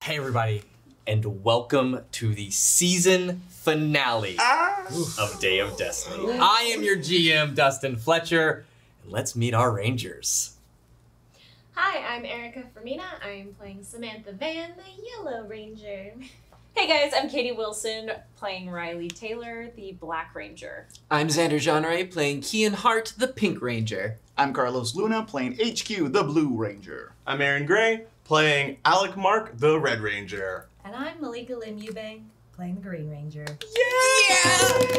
Hey everybody, and welcome to the season finale of Day of Destiny. I am your GM, Dustin Fletcher, and let's meet our Rangers. Hi, I'm Erika Fermina. I'm playing Samantha Van, the Yellow Ranger. Hey guys, I'm Katie Wilson, playing Riley Taylor, the Black Ranger. I'm Xander Jeanneret, playing Kian Hart, the Pink Ranger. I'm Carlos Luna, playing HQ, the Blue Ranger. I'm Ahren Gray, playing Alec Mark, the Red Ranger. And I'm Malika Eubank, playing the Green Ranger.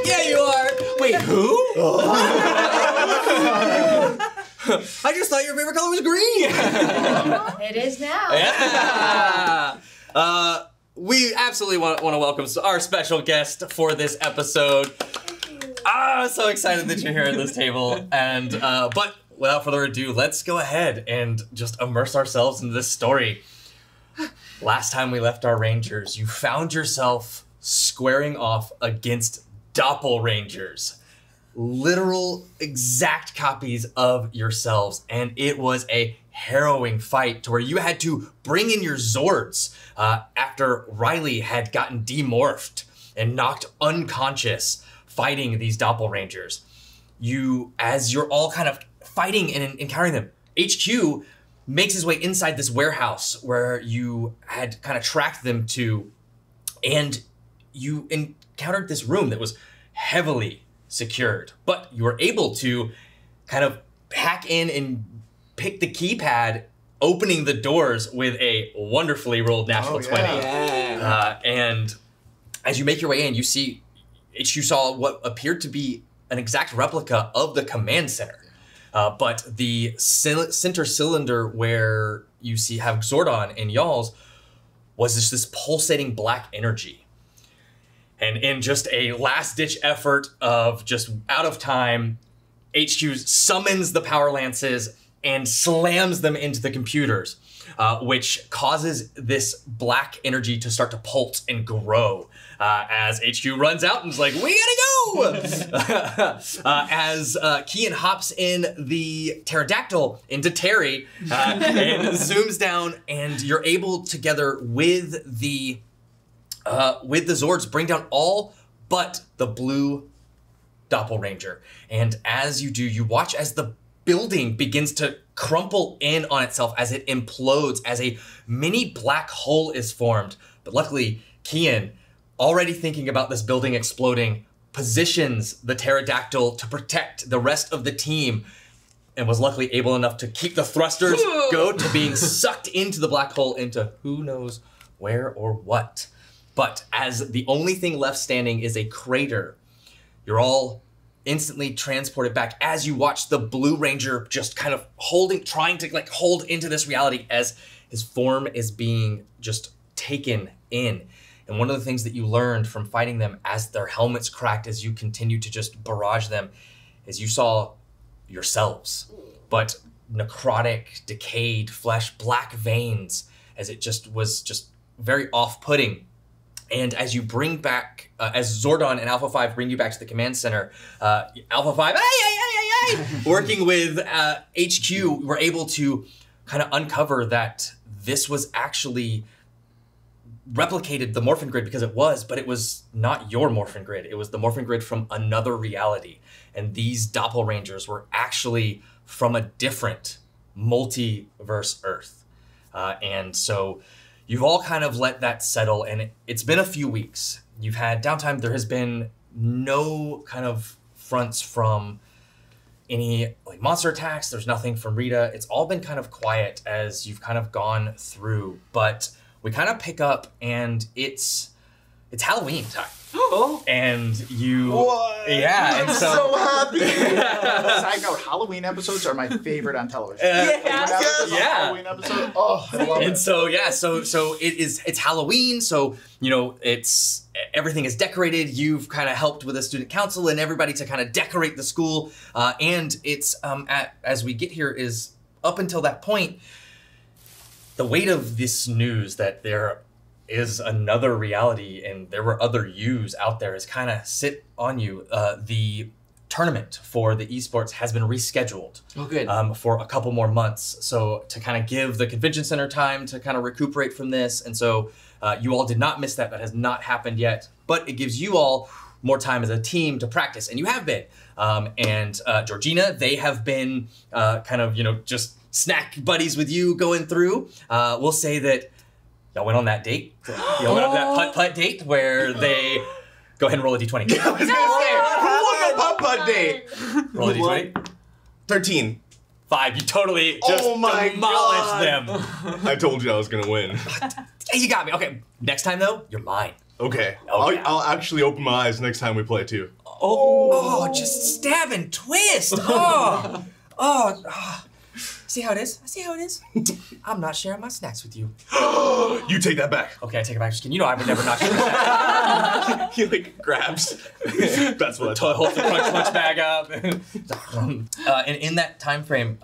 Yeah, you are. Wait, who? I just thought your favorite color was green. It is now. Yeah. We absolutely want to welcome our special guest for this episode. I'm so excited that you're here at this table. And but without further ado, let's go ahead and just immerse ourselves into this story. Last time we left our Rangers, you found yourself squaring off against doppelrangers. Literal exact copies of yourselves. And it was a harrowing fight to where you had to bring in your Zords after Riley had gotten demorphed and knocked unconscious fighting these doppelrangers. As you're all kind of fighting and encountering them, HQ makes his way inside this warehouse where you had kind of tracked them to, and you encountered this room that was heavily secured, but you were able to kind of hack in and pick the keypad, opening the doors with a wonderfully rolled natural 20. Yeah. And as you make your way in, you saw what appeared to be an exact replica of the command center. But the center cylinder where you have Zordon and Y'all's was just this pulsating black energy. And in just a last-ditch effort of just out of time, HQ summons the power lances and slams them into the computers, which causes this black energy to start to pulse and grow as HQ runs out and is like, we gotta go! As Kian hops in the pterodactyl into Terry and zooms down, and you're able together with the Zords bring down all but the blue doppelranger. And as you do, you watch as the building begins to crumple in on itself as it implodes, as a mini black hole is formed. But luckily, Kian, already thinking about this building exploding, positions the pterodactyl to protect the rest of the team, and was luckily able enough to keep the thrusters go to being sucked into the black hole into who knows where or what. But as the only thing left standing is a crater, you're all instantly transported back as you watch the Blue Ranger just kind of trying to hold into this reality as his form is being just taken in. And one of the things that you learned from fighting them as their helmets cracked, as you continue to just barrage them, is you saw yourselves, but necrotic, decayed flesh, black veins, as it just was just very off-putting. And as you bring back, as Zordon and Alpha 5 bring you back to the command center, Alpha 5, working with HQ, were able to kind of uncover that this was actually replicated the morphin grid, because it was, but it was not your morphin grid. It was the morphin grid from another reality. And these doppelrangers were actually from a different multiverse Earth. And so you've all kind of let that settle, and it's been a few weeks. You've had downtime. There has been no kind of fronts from any monster attacks. There's nothing from Rita. It's all been kind of quiet as you've kind of gone through. But we kind of pick up, and it's Halloween time. Oh. And you... What? Yeah, and so happy. Side note, Halloween episodes are my favorite on television. Yeah. Halloween episode. Oh, I love it. And so it's Halloween, so everything is decorated. You've kind of helped with the student council and everybody to kind of decorate the school, and it's as we get here is up until that point, the weight of this news that there is another reality and there were other yous out there is kind of sit on you. The tournament for the esports has been rescheduled. Oh, good. For a couple more months. So to kind of give the convention center time to kind of recuperate from this. And so you all did not miss that. That has not happened yet. But it gives you all more time as a team to practice. And you have been. And Georgina, they have been kind of, just snack buddies with you going through. We'll say that y'all went on that date. Y'all went on that putt-putt date where they... Go ahead and roll a d20. I was gonna say, who was a putt-putt date? Roll a d20. 13. 5. You totally just demolished them. I told you I was gonna win. Yeah, you got me. Okay, next time though, you're mine. Okay. Oh, yeah. I'll actually open my eyes next time we play too. Oh, just stab and twist. Oh. See how it is? I see how it is. I'm not sharing my snacks with you. You take that back. Okay, I take it back. Just kidding. You know I would never not share my snacks. He like grabs. That's what I thought. Holds the Crunch Munch bag up. And in that time frame,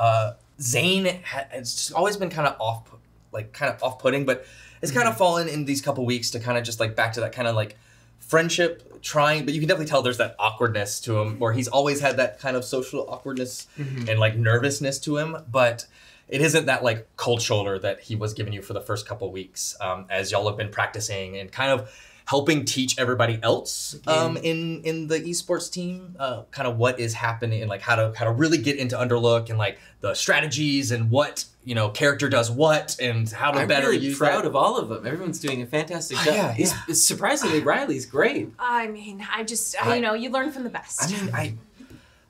Zane has just always been kind of off-putting, but it's kind of fallen in these couple weeks to kind of just like back to that kind of like friendship trying, but you can definitely tell there's that awkwardness to him where he's always had that kind of social awkwardness and like nervousness to him, but it isn't that like cold shoulder that he was giving you for the first couple weeks as y'all have been practicing and kind of helping teach everybody else in the esports team kind of what is happening and like how to really get into Underlook and like the strategies and what character does what and how to better really use proud that. of all of them. Everyone's doing a fantastic job. Yeah. It's surprisingly, Riley's great. I mean, you learn from the best. I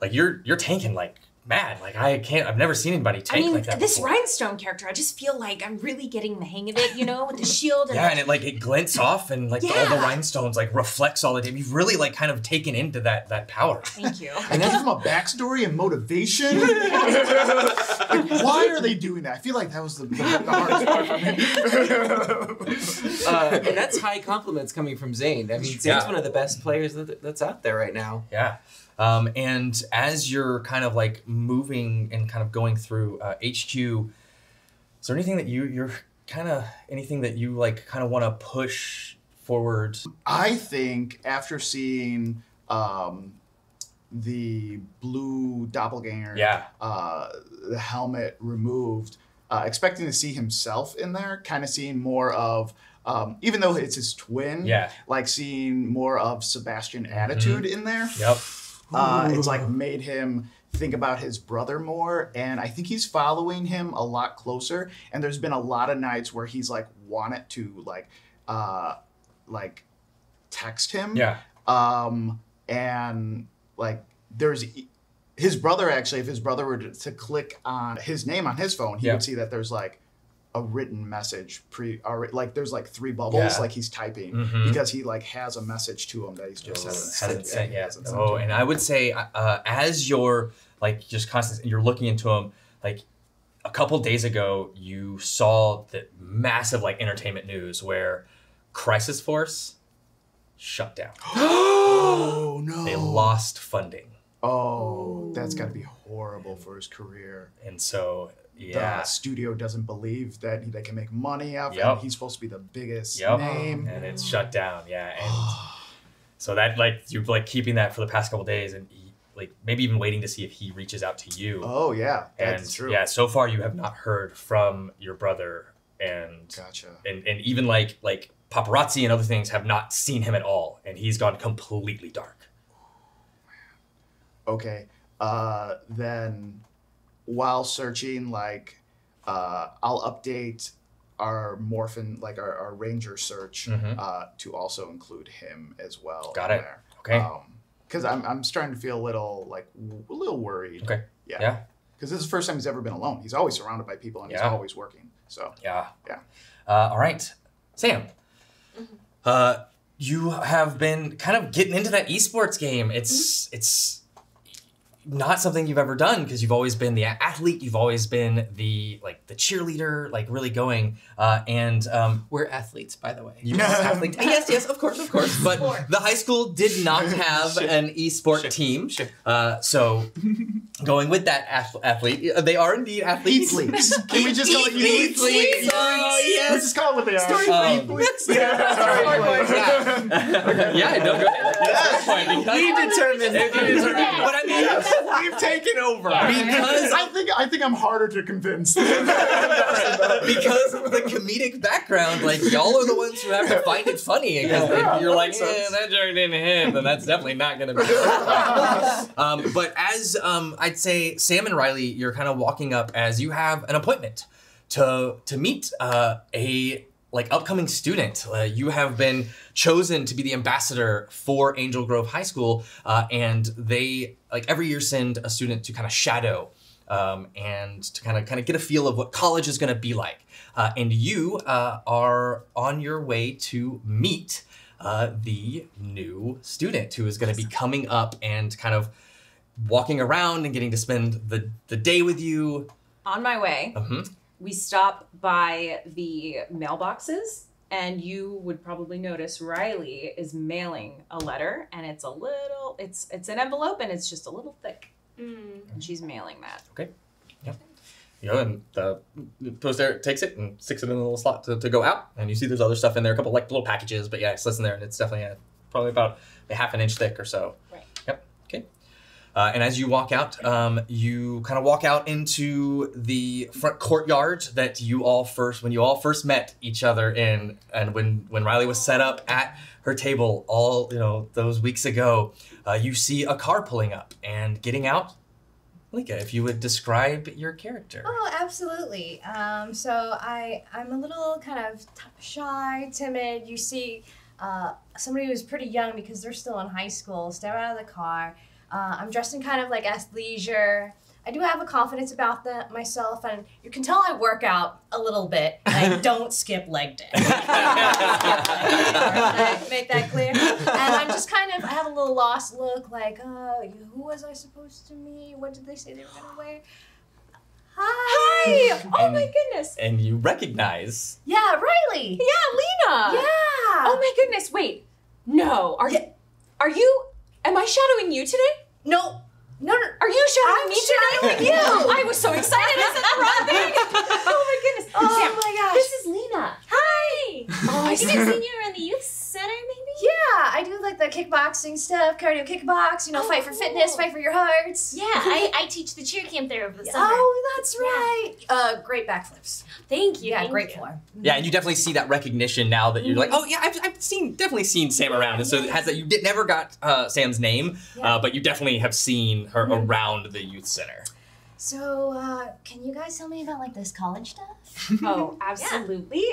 mean, you're tanking like mad. Like I've never seen anybody tank like that this before. Rhinestone character, I just feel like I'm really getting the hang of it, with the shield. And Yeah, and it glints off and like all the rhinestones like reflects all the time. You've really like kind of taken into that power. Thank you. I give him a backstory and motivation. Like, why are they doing that? I feel like that was the hardest part for me. And that's high compliments coming from Zane. I mean, Zane's one of the best players that's out there right now. Yeah. And as you're kind of like moving and kind of going through HQ, is there anything that you're kind of anything that you like kind of want to push forward? I think after seeing the blue doppelganger, the helmet removed, expecting to see himself in there, kind of seeing more of, even though it's his twin, like seeing more of Sebastian attitude in there. Yep. It's like made him think about his brother more, and I think he's following him a lot closer. And there's been a lot of nights where he's like wanted to like text him, and like there's his brother actually. If his brother were to click on his name on his phone, he would see that there's like a written message like there's like 3 bubbles like he's typing because he like has a message to him that he's just hasn't sent yet. And I would say as you're like just constantly you're looking into him, like a couple days ago you saw the massive like entertainment news where Crisis Force shut down. Oh no. They lost funding. Oh, that's got to be horrible for his career. And so the studio doesn't believe that they can make money off it. He's supposed to be the biggest name. And it's shut down, and so that like you're like keeping that for the past couple days and like maybe even waiting to see if he reaches out to you. Oh yeah, that's true. Yeah, so far you have not heard from your brother and and even like paparazzi and other things have not seen him at all, and he's gone completely dark. Okay, then while searching, like, I'll update our Morphin, like our Ranger search, to also include him as well. Got it. There. Okay. Because I'm starting to feel a little worried. Okay. Yeah. Because this is the first time he's ever been alone. He's always surrounded by people and he's always working. So. Yeah. Yeah. All right, Sam. You have been kind of getting into that esports game. It's not something you've ever done because you've always been the athlete, you've always been the cheerleader, like really going. We're athletes, by the way. You athlete. Yes, of course. But the high school did not have an esport team. So going with that athlete, they are indeed athletes. Can we just call it Eat Leaks? Oh, yes. Let's just call it what they are. Yeah, no, go ahead. Yes. We determined. But I mean, We've taken over. because I think I'm harder to convince. because of the comedic background, like y'all are the ones who have to find it funny. Because if you're like, that joke didn't hit, then that's definitely not going to be. But as I'd say, Sam and Riley, you're kind of walking up as you have an appointment to meet a upcoming student. You have been chosen to be the ambassador for Angel Grove High School, and they every year send a student to kind of shadow and to kind of get a feel of what college is going to be like. And you are on your way to meet the new student who is going to be coming up and kind of walking around and getting to spend the day with you. On my way. We stop by the mailboxes, and you would probably notice Riley is mailing a letter, and it's an envelope, and it's just a little thick. And she's mailing that. Okay. Yeah. And the poster takes it and sticks it in a little slot to go out, and you see there's other stuff in there, a couple little packages, but yeah, it's less in there, and it's definitely probably about a half an inch thick or so. Right. Yep. Okay. And as you walk out, you kind of walk out into the front courtyard that when you all first met each other in, and when Riley was set up at her table all those weeks ago. You see a car pulling up and getting out. Malika, if you would describe your character. Oh, absolutely. So I'm a little kind of shy, timid. You see somebody who's pretty young because they're still in high school, step out of the car. I'm dressed in kind of like athleisure. I do have a confidence about myself, and you can tell I work out a little bit, and I don't skip leg day. Make that clear? And I'm just I have a little lost look, like, who was I supposed to meet? What did they say they were going to wear? Hi! Oh my goodness! And you recognize... Yeah, Riley! Yeah, Lena! Yeah! Oh my goodness, wait. No, are you... Am I shadowing you today? No. Are you shadowing me today? shadowing you. I was so excited. I said the wrong thing. Oh my goodness. Oh Sam, my gosh. this is Lena. Hi! Oh, I think I've seen you around the youth center, maybe? Yeah, I do like the kickboxing stuff, cardio kickbox, fight for fitness, fight for your hearts. Yeah, I teach the cheer camp there over the summer. Oh, that's right. Great backflips. Thank you. Yeah, thank great you. form. Yeah, and you definitely see that recognition now that you're like, oh yeah, I've definitely seen Sam around, and so it has that you never got Sam's name, but you definitely have seen her around the youth center. So, can you guys tell me about this college stuff? Oh, absolutely.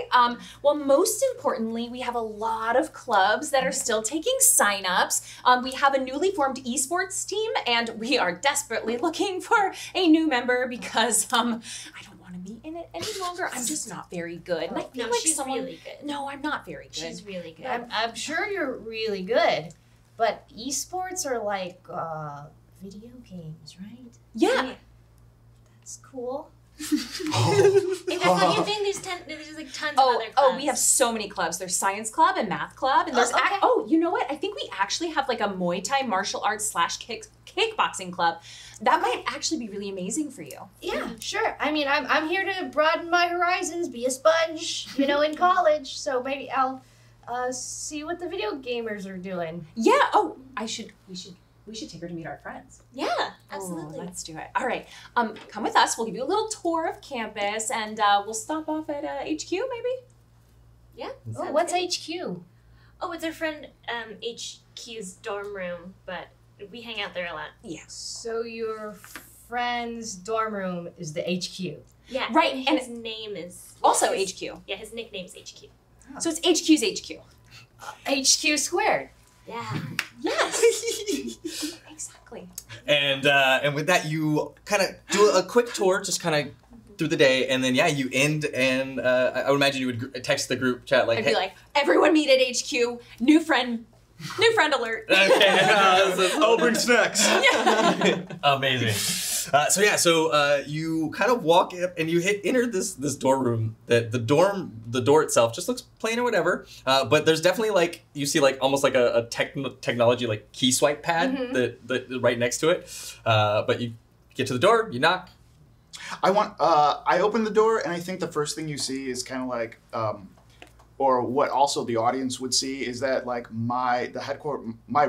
Well, most importantly, we have a lot of clubs that are still taking signups. We have a newly formed esports team, and we are desperately looking for a new member because I don't want to be in it any longer. I'm just not very good. And I feel like she's really good. No, I'm not very good. She's really good. I'm sure you're really good, but esports are like video games, right? Yeah. That's cool. If that's not your thing, there's tons of other clubs. Oh, we have so many clubs. There's science club and math club, and there's okay. you know what? I think we actually have a Muay Thai martial arts / kickboxing club. That might actually be really amazing for you. Yeah, sure. I mean, I'm here to broaden my horizons, be a sponge, in college. So maybe I'll see what the video gamers are doing. Yeah. Oh, we should take her to meet our friends. Yeah, absolutely. Oh, let's do it. All right. Come with us. We'll give you a little tour of campus, and we'll stop off at HQ, maybe? Yeah. Oh, what's HQ? Oh, it's our friend HQ's dorm room, but we hang out there a lot. Yeah. So your friend's dorm room is the HQ. Yeah. Right, And his name is... Also HQ. Yeah, his nickname's HQ. Oh. So it's HQ's HQ. HQ squared. Yeah. Yes. Exactly. And with that, you kind of do a quick tour, just kind of through the day, and then you end, and I would imagine you would text the group chat I'd be like, everyone meet at HQ, new friend New friend alert. Okay. I'll bring snacks. Amazing. So you kind of walk up and you enter this dorm room. That the door itself just looks plain or whatever. But there's definitely like you see like almost like a technology like key swipe pad that right next to it. But you get to the door, you knock. I open the door and I think the first thing you see is kind of like or what also the audience would see is that like my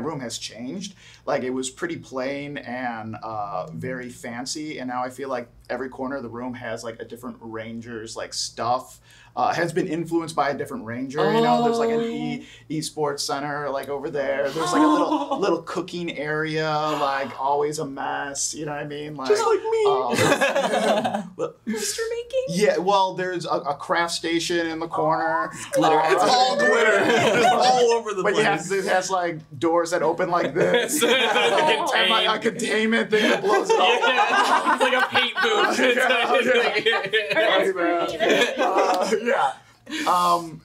room has changed. Like it was pretty plain and very fancy, and now I feel like every corner of the room has like a different Rangers like stuff. Has been influenced by a different Ranger. You know, there's like an esports center like over there. There's like a little cooking area, like always a mess. You know what I mean? Like, Just like me. Poster making? Yeah, well, there's a craft station in the corner. Glitter. It's all glitter. It's all over the But place. it has like doors that open like this. It's And like a containment thing that blows it all. It's like a paint booth. Yeah.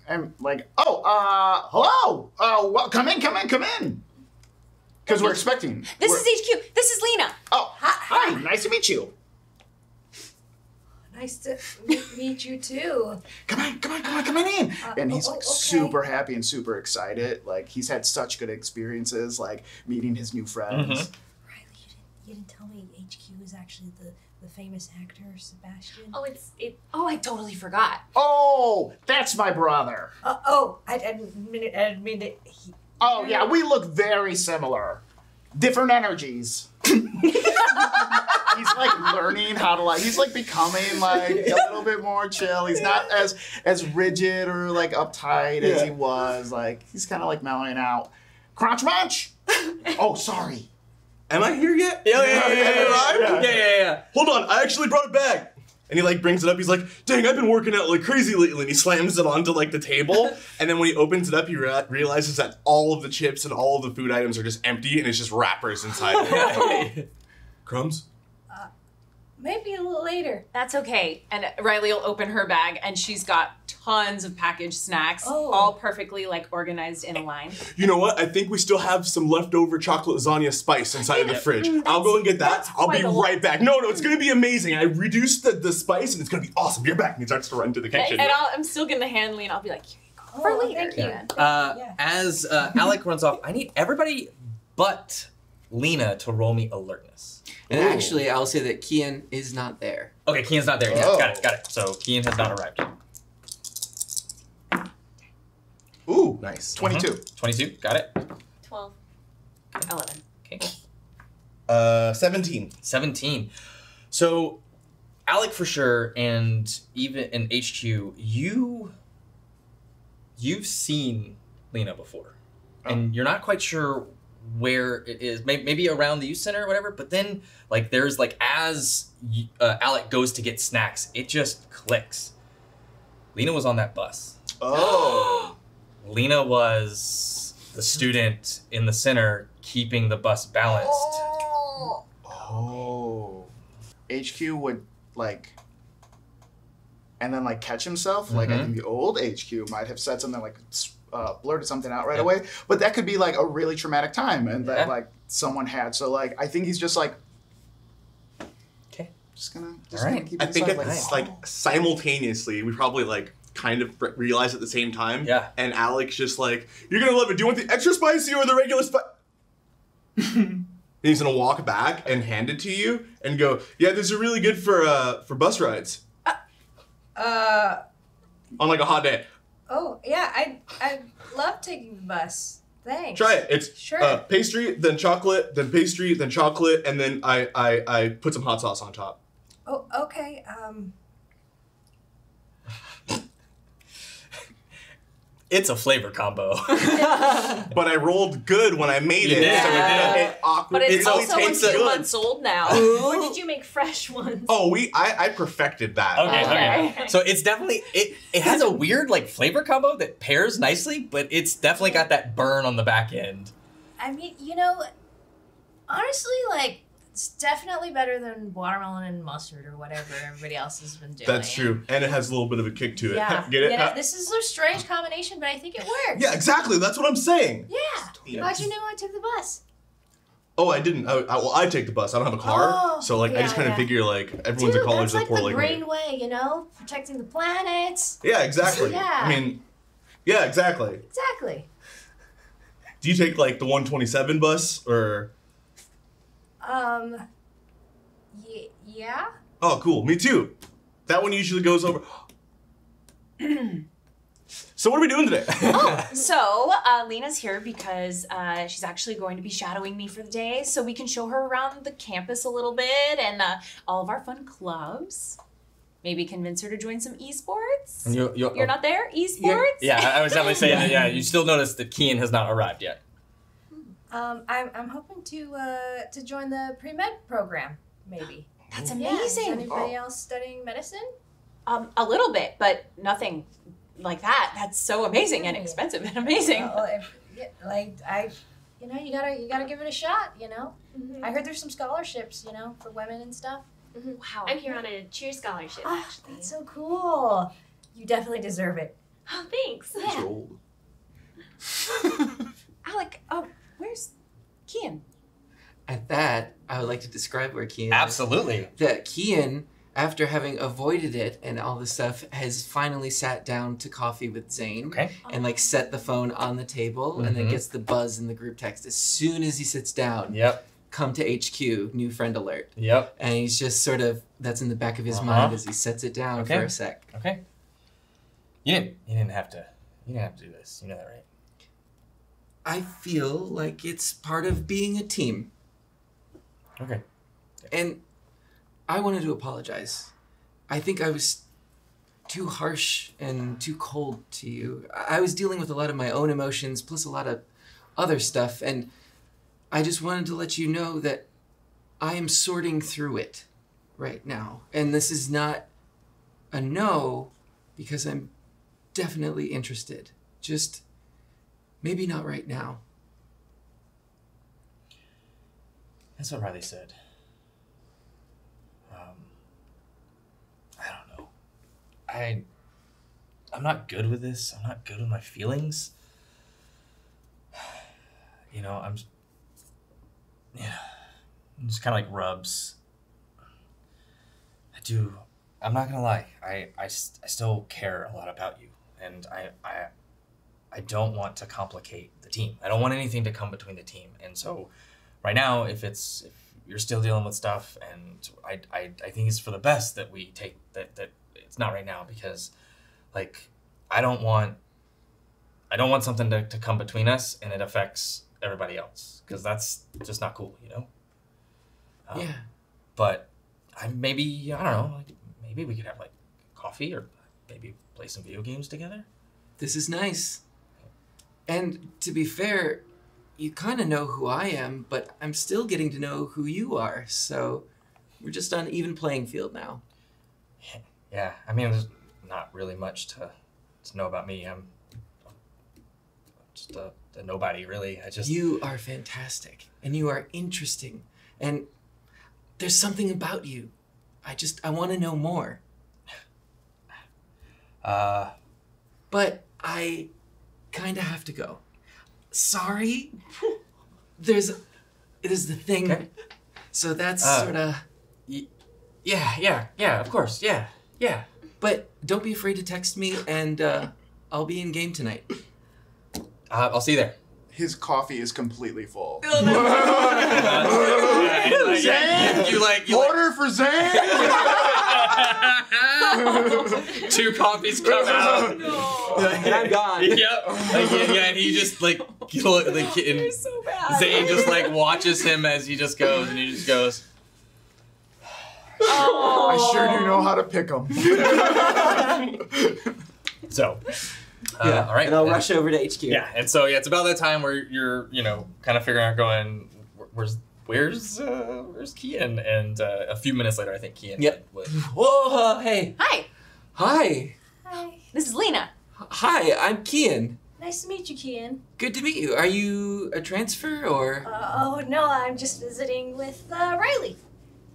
And like, hello. Well, come in. Because we're expecting. This is HQ. This is Lena. Oh, hi. Nice to meet you. Nice to meet you too. Come on in. And he's like okay. super happy and super excited. Like he's had such good experiences, like meeting his new friends. Riley, you didn't tell me HQ is actually the famous actor Sebastian. Oh, I totally forgot. Oh, that's my brother. I didn't mean it. Oh yeah, we look very similar. Different energies. He's like learning how to like. He's like becoming like a little bit more chill. He's not as rigid or like uptight as he was. Like he's kind of like mellowing out. Crunch munch. Oh, sorry. Am I here yet? Yeah. Hold on, I actually brought it back. And he like brings it up. He's like, dang, I've been working out like crazy lately. And he slams it onto like the table. And then when he opens it up, he realizes that all of the chips and all of the food items are just empty and it's just wrappers inside. Crumbs? Maybe a little later. That's okay. And Riley will open her bag, and she's got tons of packaged snacks, all perfectly like organized in a line. You know what? I think we still have some leftover chocolate lasagna spice inside of the fridge. I'll go and get that. I'll be right back. No, it's going to be amazing. I reduced the spice, and it's going to be awesome. You're back. And he starts to run to the kitchen. And I'm still going to hand Lena. I'll be like, here you go. For later. Thank you. As Alec runs off, I need everybody but Lena to roll me alertness. And actually, I'll say that Kian is not there. Okay, Kian's not there yet. Oh. Got it. So Kian has not arrived yet. Ooh, nice. 22. 22, got it. 12. 11. Okay. 17. 17. So, Alec for sure, and even in HQ, you've seen Lena before, and you're not quite sure where it is. Maybe around the youth center or whatever. But then, like, there's like as Alec goes to get snacks, it just clicks. Lena was on that bus. Oh. Lena was the student in the center keeping the bus balanced. Oh. HQ would like, and then like catch himself. Like I think the old HQ might have said something like blurted something out right away. But that could be like a really traumatic time and that like someone had. So like I think he's just like, just gonna keep I it think inside, it's like simultaneously, we probably like kind of realize at the same time. Yeah. And Alex just like, you're gonna love it. Do you want the extra spicy or the regular spicy? And he's gonna walk back and hand it to you and go, yeah, these are really good for bus rides. On like a hot day. Oh yeah, I love taking the bus. Thanks. Try it. It's Sure. pastry, then chocolate, then pastry, then chocolate, and then I put some hot sauce on top. Oh, okay. It's a flavor combo. But I rolled good when I made it, Yeah. so it didn't awkward. But it's It only also tastes 2 good. months old now. Or did you make fresh ones? Oh, I perfected that. Okay. So it's definitely it has a weird like flavor combo that pairs nicely, but it's definitely got that burn on the back end. I mean, honestly, like, it's definitely better than watermelon and mustard or whatever everybody else has been doing. That's true, and it has a little bit of a kick to it. Yeah. Get it? This is a strange combination, but I think it works. Yeah, exactly. That's what I'm saying. Yeah. How'd you know I took the bus? Oh, I didn't. I take the bus. I don't have a car, Oh, so like I just kind of figure like everyone's in college, that's they're like poor the like me. green way, you know, protecting the planet. Yeah, exactly. Yeah. I mean, yeah, exactly. Exactly. Do you take like the 127 bus or? Yeah. Oh, cool. Me too. That one usually goes over. So what are we doing today? So, Lena's here because she's actually going to be shadowing me for the day so we can show her around the campus a little bit and all of our fun clubs. Maybe convince her to join some esports. And You're not there? Esports? Yeah, I was definitely saying that. Yeah, you still notice that Kian has not arrived yet. I'm hoping to join the pre-med program, maybe. That's Yeah. Is amazing. anybody else studying medicine? A little bit, but nothing like that. That's so amazing and expensive and amazing. You gotta give it a shot. You know, Mhm. I heard there's some scholarships, for women and stuff. Wow. I'm here on a cheer scholarship, Oh, actually. that's so cool. You definitely deserve it. Oh, thanks. Alec, where's Kian? At that, I would like to describe where Kian is. Absolutely. That Kian, after having avoided it and all this stuff, has finally sat down to coffee with Zane. Okay. And like set the phone on the table and then Mhm. gets the buzz in the group text as soon as he sits down. Yep. Come to HQ, new friend alert. Yep. And he's just sort of, that's in the back of his Uh-huh. mind as he sets it down Okay. for a sec. Okay. You didn't have to do this. You know that, right? I feel like it's part of being a team. Okay. And I wanted to apologize. I think I was too harsh and too cold to you. I was dealing with a lot of my own emotions, plus a lot of other stuff, and I just wanted to let you know that I am sorting through it right now. And this is not a no, because I'm definitely interested. Just maybe not right now. That's what Riley said. I don't know. I'm not good with this. I'm not good with my feelings. I'm just kind of like rubs. I'm not gonna lie. I still care a lot about you, and I don't want to complicate the team. I don't want anything to come between the team, and so right now, if you're still dealing with stuff, and I think it's for the best that we take that it's not right now, because like I don't want something to come between us and it affects everybody else, because that's just not cool, Yeah. But maybe I don't know, like maybe we could have like coffee or maybe play some video games together. This is nice. And to be fair, you kind of know who I am, but I'm still getting to know who you are. So we're just on even playing field now. Yeah, I mean, there's not really much to know about me. I'm just a nobody, really. You are fantastic, and you are interesting, and there's something about you. I want to know more. But I kind of have to go. Sorry. It is the thing. Okay. So that's sort of... Yeah, of course, yeah. But don't be afraid to text me, and I'll be in game tonight. I'll see you there. His coffee is completely full. Order for Zane! Two coffees come out. And I'm gone. Yep. And he just and So bad. Zane just like watches him as he just goes, and he just goes. I sure do know how to pick them. So. Yeah. All right. And I'll rush over to HQ. Yeah, and so it's about that time where you're kind of figuring out going, where's Kian? And a few minutes later, I think Kian. Yep. would. Whoa, hey. Hi, Hi. Hi. this is Lena. Hi, I'm Kian. Nice to meet you, Kian. Good to meet you. Are you a transfer or? Oh no, I'm just visiting with Riley.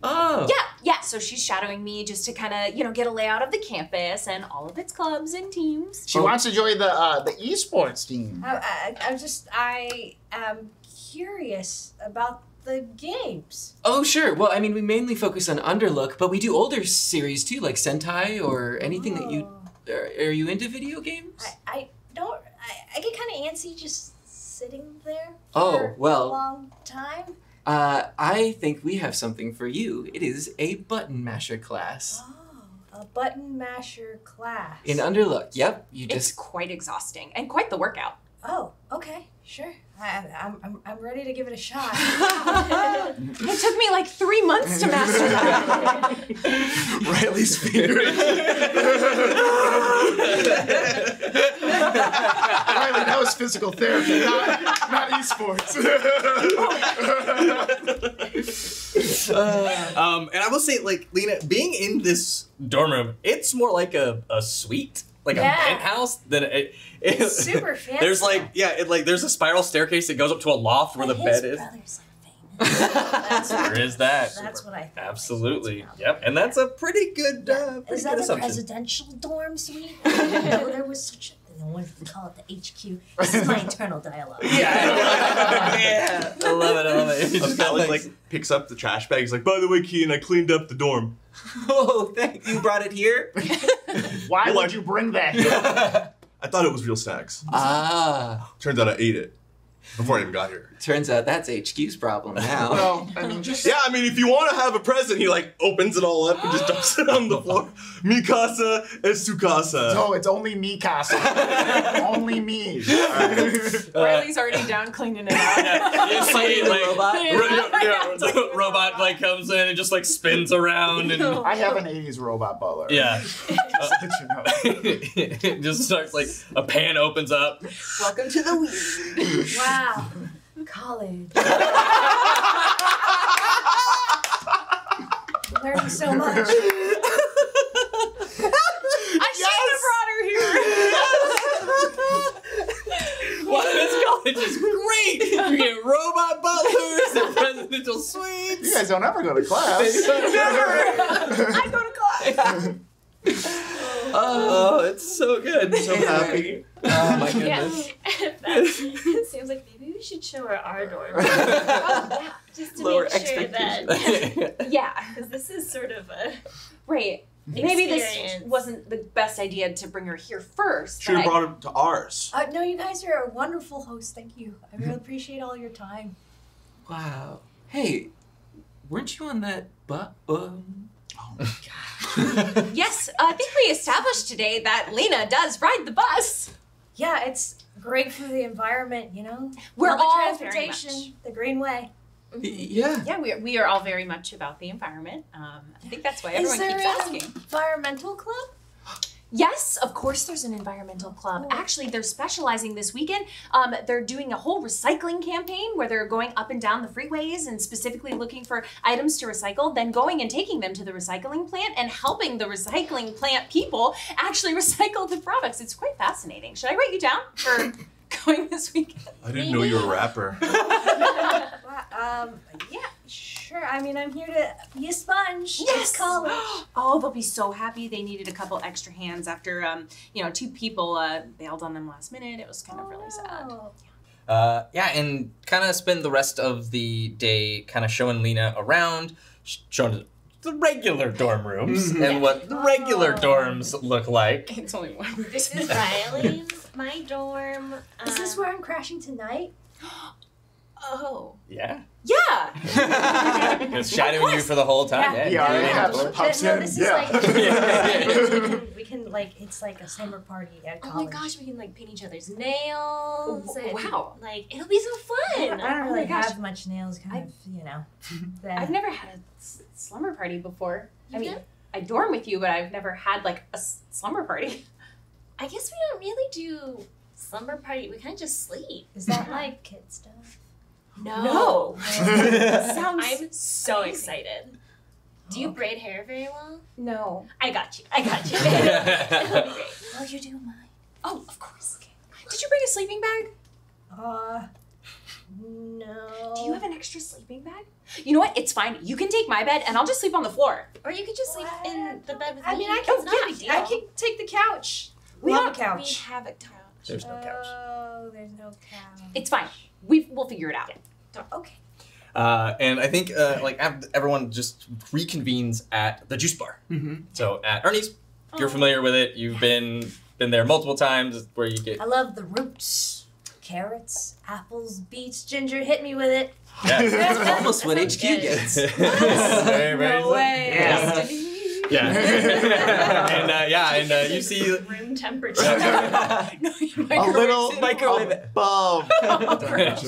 Oh. Yeah, so she's shadowing me just to kind of, get a layout of the campus and all of its clubs and teams. She wants to join the esports team. I am curious about the games. Oh, sure. Well, I mean, we mainly focus on Underlook, but we do older series too, like Sentai or anything that you... Are you into video games? I get kind of antsy just sitting there Oh, for well. a long time. I think we have something for you. It is a button masher class. Oh, a button masher class. In Underlook, yep. You It's just... quite exhausting and quite the workout. Oh, okay, sure. I'm ready to give it a shot. It took me like 3 months to master that. Riley's fingering. Riley, that was physical therapy, not esports. And I will say, like, Lena, being in this dorm room, it's more like a suite, like a penthouse than it. It's super fancy. There's there's a spiral staircase that goes up to a loft where the bed is. Brothers are famous. There is that. That's what I thought. Absolutely. Yep. And that's a pretty good. Is that a presidential dorm suite? I didn't know there was such a. I wanted to call it the HQ. This is my internal dialogue. Yeah. I love it. Alex like picks up the trash bag. He's like, by the way, Kian, I cleaned up the dorm. Oh, thank you. Brought it here? Why would you bring that here? I thought it was real snacks. Ah. Turns out I ate it before I even got here. Turns out that's HQ's problem now. Well, I mean, just... Yeah, I mean, if you want to have a present, he like opens it all up and just dumps it on the floor. Mi casa es su casa. No, it's only me, Casa. Only me. Riley's already down cleaning it out. You see, the like, robot? the robot like comes in and just like spins around and I have an 80s robot butler. yeah, Just to let you know. it just starts like a pan opens up. Welcome to the weird. Wow. College. Learning so much. I should have brought her here. Wow, this college is great. You get robot butlers and presidential suites. You guys don't ever go to class. I go to class. Oh, it's so good. So happy. Oh my goodness. It seems like maybe we should show her our dorm. Just to Lower make sure that. Yeah, Because this is sort of a. right. Maybe this Experience. wasn't the best idea to bring her here first. Should have but brought him to ours. No, you guys are a wonderful host. Thank you. I really appreciate all your time. Wow. Hey, weren't you on that Yes, I think we established today that Lena does ride the bus. Yeah, it's great for the environment, you know? We're Public all very transportation, the green way. Yeah. Yeah, we are all very much about the environment. I think that's why Is everyone there keeps an asking. environmental club? Yes, of course there's an environmental club. Cool. Actually, they're specializing this weekend. They're doing a whole recycling campaign where they're going up and down the freeways and specifically looking for items to recycle, then going and taking them to the recycling plant and helping the recycling plant people actually recycle the products. It's quite fascinating. Should I write you down for going this weekend? I didn't know you were a rapper. Yeah, sure. I mean, I'm here to be a sponge. Yes. It's college. Oh, they'll be so happy. They needed a couple extra hands after, 2 people bailed on them last minute. It was kind of really sad. Oh. Yeah, and kind of spend the rest of the day kind of showing Lena around, showing the regular dorm rooms and what the regular dorms look like. It's only one person. This is Riley's, my dorm. Is this where I'm crashing tonight? Oh. Yeah. Yeah. It's shadowing you for the whole time. Yeah. Yeah. He already you're has in the dorm. pops No, in. this is Yeah. we can like, it's like a summer party at Oh college. my gosh, we can like paint each other's nails. Oh, and, wow. Like, it'll be so fun. I don't really gosh. have much nails, kind of, you know. I've never had a slumber party before. I mean, done? I dorm with you, but I've never had like a slumber party. I guess we don't really do slumber party. We kind of just sleep. Is that like kid stuff? No. Sounds I'm so crazy. excited. Do you braid hair very well? No. I got you. It'll be great. Will you do mine? Oh, of course. Okay. Did you bring a sleeping bag? No. Do you have an extra sleeping bag? You know what? It's fine. You can take my bed, and I'll just sleep on the floor. Or you could just sleep in the bed with I me. mean, I It's can, not a big deal. I can take the couch. We Love don't- a couch. We have a couch. There's no couch. Oh, there's no couch. It's fine. We'll figure it out. Okay. And I think everyone just reconvenes at the juice bar. Mm-hmm. So at Ernie's, you're familiar with it. You've been there multiple times. Where you get I love the roots. Carrots, apples, beets, ginger. Hit me with it. yeah. Almost what HQ gets. Very, very No way. Yeah. Yeah. and you see Room temperature. A little Microwave it. above yeah.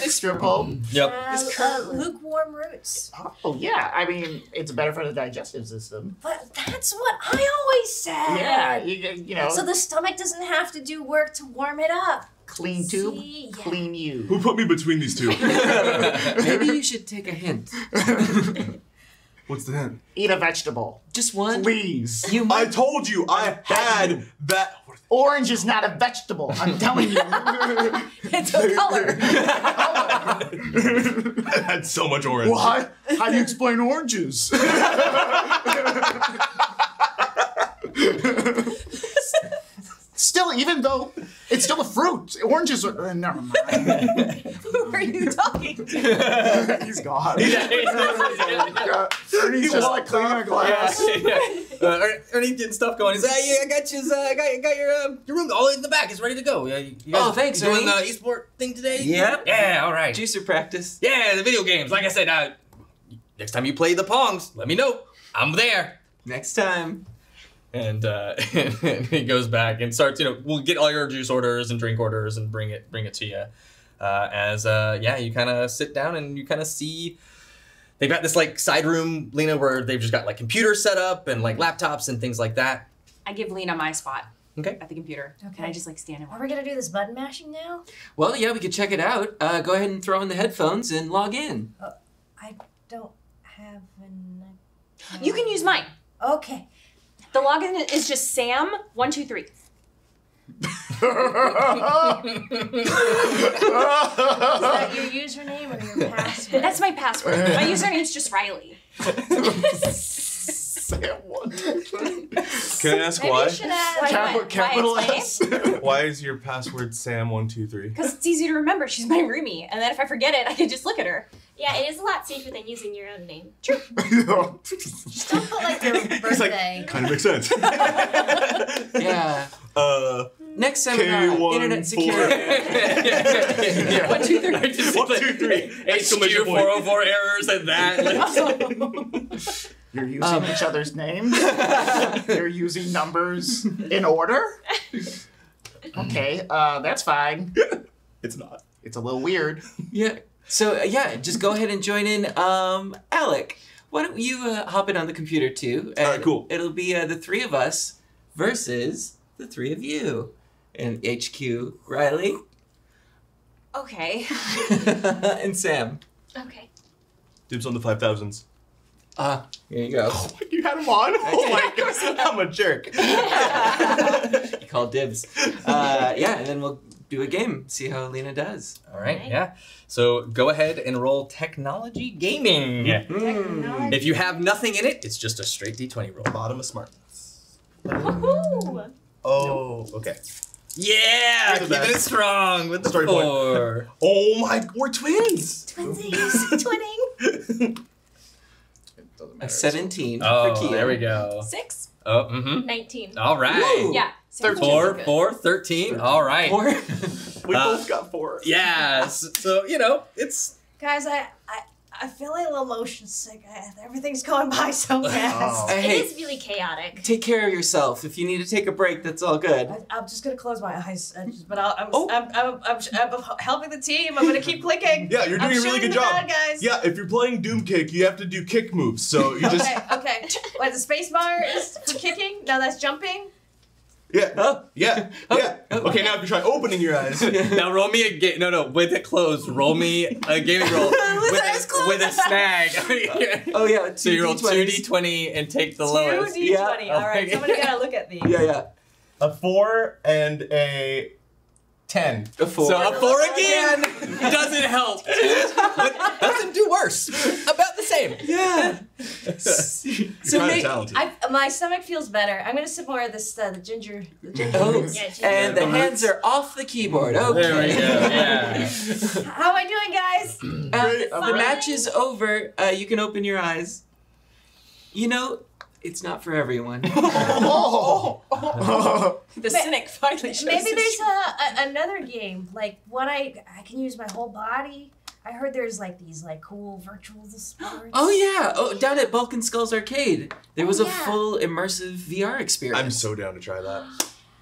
extra pulp. Yep. Lukewarm roots. Oh yeah, I mean it's better for the digestive system. But that's what I always said. Yeah, you know, So the stomach doesn't have to do work to warm it up. clean tube, See? Yeah. clean you. Who put me between these two? Maybe you should take a hint. What's the hint? Eat a vegetable, Just one. please. You I might. told you I had that. Orange is not a vegetable. I'm telling you. It's a color. I had so much orange. What? How do you explain oranges? Still, even though it's still a fruit, oranges are. Never mind. Who are you talking to? He's gone. Ernie's just like cleaning a glass. Ernie getting stuff going. He's like, I got your room all in the back. It's ready to go. You guys Oh, thanks, doing Ernie. the esport thing today? Yep. Yeah, all right. Juicer practice. Yeah, the video games. Like I said, next time you play the Pongs, let me know. I'm there. Next time. And and he goes back and starts. We'll get all your juice orders and drink orders and bring it to you. You kind of sit down and you kind of see they've got this like side room, Lena, where they've just got like computers set up and like laptops and things like that. I give Lena my spot Okay. at the computer. Okay. Can I just like stand and Are watch? we gonna do this button mashing now? Well, yeah, we could check it out. Go ahead and throw in the headphones and log in. I don't have an. You can use mine. Okay. The login is just Sam123. Is that your username or your password? That's my password. My username's just Riley. Sam one. Can I ask Maybe why? you should add. Capital explain? S. Why is your password Sam123? Because it's easy to remember. She's my roomie. And then if I forget it, I can just look at her. Yeah, it is a lot safer than using your own name. Just don't put like your birthday. Kind of makes sense. Yeah. Next seminar, K14. internet security. Yeah. 1, 2, 3. I just 1, 2, 3. HQ 404 errors and that. You're using each other's names. You're using numbers in order. Okay, that's fine. It's not. It's a little weird. Yeah. So, just go ahead and join in. Alec, why don't you hop in on the computer too? And Alright, cool. It'll be the three of us versus the three of you. And HQ, Riley, Okay. and Sam. Okay. Dibs on the 5,000s. Here you go. You had him on? Oh my god, I'm a jerk. You call dibs. And then we'll do a game, see how Lena does. All right, yeah. So go ahead and roll technology gaming. Yeah. Technology. If you have nothing in it, it's just a straight D20 roll. Bottom of smartness. Woohoo! Oh, okay. Yeah, You're the keeping it best. strong with the Story point. 4. Oh my, we're twins. Twinsies. Twinning. It doesn't A matter. 17 Oh, for Kian. there we go. 6. Oh, mm-hmm. 19. All right. Woo. Yeah. 4, 13. All right. Or We both got 4. Yes. So, it's... Guys, I feel like a little motion sick. Everything's going by so fast. Oh. It hey, is really chaotic. take care of yourself. If you need to take a break, that's all good. I'm just gonna close my eyes, but I'm Oh. I'm helping the team. I'm gonna keep clicking. Yeah, you're doing I'm a really shooting good the job. bad guys. Yeah, if you're playing Doom Kick, you have to do kick moves. So you just Okay. Wait, the space bar is for kicking. No, that's jumping. yeah, Oh. yeah. Okay, now if you try opening your eyes, Now roll me a game. No, with it closed. Roll me a gaming roll with a snag. Oh, yeah. So you roll 2d20 and take the lowest. 2d20. Yeah. All right, Okay. somebody gotta look at these. Yeah. a 4 and a 10. A 4. So a 4 again doesn't help. But doesn't do worse. About the same. Yeah. You're So kind of may- talented. My stomach feels better. I'm gonna sip more of this the ginger. Oh, Yeah, ginger. and the hands are off the keyboard. Okay. There we go. Yeah. How am I doing, guys? The match is over. You can open your eyes. You know, it's not for everyone. The cynic finally shows Maybe his there's another game, like one I can use my whole body. I heard there's like these like cool virtual sports. Oh yeah! Oh, down at Bulk and Skulls Arcade, there was a yeah. full immersive VR experience. I'm so down to try that.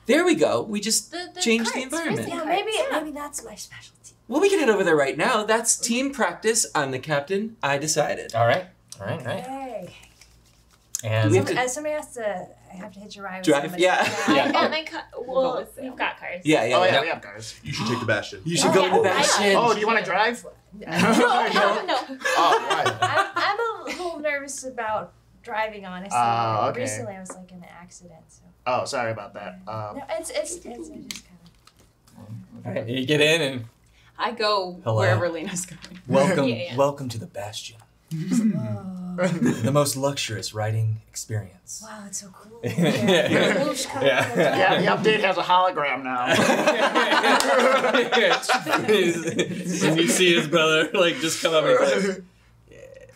There we go. We just The changed the cards, environment. Yeah, maybe that's my specialty. Well, we can head over there right now. That's team practice. I'm the captain. I decided. All right. Right. Hey. And We have to- Somebody has to. I have to hitch a ride. With Drive, somebody. yeah. Yeah. Got my well, we've got cars. Yeah, yeah, Oh yeah, yeah. we have cars. You should take the Bastion. You should go to the Bastion. Oh, do you want to drive? No. Oh, right. I'm a little nervous about driving, honestly. Okay. Recently, I was like in an accident, so. Oh, sorry about that. No, it's just kind of. all right, you get in and I go Hello. wherever Lena's going. Welcome, Yeah. welcome to the Bastion. Whoa. The most luxurious riding experience. Wow, it's so cool. Yeah. Whoosh, come Yeah. on. Yeah, the update has a hologram now. When you see his brother, like, just come up and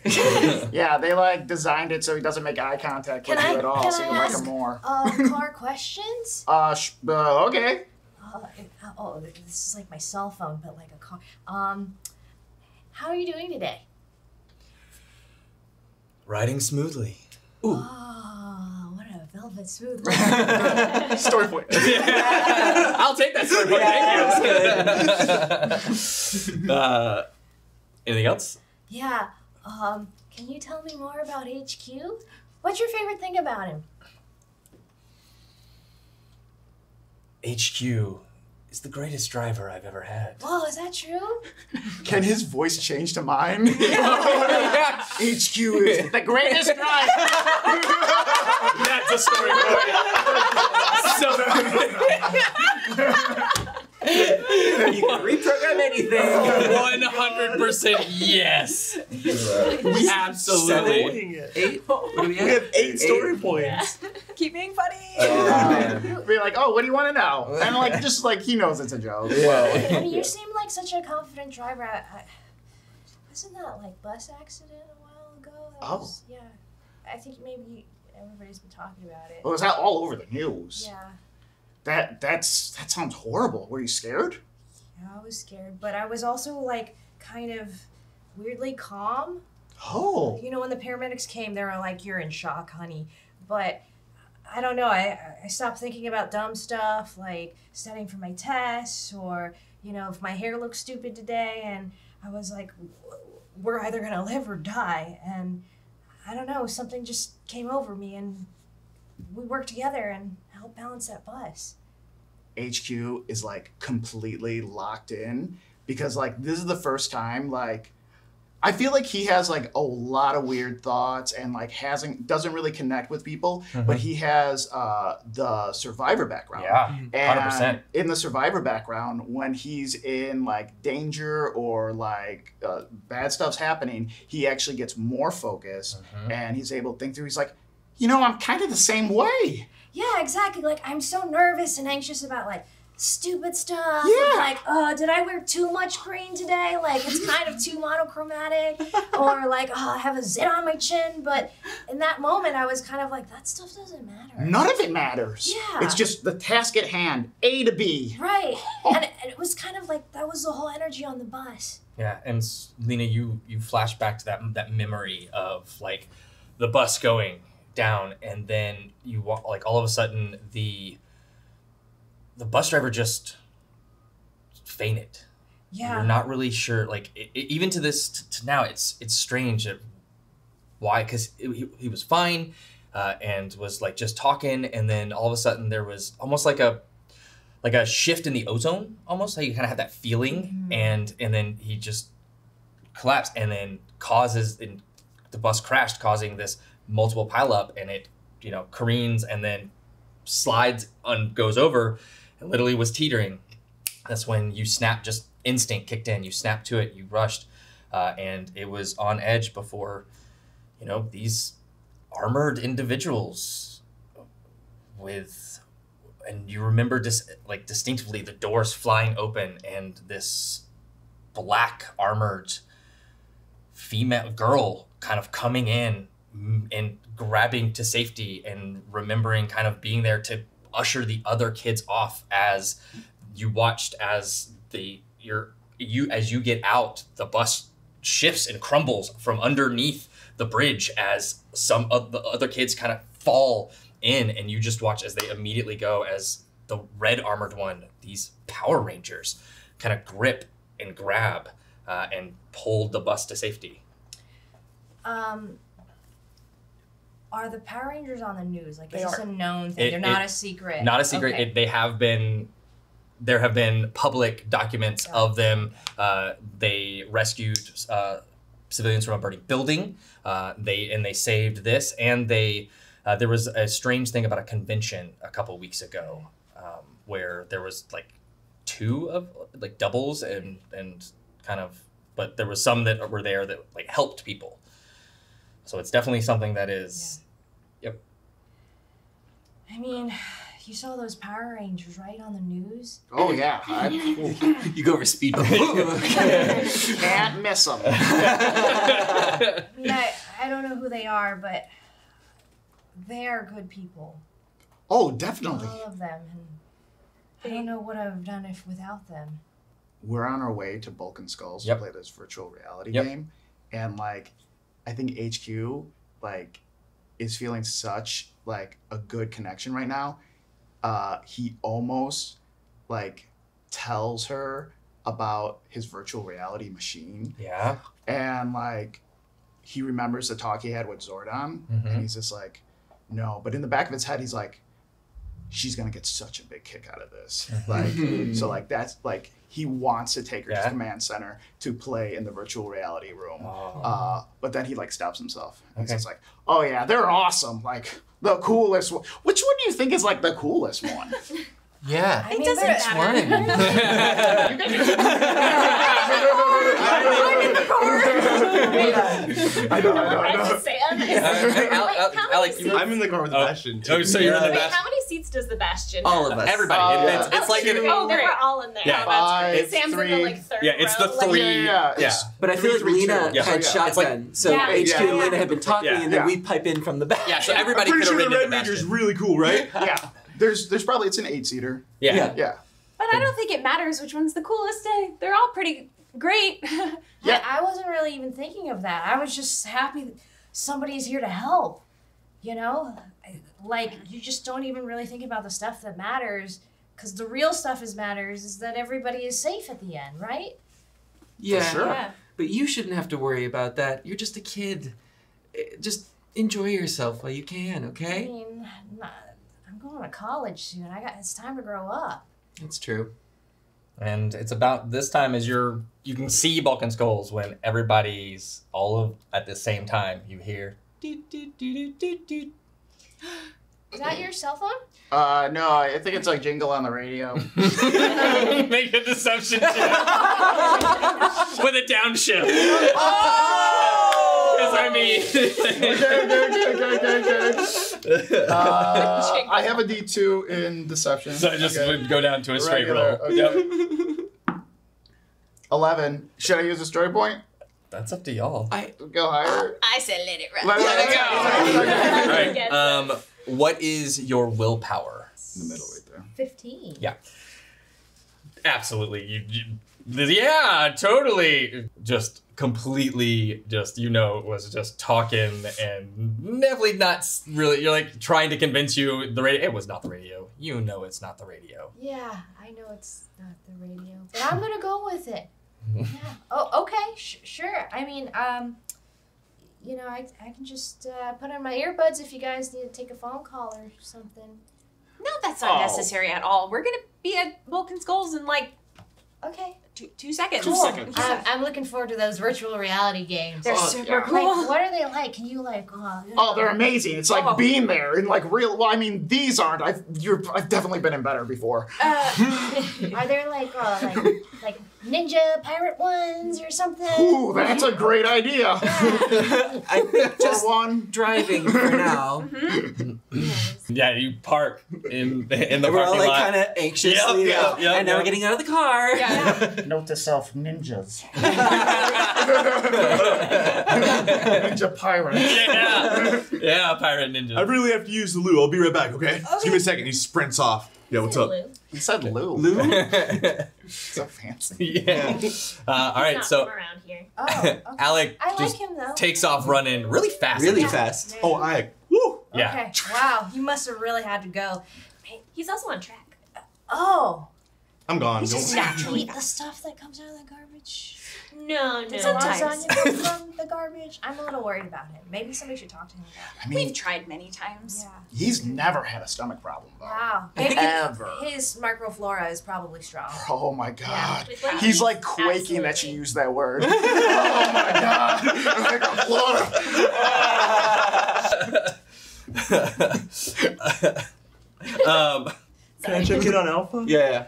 like, Yeah, they like designed it so he doesn't make eye contact with Can you I- at all, can so I you like ask- him more. Car questions? Okay. This is like my cell phone, but like a car. How are you doing today? riding smoothly. Oh, what a velvet smooth. Story point. I'll take that story point. Thank you. Anything else? Yeah. Can you tell me more about HQ? What's your favorite thing about him? HQ is the greatest driver I've ever had. Whoa, is that true? Can his voice change to mine? HQ is the greatest driver. That's a story point. You can reprogram anything. 100% yes. Absolutely. 8. What do we We have? have 8 story points. Keep being funny. Be like, oh, what do you want to know? And like, just like he knows it's a joke. I mean, you seem like such a confident driver. Wasn't that like bus accident a while ago? That was, yeah. I think maybe everybody's been talking about it. Well, it was all over the news. Yeah. That sounds horrible. Were you scared? Yeah, I was scared, but I was also like kind of weirdly calm. Oh. You know, when the paramedics came, they were like, "You're in shock, honey." But I don't know. I stopped thinking about dumb stuff like studying for my tests, or you know, if my hair looks stupid today, and I was like, "We're either gonna live or die." And I don't know. Something just came over me, and we worked together and helped balance that bus. HQ is like completely locked in because like this is the first time like I feel like he has like a lot of weird thoughts and like doesn't really connect with people, but he has the survivor background. Yeah. And 100%. in the survivor background, when he's in like danger or like bad stuff's happening, he actually gets more focused and he's able to think through. He's like, you know, I'm kind of the same way. Yeah, exactly. Like, I'm so nervous and anxious about, like, stupid stuff. Yeah. Like, did I wear too much green today? Like, it's kind of too monochromatic. Or, like, I have a zit on my chin. But in that moment, I was kind of like, that stuff doesn't matter. None of it matters. Yeah. It's just the task at hand, A to B. Right. And it was kind of like, that was the whole energy on the bus. Yeah, and Lena, you flash back to that memory of like the bus going down, and then you like all of a sudden the bus driver just fainted. Yeah. You're not really sure, like even to this to now, it's strange that why, because he was fine and was like just talking, and then all of a sudden there was almost like a shift in the ozone, almost how you kind of have that feeling, and then he just collapsed, and then the bus crashed, causing this multiple pileup, and it careens and then slides goes over, and literally was teetering That's when you snapped, just instinct kicked in. You snapped to it, you rushed, and it was on edge before, these armored individuals and you remember distinctively the doors flying open and this black armored female girl kind of coming in and grabbing to safety and remembering kind of being there to usher the other kids off as you watched as as you get out, the bus shifts and crumbles from underneath the bridge as some of the other kids kind of fall in, and you just watch as they immediately go as the red armored one, these Power Rangers, kind of grip and grab and pull the bus to safety. Are the Power Rangers on the news? Like, They is this are. a known thing? They're not a secret. Not a secret. Okay. There have been public documents of them. They rescued civilians from a burning building. They saved this, and there was a strange thing about a convention a couple weeks ago where there was like 2 of like doubles and kind of, but there was some that were there that like helped people. So it's definitely something that is, yep. I mean, you saw those Power Rangers, right, on the news? Oh yeah, You go over speed bump. can't miss them. I mean, I don't know who they are, but they are good people. Oh, definitely. All of them. And I don't know what I've done without them. We're on our way to Bulk and Skulls Yep. to play this virtual reality Yep. game, and like, I think HQ like is feeling such like a good connection right now. He almost like tells her about his virtual reality machine, Yeah. and like he remembers the talk he had with Zordon, and he's just like, no. But in the back of his head, he's like, she's gonna get such a big kick out of this. Like, so like that's like he wants to take her to Yeah. command center to play in the virtual reality room. Oh. But then he like stops himself. He's Okay. just like, oh yeah, they're awesome. Like the coolest one. Which one do you think is like the coolest one? Yeah. I mean, doesn't they're- matter. I'm in the car. I know. Red Sam is. Alex, I'm in the car with Bastion too. Oh, so you're in the Wait, Bastion. how many seats does the Bastion All have? of us. Everybody. Yeah. It's like an, Oh, they were all in there. Yeah. Oh, that's great. Five, Sam's in three. the like third Yeah, it's the row. Like, three. Yeah. Yeah. But I feel like 3, 3, 2. Lena Yeah. had It's shotgun, like- so Yeah. HQ Yeah. and Lena had been talking, Yeah. and then Yeah. we pipe in from the back. Yeah, so everybody Pretty could have sure the ridden Red into the Ranger's Bastion. really cool, right? Yeah. There's probably it's an 8-seater. Yeah. Yeah. But I don't think it matters which one's the coolest day. They're all pretty great. Yeah. I wasn't really even thinking of that. I was just happy that somebody's here to help. You know? Like, you just don't even really think about the stuff that matters, because the real stuff matters is that everybody is safe at the end, right? Yeah, For sure. Yeah. but you shouldn't have to worry about that. You're just a kid. Just enjoy yourself while you can, I okay? mean, I'm going to college soon. It's time to grow up. That's true. And it's about this time as you can see Bulk and Skulls when everybody's at the same time. You hear. Is that your cell phone? No, I think it's like jingle on the radio. Make a deception check with a downshift. Because I mean, Okay. I have a D2 in deception. so it just Okay. would go down to a straight Regular, roll. okay. Yep. 11. Should I use a story point? That's up to y'all. Go higher. I said let it run. Let it go. All right. What is your willpower? In the middle right there. 15. Yeah. Absolutely. Yeah, totally. Just completely, was just talking and definitely not really. You're like trying to convince you the radio. It was not the radio. You know it's not the radio. Yeah, I know it's not the radio, but I'm gonna go with it. Yeah. Oh, okay. Sure. I mean, I can just put on my earbuds if you guys need to take a phone call or something. No, that's not necessary at all. We're gonna be at Vulcan Skulls in like Okay. 2 seconds. 2 seconds. I'm looking forward to those virtual reality games. They're super cool. Like, what are they like? Can you like? Oh, they're amazing. It's like being there in like real. Well, I mean, these aren't. I've definitely been in better before. Are there like ninja pirate ones or something? Ooh, that's a great idea. I think just one driving for now. Yeah, you park in the We're all parking like lot. kind of anxiously, Yep, and now we're getting out of the car. Yeah. Note to self: ninjas. Ninja pirate. Yeah, pirate ninja. I really have to use the loo. I'll be right back, okay? Just give me a second. He sprints off. Yeah, what's up? He said Lou. Lou? So fancy. Yeah. All right, Not so from around here. Oh, okay. Alec I like just him though. takes off running really fast. Really fast. Oh, I. Woo! Yeah. Okay. Wow, you must have really had to go. He's also on track. Oh. I'm gone. He's just Don't- naturally eat the stuff that comes out of the garbage. No, Does no. the Sometimes. lasagna come from the garbage? I'm a little worried about him. Maybe somebody should talk to him about I mean, We've tried many times. it. he's never had a stomach problem though. Wow. I think Maybe ever. his microflora is probably strong. Oh my god. With what he He's eats, like quaking that you absolutely. used that word. Oh my god. Can I check in on Alpha? Yeah,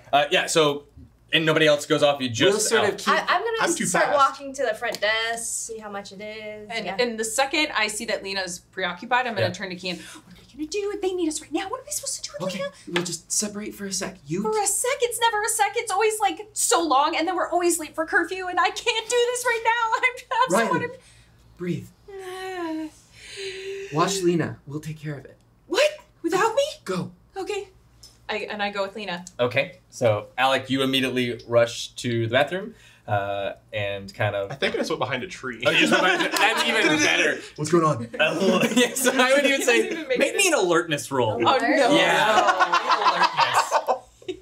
so, and nobody else goes off, you just... We'll sort of keep. I'm I'm gonna too start fast. walking to the front desk, see how much it is. And, yeah. and the second I see that Lena's preoccupied, I'm going to Yeah. turn to Kian. What are we going to do? They need us right now. What are we supposed to do with Okay, Lena? we'll just separate for a sec. You. For a sec, it's never a sec. It's always like so long, and then we're always late for curfew, and I can't do this right now. I'm Riley, breathe. Watch Lena. We'll take care of it. What? Without me? Go. Okay. I go with Lena. Okay, so Alec, you immediately rush to the bathroom and kind I of... think I just went behind a tree. Oh, you just went behind it. That's even better. What's going on? Yes, I would even say, Doesn't even make me an alertness roll. Oh, no. Yeah.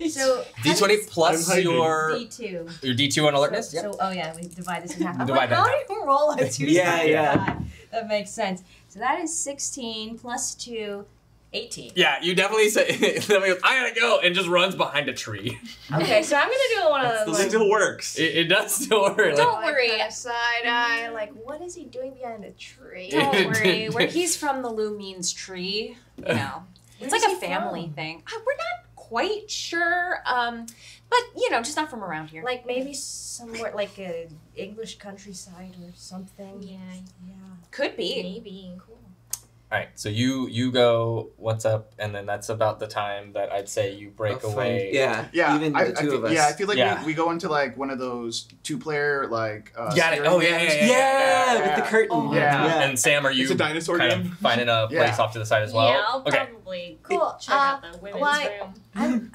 So D20 plus I'm hiding. your D2. D2 on alertness? So, oh yeah, we divide this in half. I'm Divide like, that how in do you roll a 2 Yeah, yeah. die? That makes sense. So that is 16 plus 2, 18. Yeah, you definitely say, I gotta go, and just runs behind a tree. Okay, so I'm gonna do one of It those. still works. It does still work. Don't worry. Kind of side eye, like, what is he doing behind a tree? Yeah. Don't worry. Where he's from, the Lou means tree. You know, it's Where's like a he family from? thing. We're not quite sure, but you know, just not from around here. Like maybe somewhere like a English countryside or something. Yeah, Yeah. Could be. maybe. Cool. All right, so you go, what's up, and then that's about the time that I'd say you break I'll away. find- Yeah. Yeah, Even I the two feel, of us. Yeah, I feel like Yeah. we go into like one of those 2-player like. Got it. steering Oh, yeah, games. yeah, Yeah, yeah. with the curtain. Oh, yeah. And Sam, are you It's a dinosaur kind game? of finding a place Yeah. off to the side as well? Yeah, I'll Okay. probably Cool. check out the women's well, room.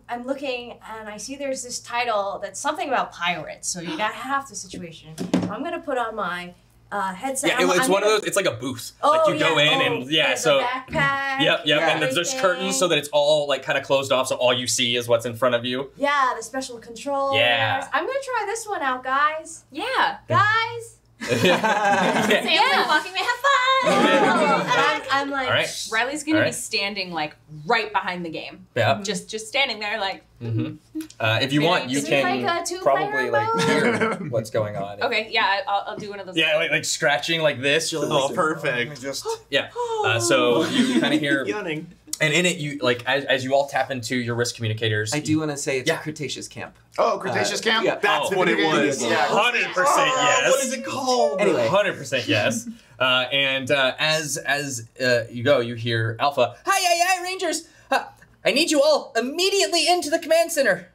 I'm looking and I see there's this title that's something about pirates. So you got half the situation. So I'm gonna put on my headset. Yeah, it's one of those, it's like a booth. Oh, like you yeah. go in and, yeah, there's so. a backpack. Yep, Yeah. and there's just curtains so that it's all like kind of closed off, so all you see is what's in front of you. Yeah, the special controls. Yeah. I'm gonna try this one out, guys. Yeah. Guys. Yeah. Sam's like walking away, have fun! I'm like, All right. Riley's gonna All be right. standing like right behind the game. Yeah. Just standing there like. Mm-hmm. If you want, you Is it can like a two-player probably like mode? hear what's going on. Okay, yeah, I'll do one of those. Yeah, like scratching like this. You'll Oh, listen. perfect. Just yeah. So you kind of hear, Yawning. and in it, you like as you all tap into your wrist communicators. I do want to say it's Yeah. a Cretaceous camp. Oh, Cretaceous camp. yeah. That's Oh, what it video was. game. Yeah. 100% yes. What is it called? Anyway. 100% yes. And as you go, you hear Alpha. Hi, Rangers. I need you all immediately into the command center.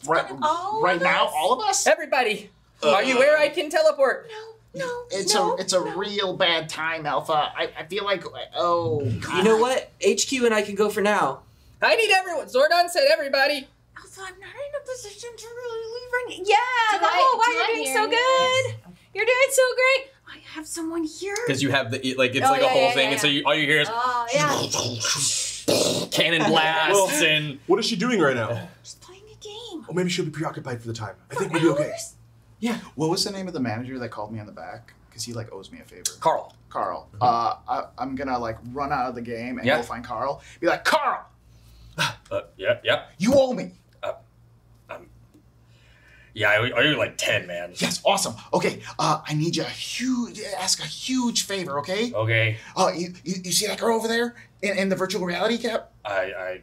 Right, All right of now, us? all of us. Everybody, are you where I can teleport? No. It's a real bad time, Alpha. I feel like God. You know what? HQ and I can go for now. I need everyone. Zordon said everybody. Alpha, I'm not in a position to really leave right now. Yeah, Do wow, I you're doing hear so you? good. You're doing so great. I have someone here. Because you have the like it's Oh, like yeah, a whole yeah, thing, yeah, and so all you hear is Oh yeah. cannon blasts and What is she doing right now? Just playing a game. Oh, maybe she'll be preoccupied for the time. I think we'll be okay. What was the name of the manager that called me on the back? Because he like owes me a favor. Carl. Carl. I'm gonna like run out of the game and Yeah. go find Carl. Be like, Carl, Yeah. you owe me. Yeah, I owe you like 10, man. Yes, awesome. Okay, I need you ask a huge favor, okay? Okay. You see that girl over there in the virtual reality cap? I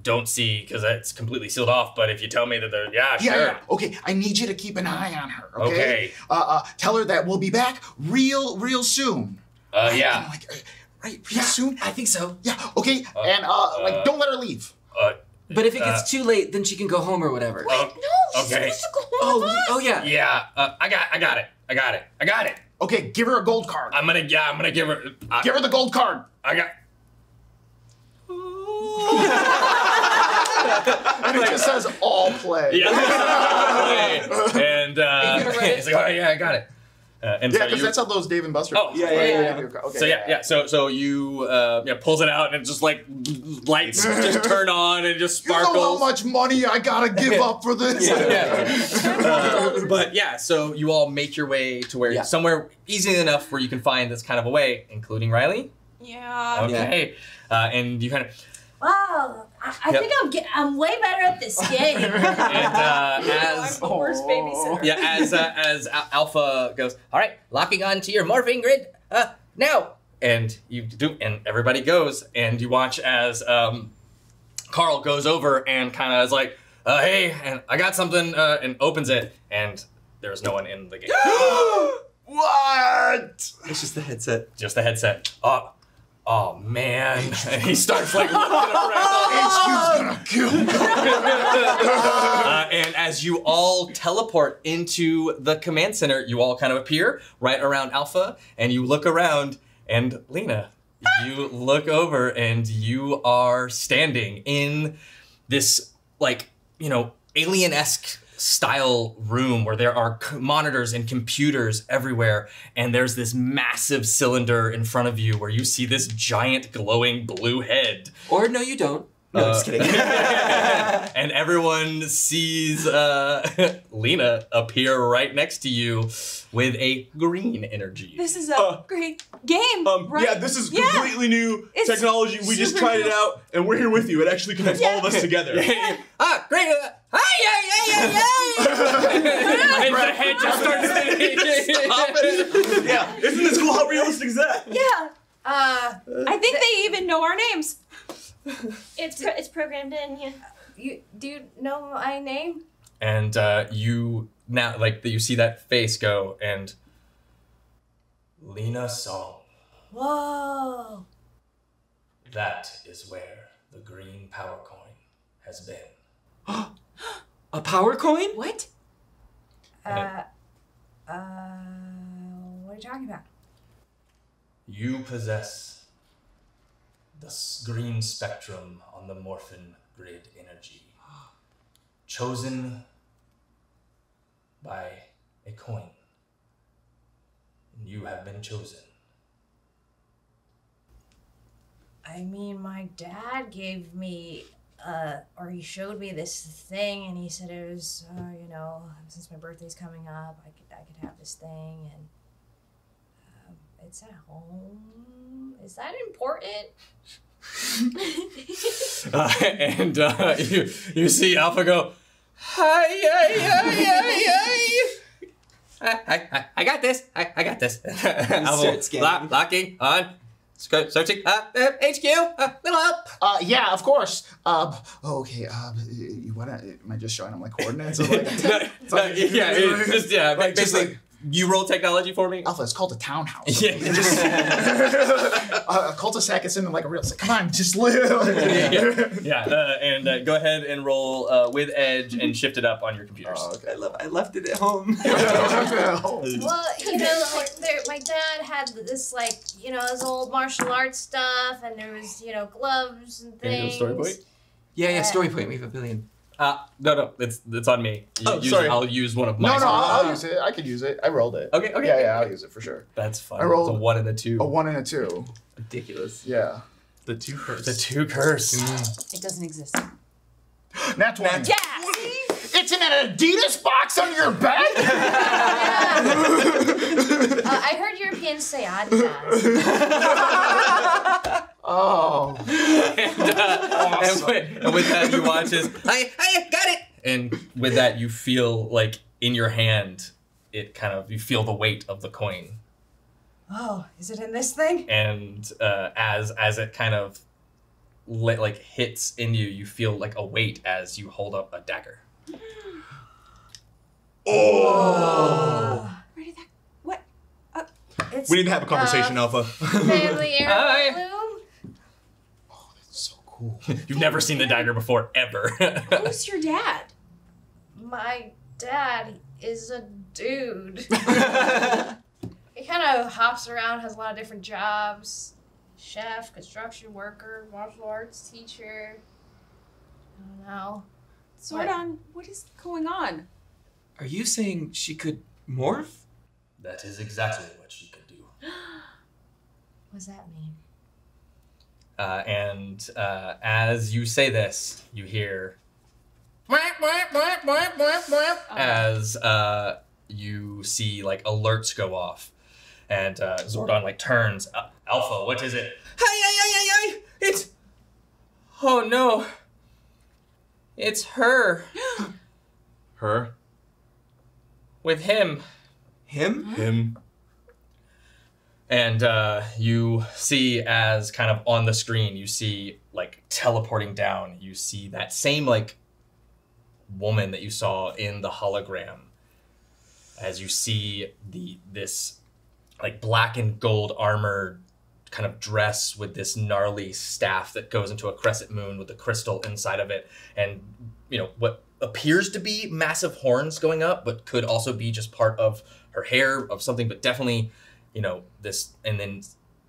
don't see because it's completely sealed off. But if you tell me that they're sure. Yeah. Okay, I need you to keep an eye on her. Okay. Tell her that we'll be back real soon. Yeah. Real soon. I think so. Yeah. Okay. And don't let her leave. But if it gets too late, then she can go home or whatever. No, she's okay. supposed to go home with us. Oh yeah. Yeah. I got it. Okay, give her a gold card. I'm gonna give her. Give her the gold card. I got. And it just says all play. Yeah. And he's like, oh yeah, I got it. And Yeah, because that's how those Dave and Buster. Oh, yeah. Okay, So yeah. So you pulls it out and it just like lights just turn on and just You sparkles. know how much money I gotta give up for this? But yeah, so you all make your way to where somewhere easy enough where you can find this kind of a way, including Riley. Yeah. Okay. And you kind of. Wow, I think I'm way better at this game. And as I'm the worst babysitter. as Alpha goes, all right, locking on to your morphing grid now, and you do, and everybody goes, and you watch as Carl goes over and kind of is like, hey, and I got something, and opens it, and there's no one in the game. What? It's just the headset. Just the headset. Oh man! And he starts like looking around. HQ's gonna kill me. And as you all teleport into the command center, you all kind of appear right around Alpha, and you look around, and Lena, you look over, and you are standing in this alien-esque style room where there are monitors and computers everywhere, and there's this massive cylinder in front of you where you see this giant glowing blue head. Or no, you don't. No, just kidding. And everyone sees Lena appear right next to you with a green energy. This is a great game, right? Yeah, this is completely new It's technology. We just super tried it new. out, and we're here with you. It actually connects all of us together. Great! Hi, and the head just starts Yeah, isn't this cool? How realistic is that? Yeah. I think they even know our names. It's programmed in. Yeah. Do you know my name? And you now you see that face go, and Lena Song. Whoa. That is where the green power coin has been. A power coin? What? What are you talking about? You possess the green spectrum on the morphin grid energy, chosen by a coin. You have been chosen. I mean, my dad gave me, or he showed me this thing, and he said it was, since my birthday's coming up, I could have this thing, and it's at home. Is that important? And you see Alpha go, hi. I got this. I got this. Alpha, locking on. Searching. HQ. Little help. Yeah, of course. Okay. You wanna? Am I just showing him like coordinates? Or, like, basically. You roll technology for me. Alpha, it's called a townhouse. Yeah. A cul-de-sac is in like a real. Come on, just live. And go ahead and roll with edge and shift it up on your computers. Oh, okay. I left it at home. Well, my dad had this this old martial arts stuff, and there was gloves and Can you things. do a story point? Yeah, story point. We have a billion. No, it's on me. Sorry. I'll use one of my. No, I'll use it. I could use it. I rolled it. Okay. Yeah, I'll use it for sure. That's fine. I rolled it's a 1 and a 2. A 1 and a 2. Ridiculous. Yeah. The 2 curse. The 2 curse. It doesn't exist. Nat 20. Yeah. It's in an Adidas box under your bed? I heard Europeans say Adidas. Oh. And with that, you watch as I got it. And with that, you feel like in your hand, you feel the weight of the coin. Oh, is it in this thing? And as it kind of like hits in you, you feel like a weight as you hold up a dagger. Oh! Where did that? What? It's, We need to have a conversation, Alpha. Family heirloom. Oh, that's so cool. You've never seen the dagger before, ever. Who's your dad? My dad is a dude. He kind of hops around, has a lot of different jobs. Chef, construction worker, martial arts teacher. I don't know. Zordon, what is going on? Are you saying she could morph? That is exactly what she could do. What does that mean? And as you say this, you hear as you see like alerts go off, and Zordon like turns. Alpha, what is it? Hey! It's oh no! It's her Her? with him. Him? And you see as kind of on the screen, you see like teleporting down, you see that same like woman that you saw in the hologram. As you see this like black and gold armored kind of dress with this gnarly staff that goes into a crescent moon with a crystal inside of it, and what appears to be massive horns going up, but could also be just part of her hair of something, but definitely this. And then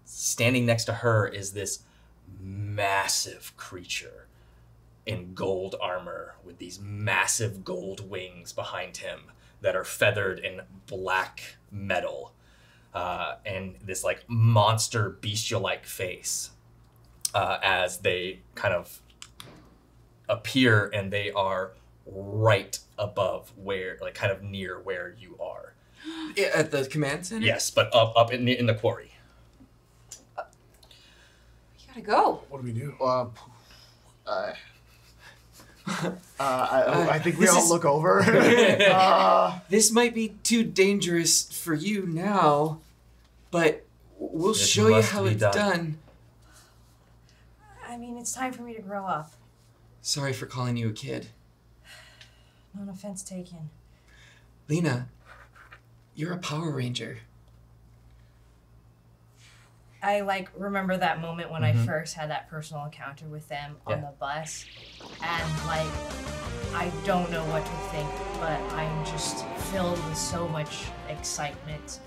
standing next to her is this massive creature in gold armor with these massive gold wings behind him that are feathered in black metal, and this like monster bestial-like face as they kind of appear, and they are right above where, like kind of near where you are. Yeah, at the command center? Yes, but up in the quarry. We gotta go. What do we do? I think we This all is- look over. This might be too dangerous for you now, but we'll It show you must how be it's done. done. I mean, it's time for me to grow up. Sorry for calling you a kid. No offense taken. Lena, you're a Power Ranger. I remember that moment when I first had that personal encounter with them on Yeah. the bus, and I don't know what to think, but I'm just filled with so much excitement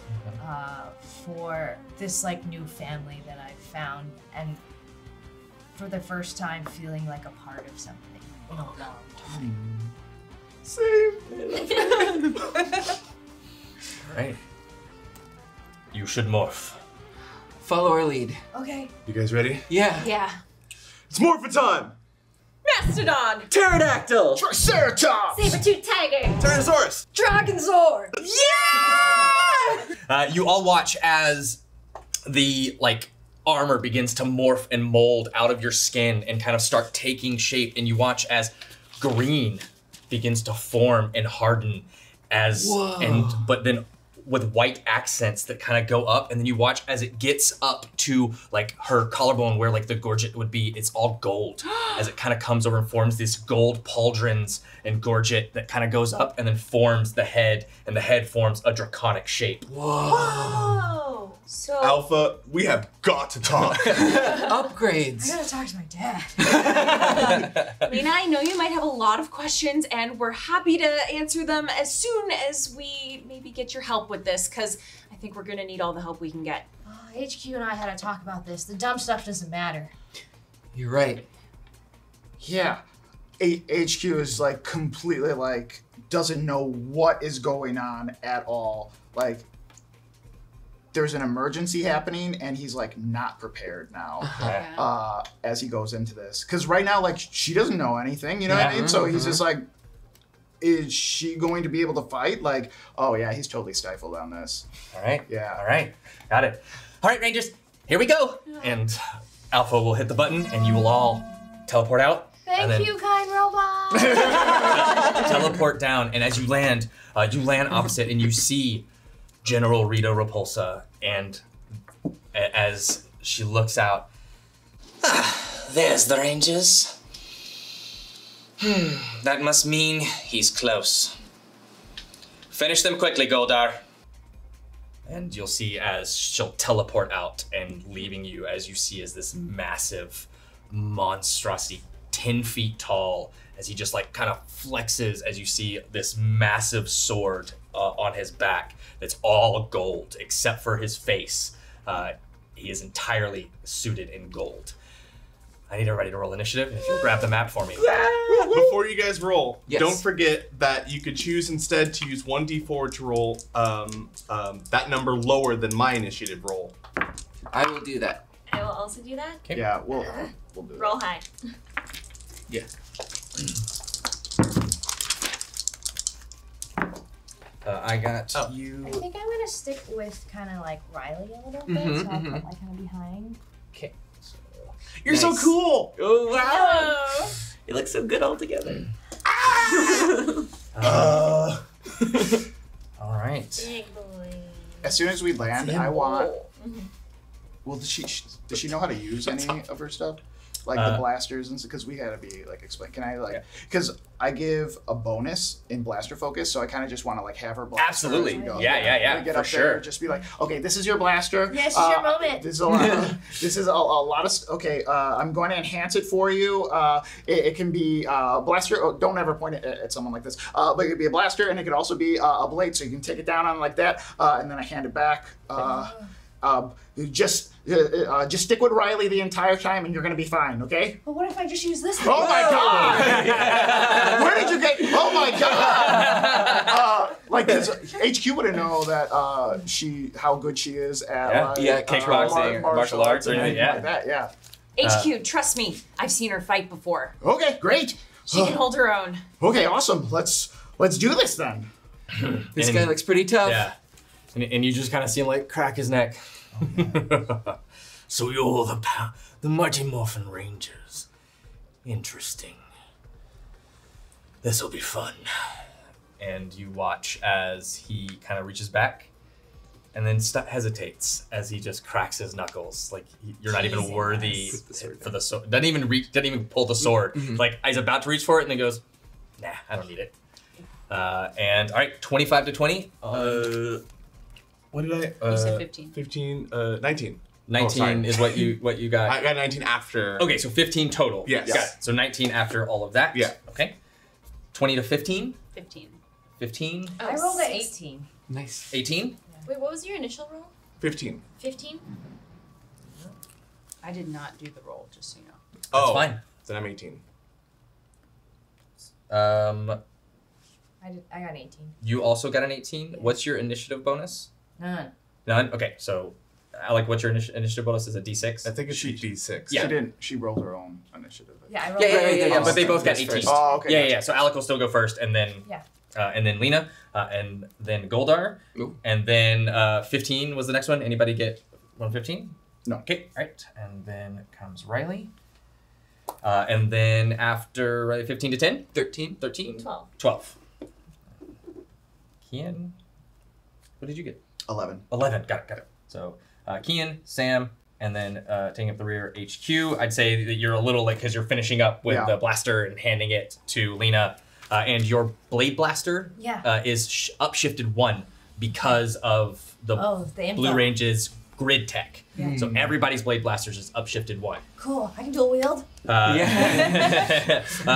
for this new family that I've found, and for the first time feeling like a part of something in a long time. Right. You should morph. Follow our lead. Okay. You guys ready? Yeah. Yeah. It's morphin' time! Mastodon! Pterodactyl! Triceratops! Saber-tooth tiger. Tyrannosaurus! Dragonzord! You all watch as the armor begins to morph and mold out of your skin and kind of start taking shape, and you watch as green begins to form and harden but then with white accents that kind of go up, and then you watch as it gets up to her collarbone where the gorget would be. It's all gold as it kind of comes over and forms these gold pauldrons and gorget that kind of goes up and then forms the head, and the head forms a draconic shape. Whoa! So Alpha, we have got to talk. Upgrades. I gotta talk to my dad. Lena, I know you might have a lot of questions, and we're happy to answer them as soon as we maybe get your help with this, because I think we're gonna need all the help we can get. HQ and I had to talk about this. The dumb stuff doesn't matter. You're right. Yeah. HQ is completely doesn't know what is going on at all. There's an emergency happening and he's not prepared now as he goes into this. Because right now, she doesn't know anything, you know what I mean? So he's just is she going to be able to fight? Oh yeah, he's totally stifled on this. All right. Yeah. All right. Got it. All right, Rangers, here we go. And Alpha will hit the button, and you will all teleport out. Thank and then you, kind robot. teleport down, and as you land opposite, and you see General Rita Repulsa, and as she looks out, there's the Rangers. That must mean he's close. Finish them quickly, Goldar. And you'll see as she'll teleport out and leaving you, as you see as this massive monstrosity, 10 feet tall, as he just like kind of flexes as you see this massive sword on his back that's all gold except for his face. He is entirely suited in gold. I need everybody to roll initiative, and if you'll grab the map for me. Before you guys roll, Yes. don't forget that you could choose instead to use 1d4 to roll that number lower than my initiative roll. I will do that. I will also do that. Okay. Yeah, we'll do it. Roll high. Yeah. I got I you. think I'm gonna stick with kind of like Riley a little bit, Mhm, so I'll mhm. put like kind of behind. Okay. You're so Nice. cool! Oh wow! Oh. It looks so good all together. All right. Big boy. As soon as we land, I want. Mhm. Well, does she know how to use any of her stuff, like the blasters and because we had to be like explain. Can I like because I give a bonus in blaster focus, so I kind of just want to like have her blaster. Absolutely. as we go. Yeah, We get for up sure. there, just be like, okay, this is your blaster. This is your moment. This is a lot. This is a lot of. Okay, I'm going to enhance it for you. It can be blaster. Oh, don't ever point it at someone like this. But it could be a blaster, and it could also be a blade, so you can take it down on like that, and then I hand it back. Just stick with Riley the entire time, and you're gonna be fine. Okay? But what if I just use this? Oh my God! Where did you get? Oh my God! Like this, HQ wouldn't know that how good she is at kickboxing, martial arts, or anything. Yeah. like that. Yeah. HQ, trust me, I've seen her fight before. Okay, great. She can hold her own. Okay, awesome. Let's do this then. This guy looks pretty tough. Yeah. And you just kind of see him like crack his neck. So you're the Mighty Morphin Rangers. Interesting. This'll be fun. And you watch as he kind of reaches back and then hesitates as he just cracks his knuckles. Like you're not even worthy for the sword. Doesn't even pull the sword. Like he's about to reach for it and then goes, nah, I don't need it. And all right, 25 to 20. What did I? You said 15. 15, 19. 19 is what you got. I got 19 after. Okay, so 15 total. Yes. Got it. So 19 after all of that. Yeah. Okay. 20 to 15. 15. 15. I rolled an 18. Nice. 18. Wait, what was your initial roll? 15. 15? I did not do the roll, just so you know. That's fine. Then I'm 18. I got an 18. You also got an 18. What's your initiative bonus? None. None. Okay, so Alec, what's your initiative bonus? Is a D6? I think it should be D6. Yeah. She rolled her own initiative. Yeah, I rolled Yeah. an But they both got First. 18. Oh, okay. Yeah. So Alec will still go first, and then Lena, and then Goldar, Ooh. and then 15 was the next one. Anybody get 115? No. Okay. All right. And then comes Riley. And then after Riley, 15 to 10? 13. 13? 12. 12. Kian, what did you get? 11. 11. Got it. So Kian, Sam, and then taking up the rear HQ. I'd say that you're a little like because you're finishing up with the blaster and handing it to Lena, and your blade blaster is upshifted 1 because of the Blue Range's grid tech. Yeah. So everybody's blade blasters is upshifted 1. Cool. I can dual wield.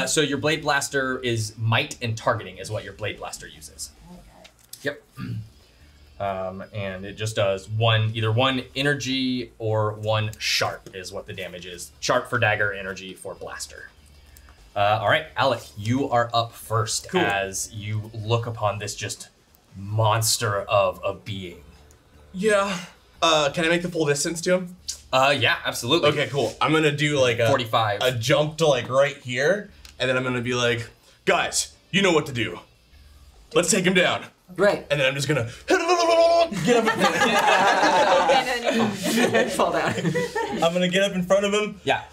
So your blade blaster is might and targeting is what your blade blaster uses. Yep. And it just does either one energy or 1 sharp is what the damage is. Sharp for dagger, energy for blaster. All right, Alec, you are up first as you look upon this just monster of a being. Yeah. Can I make the full distance to him? Yeah, absolutely. Okay, cool. I'm gonna do like a 45. a jump to like right here, and then I'm gonna be like, guys, you know what to do. Let's take him down. Right. And then I'm just gonna get up. Fall down. I'm gonna get up in front of him. Yeah.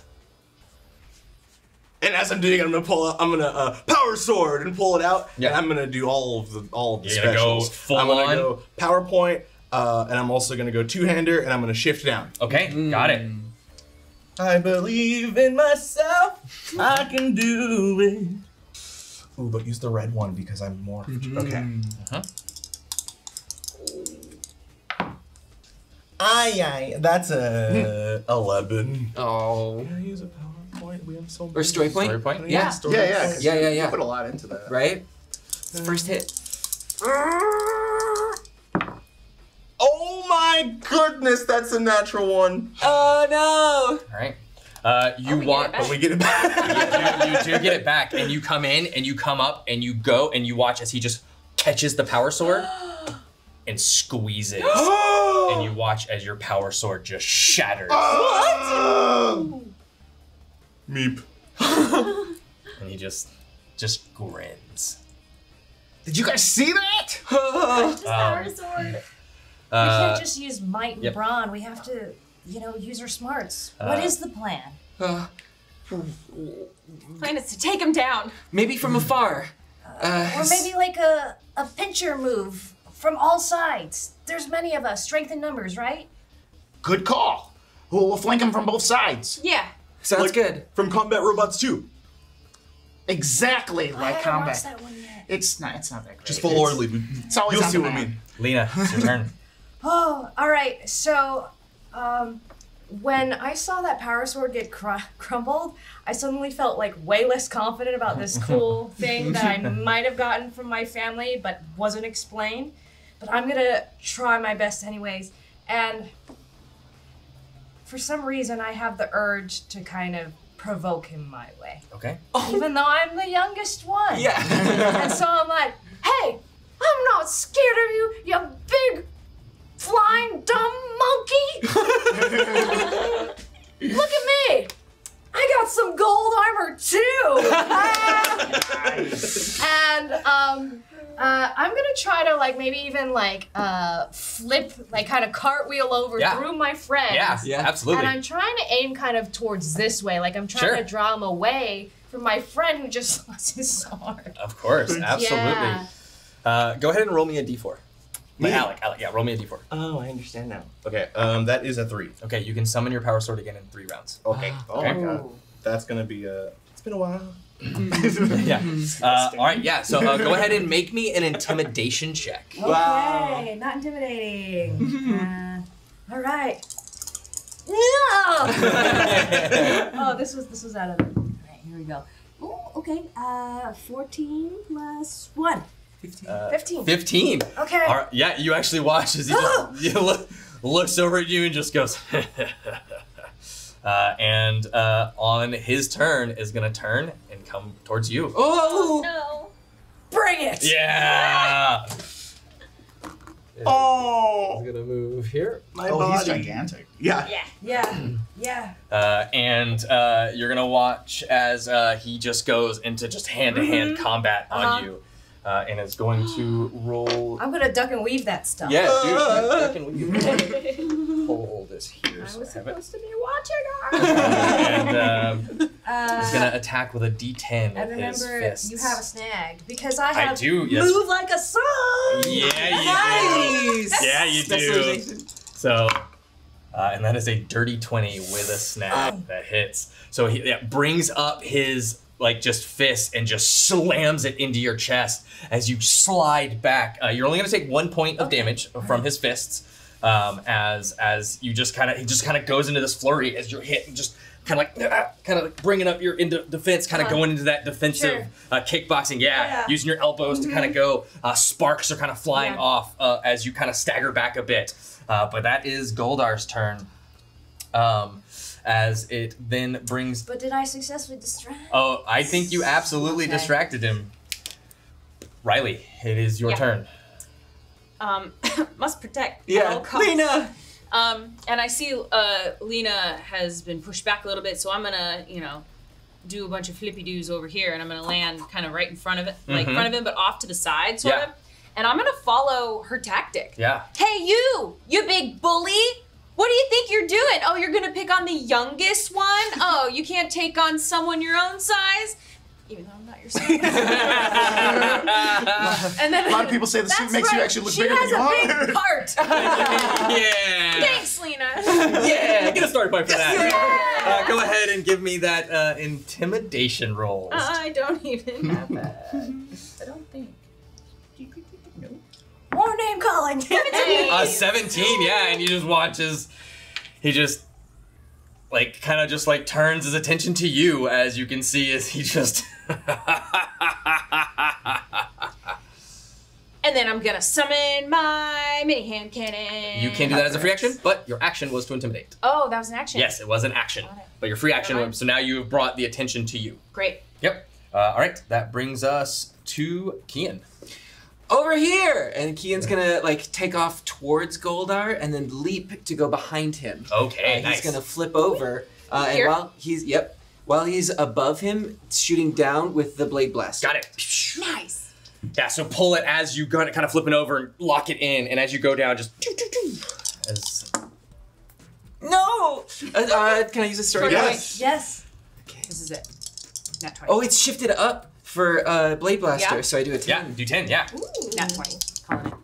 And as I'm doing it, I'm gonna power sword and pull it out. Yeah. And I'm gonna do all of the You're gonna go specials. full I'm gonna on? go PowerPoint, and I'm also gonna go two-hander, and I'm gonna shift down. Okay, got it. I believe in myself. I can do it. Ooh, but use the red one because I'm more. Okay. Aye, that's a 11. Oh. Can I use a PowerPoint? We have so many. Or story point? Story point? Can I Yeah. use story Yeah, point? yeah. Yeah. Put a lot into that. Right? First hit. Oh my goodness, that's a natural one. Oh no! All right. we get it back. But we get it back. You do get it back, and you come in, and you come up, and you go, and you watch as he just catches the power sword and squeezes, and you watch as your power sword just shatters, Meep. and he just grins. Did you guys see that? Just power sword. We can't just use might and yep. brawn. We have to, use our smarts. What is the plan? Plan is to take him down. Maybe from afar. Or maybe like a pincher move from all sides. There's many of us. Strength in numbers, right? Good call. We'll flank him from both sides. Yeah. Sounds Like- good. From Combat Robots 2. Exactly I like haven't combat. watched that one yet. It's not that great. Just follow our lead. It's always You'll on see what I demand. mean. Lena, it's your turn. Oh, all right. So, when I saw that power sword get crumbled, I suddenly felt like way less confident about this cool thing that I might have gotten from my family, but wasn't explained. But I'm gonna try my best anyways. And for some reason, I have the urge to kind of provoke him my way, Okay. even though I'm the youngest one. Yeah. And so I'm like, hey, I'm not scared of you, you big flying dumb monkey. Look at me. I got some gold armor too. And I'm gonna try to maybe even flip, kind of cartwheel over Yeah. through my friends. Yeah, absolutely. And I'm trying to aim kind of towards this way. I'm trying Sure. to draw him away from my friend who just lost his sword. Of course, absolutely. Yeah. Go ahead and roll me a d4. Me? Alec, yeah, roll me a d4. Oh, I understand now. Okay, that is a 3. Okay, you can summon your power sword again in 3 rounds. Okay. Oh Okay. my god. That's gonna be it's been a while. Yeah. All right, yeah, so go ahead and make me an intimidation check. Okay, not intimidating. All right. No! Oh, this was out of it. All right, here we go. Ooh, okay. 14 plus 1. 15. 15. Okay. All right, yeah, you actually watch as he looks over at you and just goes, and on his turn is going to turn and come towards you. Oh! No. Bring it! Yeah! Oh! He's going to move here. My He's body. gigantic. Yeah. Yeah. And you're going to watch as he just goes into just hand-to-hand combat on you. And is going to roll. I'm gonna duck and weave that stuff. Yeah, dude. I can hold this here. I So was I have it. supposed to be watching her. And he's gonna attack with a D10 And with his remember, fists. you have a snagged because I have do, yes. move like a song. Yeah, you Nice! do. Yeah, you do. Specialization. So, and that is a dirty 20 with a snag that hits. So he brings up his just fist and just slams it into your chest as you slide back. You're only gonna take 1 point of damage from his fists. As you just kind of goes into this flurry as you're hit and just kind of bringing up your into defense, kind of going into that defensive kickboxing. Yeah, using your elbows to kind of go. Sparks are kind of flying off as you kind of stagger back a bit. But that is Goldar's turn. As it then brings. But did I successfully distract? Oh, I think you absolutely Okay. distracted him. Riley, it is your turn. Must protect at all Yeah. costs. Lena! And I see Lena has been pushed back a little bit, so I'm gonna, do a bunch of flippy doos over here, and I'm gonna land kind of right in front of it, in front of him, but off to the side, sort of. And I'm gonna follow her tactic. Yeah. Hey, you big bully! What do you think you're doing? Oh, you're gonna pick on the youngest one? Oh, you can't take on someone your own size? Even though I'm not your size. And then A lot of people say the suit makes you actually look bigger than you She are. has a big heart. Yeah. Thanks, Lena. Yeah. Get a story point for that. Yeah. Go ahead and give me that intimidation roll. I don't even have that. I don't think. More name calling. 17, yeah, and you just watch as he just kind of turns his attention to you, as you can see as he just And then I'm gonna summon my mini hand cannon. You can do that as a free action, but your action was to intimidate. Oh, that was an action. Yes, it was an action, Got it. but your free action Never mind. was, so now you have brought the attention to you. Great. Yep. All right, that brings us to Kian. Over here! And Kian's gonna take off towards Goldar and then leap to go behind him. Okay, nice. He's gonna flip over, and Here? while he's above him, shooting down with the blade blast. Got it. Nice. Yeah, so pull it as you kind of flipping over and lock it in, and as you go down, just as No! Can I use a story? Yes. Yes. This is it. Nat 20. Oh, it's shifted up for Blade Blaster, Yeah. so I do a 10. yeah, do 10, yeah. Nat 20. Calling it.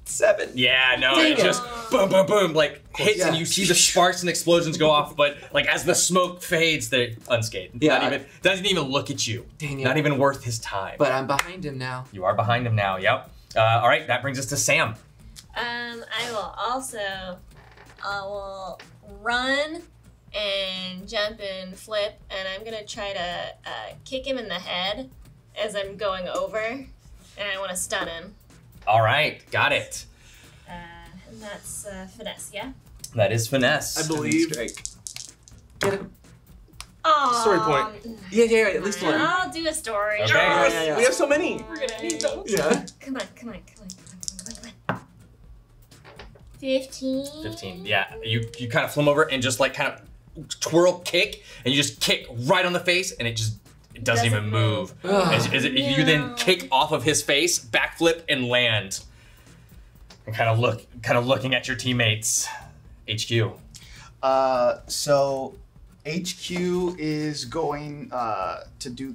7. Yeah, no, Dang it it. just boom, boom, boom, hits, Yeah. and you see the sparks and explosions go off, but as the smoke fades, they're unscathed. Yeah. Doesn't even look at you. Dang it. Not even worth his time. But I'm behind him now. You are behind him now, yep. All right, that brings us to Sam. I will also, run and jump and flip, and I'm gonna try to kick him in the head as I'm going over, and I want to stun him. All right, got it. And that's finesse, yeah? That is finesse. I believe. Strike. Get him. Aww. Story point. Yeah, at least one. I'll do a story. Okay. Yes, we have so many. We're gonna need those. Yeah. Come on. 15. 15, yeah. You kind of flum over and just kind of twirl kick, and you just kick right on the face, and it doesn't even move. You then kick off of his face, backflip, and land. And kind of looking at your teammates. HQ. So HQ is going to do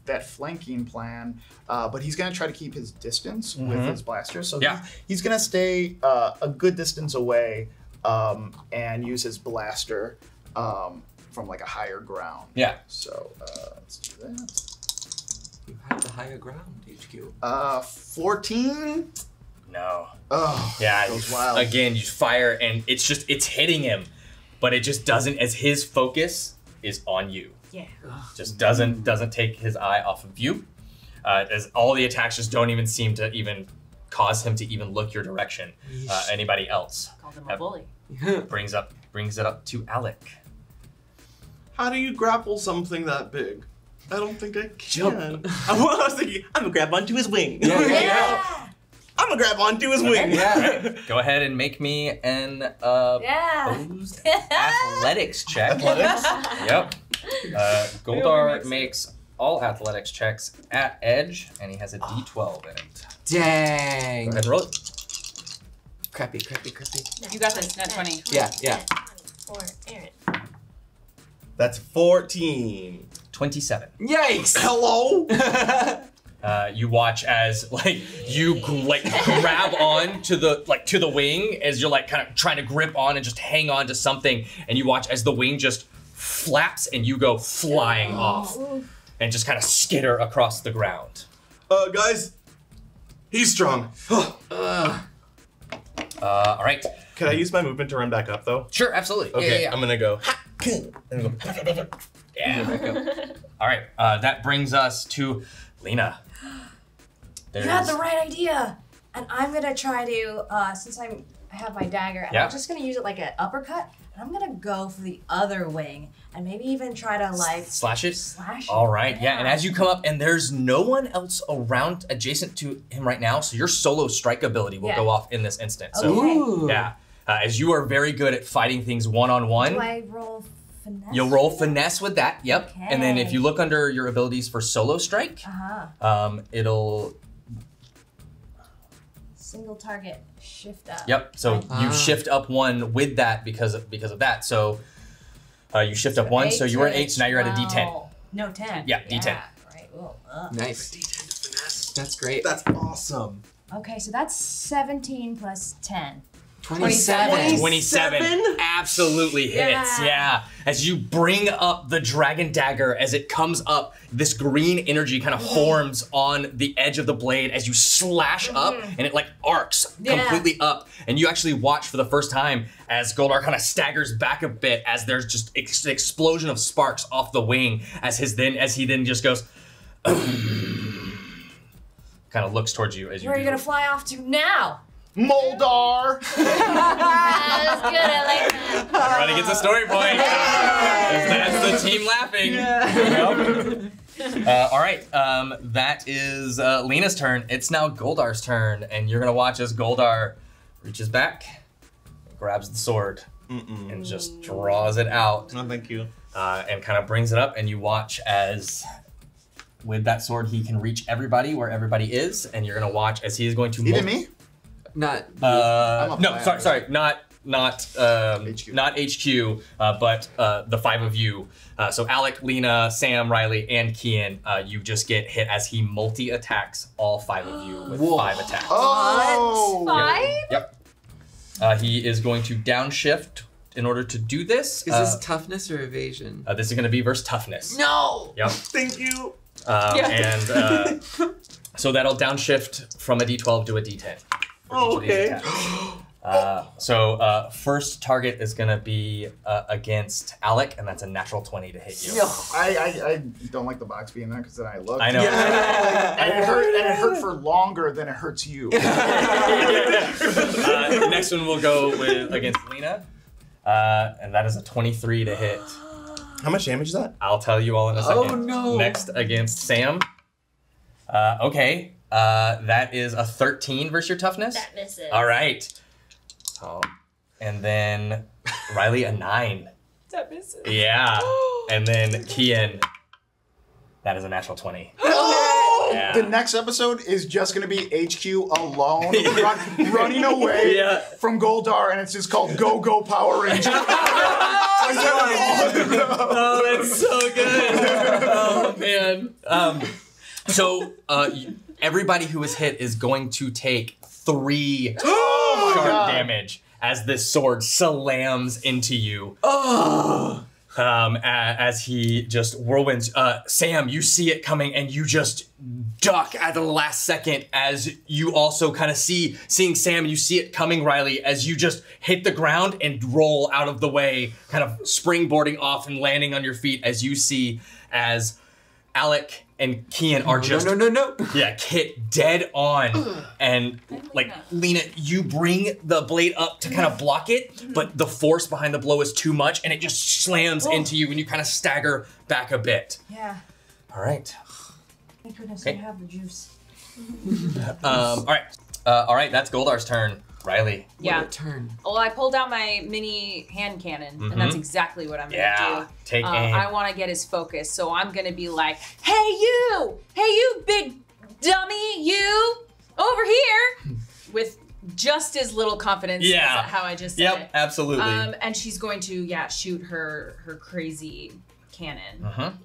that flanking plan, but he's going to try to keep his distance with his blaster. So Yeah. he's going to stay a good distance away and use his blaster from a higher ground. Yeah. So let's do that. You have the higher ground, HQ. 14. No. Oh, Yeah. goes wild. Again, you fire, and it's hitting him, but it just doesn't, as his focus is on you. Yeah. Just doesn't take his eye off of you. As all the attacks just don't even seem to even cause him to even look your direction. Anybody else? Called him a bully. Brings it up to Alec. How do you grapple something that big? I don't think I can. Jump. I was thinking, I'm gonna grab onto his wing. Yeah. I'm gonna grab onto his wing. Yeah. Go ahead and make me an Yeah. opposed athletics check. Athletics? Yep. Goldar makes all athletics checks at edge, and he has a D12 in it. Dang. Go ahead and roll it. Crappy. You got this. Nat 20. Yeah. For Aaron. That's 14. 27. Yikes! Hello? You watch as you grab on to the wing as you're kind of trying to grip on and just hang on to something, and you watch as the wing just flaps and you go flying off and just kind of skitter across the ground. Guys, he's strong. All right. Can I use my movement to run back up though? Sure, absolutely. Okay, Yeah. I'm gonna go. Yeah. All right. That brings us to Lena. You had the right idea. And I'm gonna try to, since I have my dagger, and Yeah. I'm just gonna use it like an uppercut. And I'm gonna go for the other wing and maybe even try to Slash it. slash it. All right. Yeah. And as you come up, and there's no one else around adjacent to him right now, so your solo strike ability will go off in this instant. So Okay. Ooh. yeah, as you are very good at fighting things one-on-one. Do I roll finesse? You'll roll finesse with that, yep. Okay. And then if you look under your abilities for solo strike, Uh-huh. it'll Single target, shift up. Yep. So you shift up 1 with that because of that. So you shift up 1. So you were at 8. So now you're at a D10. No, 10. Yeah, D10. Right. Well, Nice. D10 to finesse. That's great. That's awesome. Okay, so that's 17 plus 10. 27. 27 absolutely hits. Yeah. As you bring up the dragon dagger, as it comes up, this green energy kind of forms on the edge of the blade as you slash up, and it like arcs completely up. And you actually watch for the first time as Goldar kind of staggers back a bit as there's just an explosion of sparks off the wing as he then just goes kind of looks towards you as you Where are you gonna fly off to now? Moldar! That was good. I like that. Everybody gets a story point. That's the team laughing. Yep. All right, that is Lena's turn. It's now Goldar's turn, and you're gonna watch as Goldar reaches back, grabs the sword, and just draws it out. No, thank you. And kind of brings it up, and you watch as with that sword he can reach everybody where everybody is, and you're gonna watch as he is going to Even me? Not. no, sorry, not HQ. not HQ, but the 5 of you. So Alec, Lena, Sam, Riley, and Kian, you just get hit as he multi-attacks all 5 of you with 5 attacks. Oh! 5? Yep. He is going to downshift in order to do this. Is this toughness or evasion? This is going to be versus toughness. No! Yep. Thank you. And so that'll downshift from a D12 to a D10. Oh, okay. So first target is going to be against Alec, and that's a natural 20 to hit you. No. I don't like the box being there because then I look. I know. And it hurt for longer than it hurts you. Next one will go with against Lena, and that is a 23 to hit. How much damage is that? I'll tell you all in a second. Oh, no. Next against Sam. Okay, that is a 13 versus your toughness. That misses. All right. So, and then Riley a 9. That misses. Yeah. And then Kian, that is a natural 20. Yeah. The next episode is just going to be HQ alone running away from Goldar, and it's just called Go Go Power Rangers. Oh, that's so good. Oh, man. So everybody who is hit is going to take 3 sharp damage as this sword slams into you. Oh. As he just whirlwinds. Sam, you see it coming and you just duck at the last second as you also kind of seeing Sam, you see it coming, Riley, as you just hit the ground and roll out of the way, kind of springboarding off and landing on your feet as you see as Alec and Kian are just No. Yeah, hit dead on. And like Lena, you bring the blade up to kind of block it, but the force behind the blow is too much and it just slams into you and you kind of stagger back a bit. Yeah. All right. Thank goodness I have the juice. All right, that's Goldar's turn. Riley. Yeah. Turn. Well, I pulled out my mini hand cannon, and that's exactly what I'm gonna do. Take aim. I want to get his focus, so I'm gonna be like, "Hey you, big dummy, you over here," with just as little confidence as how I just said it. Absolutely. And she's going to shoot her crazy cannon.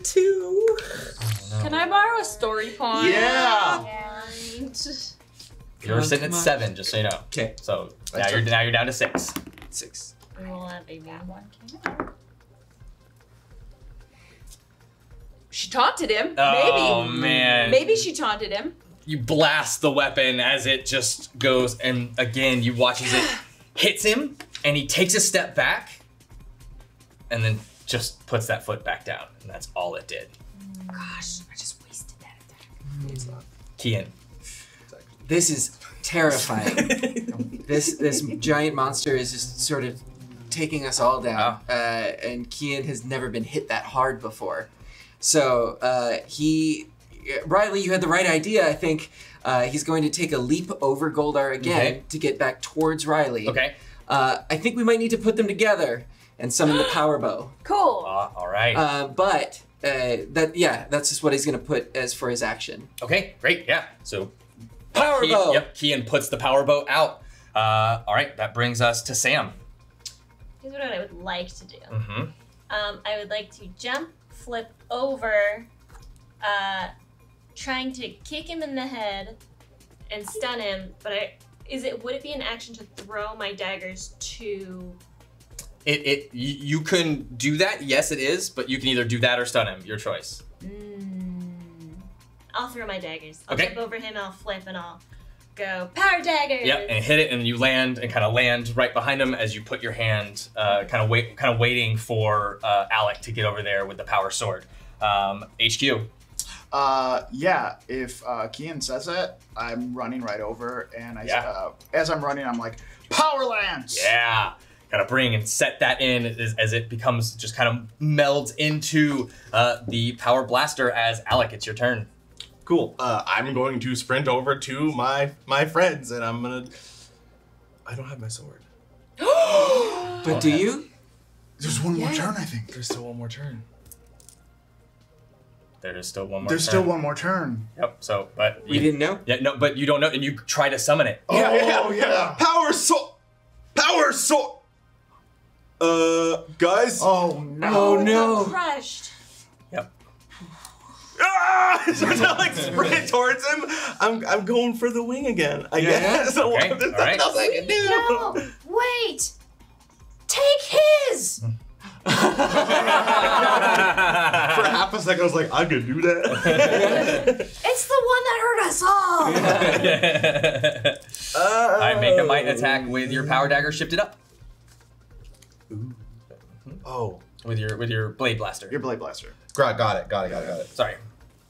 2. Can I borrow a story point? Yeah. You're sitting at 7, just so you know. Okay. So now you're down to 6. 6. Roll that baby. She taunted him. Oh, Maybe. man. Maybe she taunted him. You blast the weapon as it just goes, and again, you watch as it hits him, and he takes a step back, and then just puts that foot back down, and that's all it did. Gosh, I just wasted that attack. Kian. This is terrifying. this giant monster is just sort of taking us all down, and Kian has never been hit that hard before. So Riley, you had the right idea. I think he's going to take a leap over Goldar again to get back towards Riley. Okay. I think we might need to put them together and summon the power bow. Cool. All right. But that's just what he's gonna put as for his action. Okay, great, yeah. So Power bow. Yep, Kian puts the power bow out. All right, that brings us to Sam. Here's what I would like to do. Mm-hmm. I would like to jump, flip over, trying to kick him in the head and stun him. But would it be an action to throw my daggers to? You can do that. Yes, it is. But you can either do that or stun him. Your choice. I'll throw my daggers. I'll Okay. jump over him. I'll flip and I'll go power daggers. Yep, and hit it, and you land and kind of land right behind him as you put your hand, kind of waiting for Alec to get over there with the power sword. HQ. Yeah, if Kian says it, I'm running right over, and as I'm running, I'm like, Power Lance! Yeah. Kind of bring and set that in as it becomes just kind of melds into the power blaster. As Alec, it's your turn. Cool. I'm going to sprint over to my friends, and I'm gonna. I don't have my sword. But do you? There's one more turn, I think. There's still one more turn. There is still one more. There's turn. still one more turn. Yep. So, but You didn't know? Yeah. No, but you don't know, and you try to summon it. Yeah. Power sword. Power sword. Guys. Oh no. Oh no. Crushed. Yep. Ah! So I like sprint towards him. I'm going for the wing again. I guess. So Okay, there's all right. nothing else I can do. No, wait. Take his. For half a second, I was like, I could do that. It's the one that hurt us all. All right, make a might attack with your power dagger shifted up. Oh, With your blade blaster. Your blade blaster. got it. Sorry.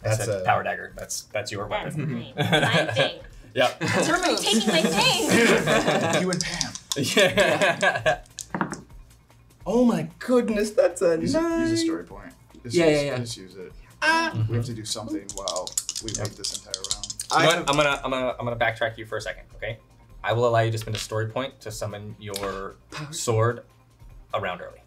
I That's said a- power dagger. That's your That's weapon. my thing. Yep. Everybody taking my thing. You and Pam. Yeah. Oh my goodness, that's a Use a story point. Just Yeah. Just use it. We have to do something while we make this entire round. You know what? I'm gonna backtrack you for a second, okay? I will allow you to spend a story point to summon your sword around early.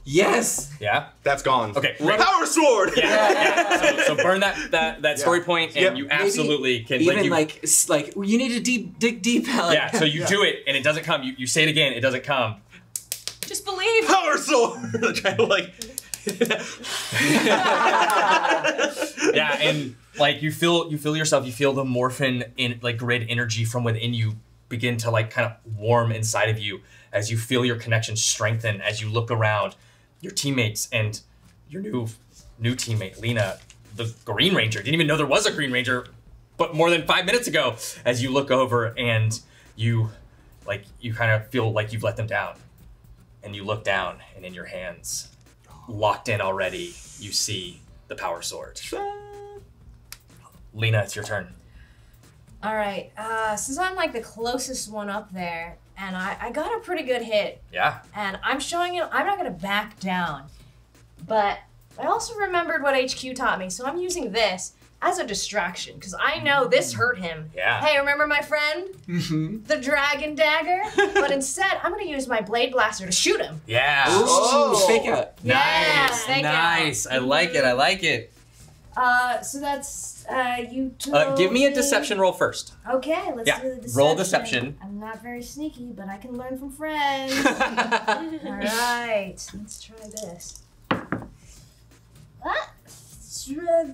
Yes. Yeah? That's gone. Okay. Power sword. Yeah. So burn that story point, and Yep. you absolutely can. Even you, like you need to dig deep, Alec. yeah. So you do it, and it doesn't come. You say it again, it doesn't come. Just believe. Power sword. Trying to like. Yeah, and like you feel yourself. You feel the morphin in like grid energy from within you begin to like kind of warm inside of you as you feel your connection strengthen. As you look around, your teammates and your new teammate Lena, the Green Ranger. Didn't even know there was a Green Ranger, but more than 5 minutes ago. As you look over and you kind of feel like you've let them down, and you look down, and in your hands, locked in already, you see the power sword. Lena, it's your turn. All right. Since I'm like the closest one up there, and I got a pretty good hit, Yeah. and I'm showing him I'm not gonna back down. But I also remembered what HQ taught me, so I'm using this as a distraction because I know this hurt him. Yeah. Hey, remember my friend, the dragon dagger? But instead, I'm gonna use my blade blaster to shoot him. Yeah. Ooh, fake out. Yeah, Nice. thank you. Nice. I like it. So that's you. Give me a told deception roll first. Okay, let's Yeah, do the deception. roll deception. I'm not very sneaky, but I can learn from friends. All right, let's try this.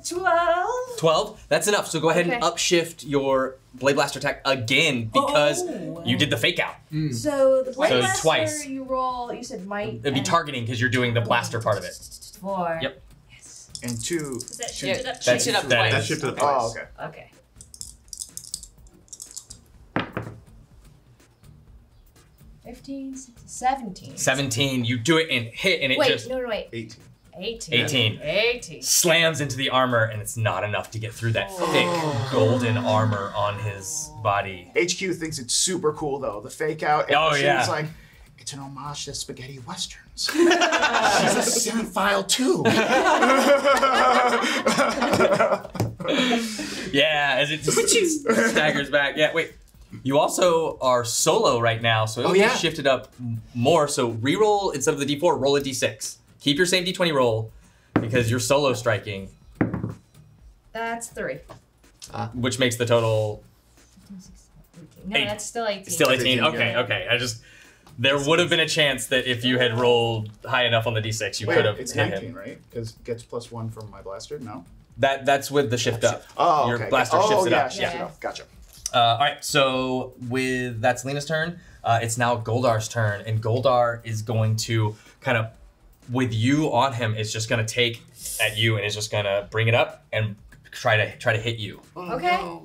12. 12. That's enough. So go ahead and Okay. upshift your blade blaster attack again because Oh. you did the fake out. So the blade So blaster, twice. you roll. You said might. It'd be and- targeting because you're doing the blaster part of it. 4. Yep. Yes. And 2. Is that shifted up? That's- Shifted up that twice. That shifted up Oh, twice. okay. Okay. 15, 16, 17. 17. You do it and hit, and it Wait, just no, wait. 18. 18. 18. 18. slams into the armor, and it's not enough to get through that thick golden armor on his body. HQ thinks it's super cool though. The fake out. And Oh, she's yeah. like, it's an homage to spaghetti westerns. She's a cinephile too. Yeah, as it just staggers back. Yeah, wait. You also are solo right now, so it'll Oh, yeah. be shifted up more. So reroll instead of the D4, roll a D6. Keep your same D20 roll. because you're solo striking, That's 3. which makes the total No, 8. that's still 18. Still 18. 18, Okay, yeah. okay. There would have been a chance that if you had rolled high enough on the d6, you could have It's hit 19, him. right? Because it gets +1 from my blaster. No. That's with the shift up. Oh, Your okay. blaster oh, shifts it yeah, up. shifts it Yeah. up. Gotcha. All right, so that's Lena's turn. It's now Goldar's turn, and Goldar is going to kind of, with you on him, is just going to take at you and is just going to bring it up and try to hit you. Okay.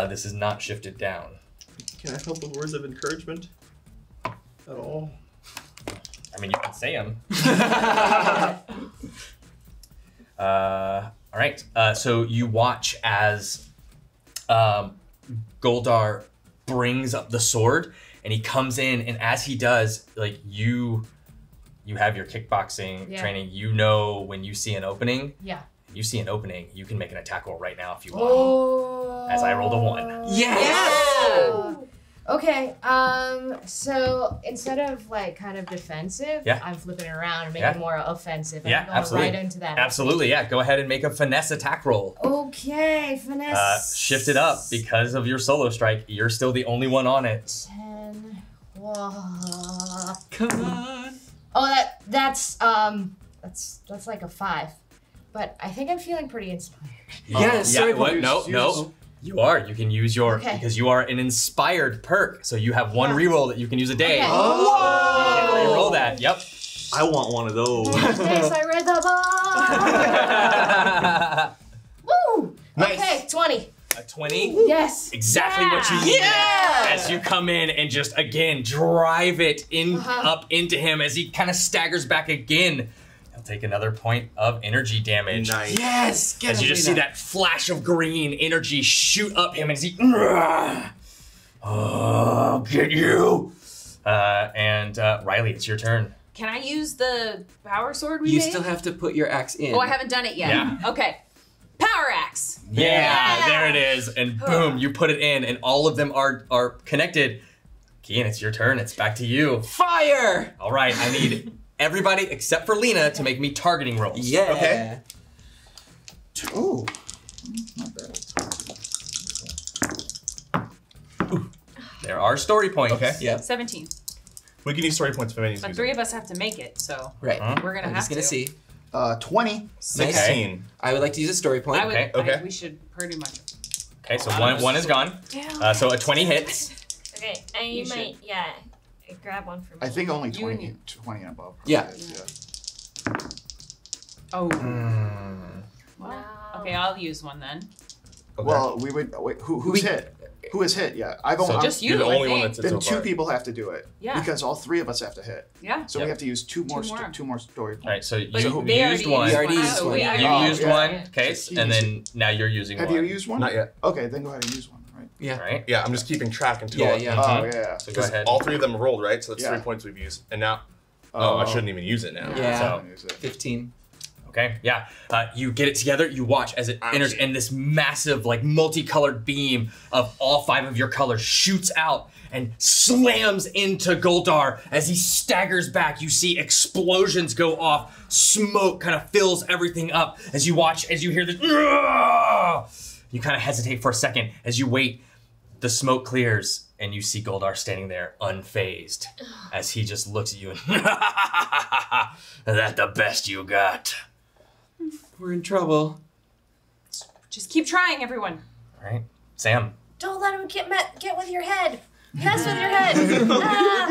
This is not shifted down. Can I help with words of encouragement at all? I mean, you can say them. All right. So you watch as Goldar brings up the sword, and he comes in, and as he does, like you have your kickboxing training. You know when you see an opening. Yeah. You see an opening, you can make an attack roll right now if you want. Oh. As I rolled a 1. Yeah. Okay. So instead of like kind of defensive, Yeah. I'm flipping it around and making it more offensive. And Yeah, I'm going absolutely. right into that. Absolutely, yeah. Go ahead and make a finesse attack roll. Okay, finesse. Shift it up because of your solo strike. You're still the only one on it. 10. Whoa. Come on. Oh, that's like a 5. But I think I'm feeling pretty inspired. Yeah, sorry, what? use- No, no. You are. You can use your because you are an inspired perk. So you have one reroll that you can use a day. Okay. You can reroll that. Yep. I want one of those. Yes, I read the ball. Woo! Nice. Okay, 20. A 20? Yes. Exactly what you need. As you come in and just again drive it up into him as he kind of staggers back again. He'll take another point of energy damage. Nice. Yes. Get As you him, just see Lena. that flash of green energy shoot up him as he get you. And Riley, it's your turn. Can I use the power sword we You made? still have to put your axe in. Oh, I haven't done it yet. Yeah. Okay. Power axe. Yeah, there it is. And boom, you put it in, and all of them are connected. Kian, it's your turn. It's back to you. Fire! All right, I need everybody except for Lena to make me targeting rolls. Yeah. Okay. Ooh. Not bad. There are story points. Okay. Yeah. 17. We can use story points if anybody's But using 3 of us have to make it, so Right. we're gonna I'm have just gonna to. see. 20. 16. I would like to use a story point. I would. Okay. We should pretty much. Okay, so one is gone. So a 20 hits. Okay, and you might, grab one for me. I think only You 20, and 20 and above. Yeah. Oh. Mm. Well, No. okay, I'll use one then. Okay. Well, we would wait. Who's hit? Who has hit? Yeah, I've only. Just you. You're the I only one think. that's hit Then so two far. people have to do it. Yeah. Because all 3 of us have to hit. Yeah. So Yep. we have to use two more more. story points. All right, so you But used they already one. We already one, used so one. we You already used yeah. one, okay, He and used then now you're using Have one. you used one? Not yet. Okay, then go ahead and use one. Right. Yeah. All right. Yeah, I'm just keeping track until. Yeah, yeah. Oh yeah. So go Because ahead. all 3 of them rolled, right? So that's Yeah. 3 points we've used. And now. Oh, I shouldn't even use it now. Yeah. So- Use it. 15. Okay, yeah. You get it together, you watch as it enters, and this massive, like, multicolored beam of all 5 of your colors shoots out and slams into Goldar. As he staggers back, you see explosions go off. Smoke kind of fills everything up. As you watch, as you hear this, you kind of hesitate for a second. As you wait, the smoke clears, and you see Goldar standing there unfazed. As he just looks at you and, that the best you got. We're in trouble. Just keep trying, everyone. All right, Sam. Don't let him get with your head. Mess with your head. Ah.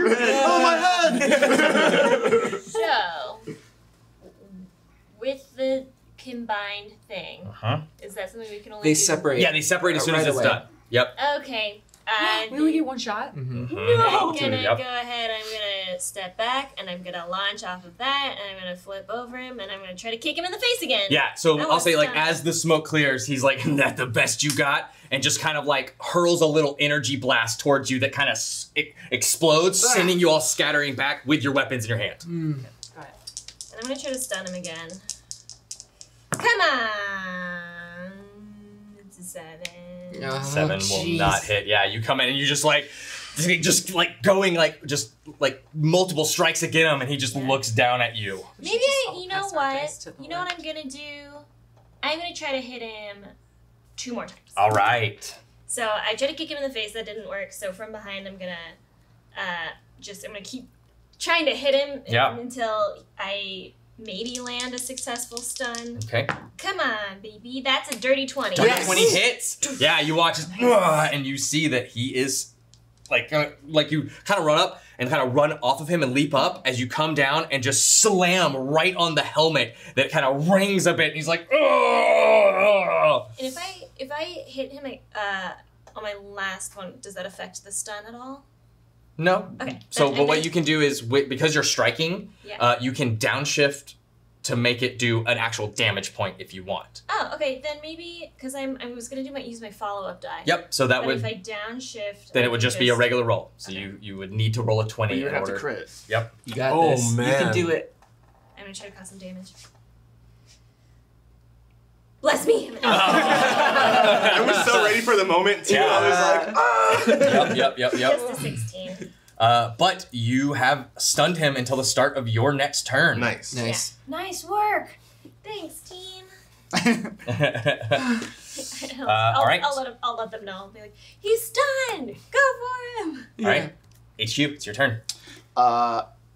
Oh my head! So, with the combined thing, is that something we can only They do? separate. Yeah, they separate as soon as Right it's away. done. Yep. Okay. We only get one shot. Mm-hmm. I'm Two, gonna yep. go ahead, I'm gonna step back, and I'm gonna launch off of that, and I'm gonna flip over him, and I'm gonna try to kick him in the face again. Yeah, so That I'll was say, like, done. as the smoke clears, he's like, that the best you got? And just kind of, like, hurls a little energy blast towards you that kind of explodes, sending you all scattering back with your weapons in your hand. Got it. And I'm gonna try to stun him again. Come on! It's a 7. Oh, 7 will jeez. not hit. Yeah, you come in and you just, like, just like going like just like multiple strikes against him, and he just looks down at you. Maybe you know what? You know what I'm gonna do? I'm gonna try to hit him 2 more times. All right. So I tried to kick him in the face. That didn't work. So from behind, I'm gonna I'm gonna keep trying to hit him until I maybe land a successful stun. Okay. Come on, baby. That's a dirty 20. Dirty 20 hits. Yeah, you watch, and you see that he is like you kind of run up and kind of run off of him and leap up as you come down and just slam right on the helmet that kind of rings a bit. And he's like, ugh. And if I hit him on my last one, does that affect the stun at all? No. Okay. So, but what you can do is, because you're striking, you can downshift to make it do an actual damage point if you want. Oh, okay. Then maybe, because I was going to use my follow-up die. Yep, so that but would... if I downshift... Then it would just be a regular roll. So you would need to roll a 20 you would in have order. to crit. Yep. You got this. Oh, man. You can do it. I'm going to try to cause some damage. Bless me! I was so ready for the moment, too. Yeah. I was like, ah! Yep. Just a 16. But you have stunned him until the start of your next turn. Nice. Nice. Nice work. Thanks, team. All right. I'll let them know. I'll be like, he's stunned! Go for him! All right. HQ, it's your turn.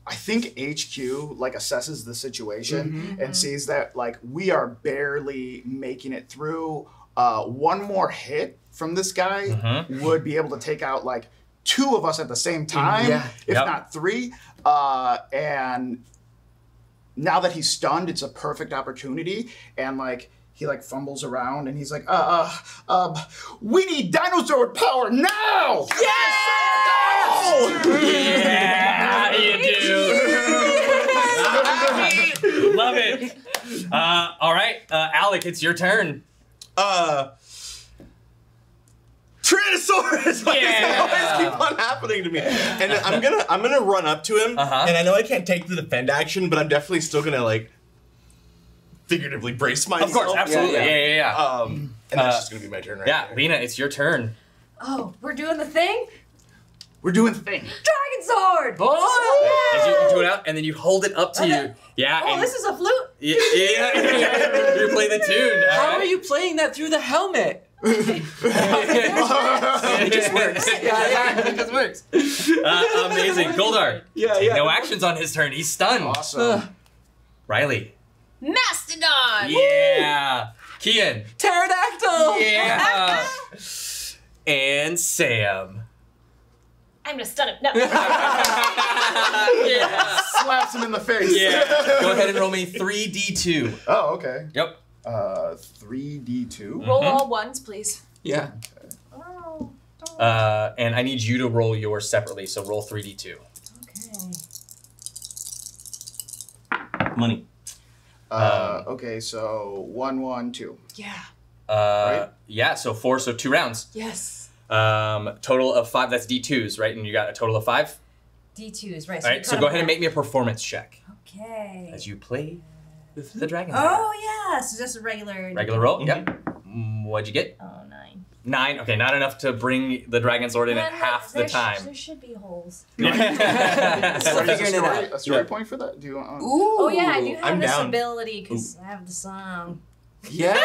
I think HQ like assesses the situation and sees that like we are barely making it through. One more hit from this guy would be able to take out like 2 of us at the same time, if not 3. And now that he's stunned, it's a perfect opportunity. And like he like fumbles around and he's like, we need dinosaur power now! Yeah, you do. Love it. All right, Alec, it's your turn. Tyrannosaurus! Why does it always keep on happening to me? And I'm gonna run up to him, and I know I can't take the defend action, but I'm definitely still gonna like figuratively brace myself. Of course, absolutely. Yeah. And that's just gonna be my turn, right? Yeah, Lena, it's your turn. Oh, we're doing the thing? We're doing the thing. Dragon Sword! Oh! As you do it out, and then you hold it up to you. Yeah. Oh, and this is a flute? yeah. You play the tune. How are you playing that through the helmet? It just works. It just works. Amazing. Goldar. Yeah. No actions on his turn. He's stunned. Awesome. Riley. Mastodon! Yeah. Kian. Pterodactyl! Yeah. And Sam. I'm gonna stun him. No. Yeah. Slaps him in the face. Yeah. Go ahead and roll me 3d2. Oh, okay. Yep. 3d2. Roll all ones, please. Yeah. Oh. And I need you to roll yours separately, so roll 3d2. Okay. Money. Okay, so 1, 1, 2. Yeah. Right? Yeah, so 4, so 2 rounds. Yes. Total of 5, that's d2s, right? And you got a total of 5? D2s, right. All right, so go ahead and make me a performance check Okay. as you play with the dragon. Oh, yeah. So just a regular. Regular roll, yep. What'd you get? Oh, 9. 9, okay, not enough to bring the dragon sword in at half the time. There should be holes. Still figuring it out. A story point for that? Do you want? Ooh. Oh, yeah, I do have I'm this down. ability because I have the song. Yeah.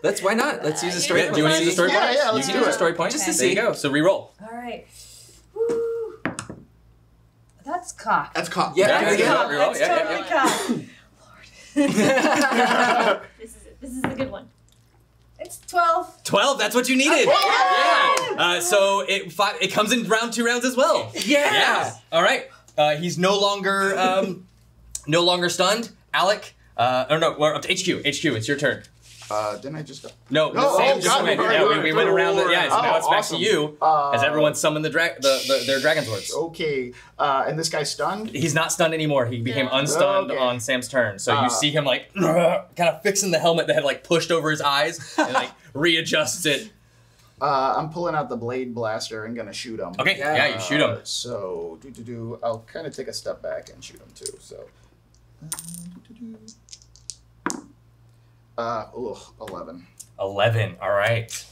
Let's, why not? Let's use a story Do you want to use a story point? Yeah, let's you do can use it. a story point. Just to there you see. go. So re-roll. All right. Woo. That's cocked. That's caught. Yeah, Yeah, there we yeah, go. re-roll. That's Yeah, totally cocked. This is a good one. It's 12. 12, that's what you needed. Yeah. So it comes in round 2 rounds as well. Yeah. All right. He's no longer stunned. Alec. Or no, we're up to HQ. HQ, it's your turn. Didn't I just go? No, Oh, Sam oh, just God, went. right, Yeah, right, we went around. right. Yeah, so now Oh, it's back awesome. to you as everyone summoned their dragon swords. Okay, and this guy's stunned? He's not stunned anymore. He became No. unstunned Okay. on Sam's turn. So you see him like kind of fixing the helmet that had like pushed over his eyes and like readjusts it. I'm pulling out the blade blaster and gonna shoot him. Okay, yeah, you shoot him. So, I'll kind of take a step back and shoot him too, so. 11. 11. All right.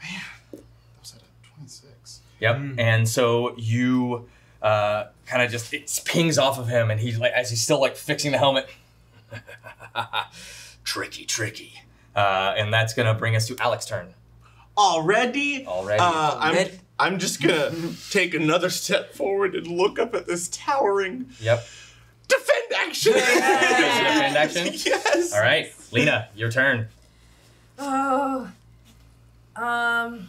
Man, that was at a 26. Yep. And so you kind of just, it pings off of him, and he's like, as he's still like fixing the helmet. Tricky. And that's gonna bring us to Alex's turn. Already? Already. I'm just gonna take another step forward and look up at this towering. Yep. Defend action. Defend action. Yes. All right, Lena, your turn. Oh. I'm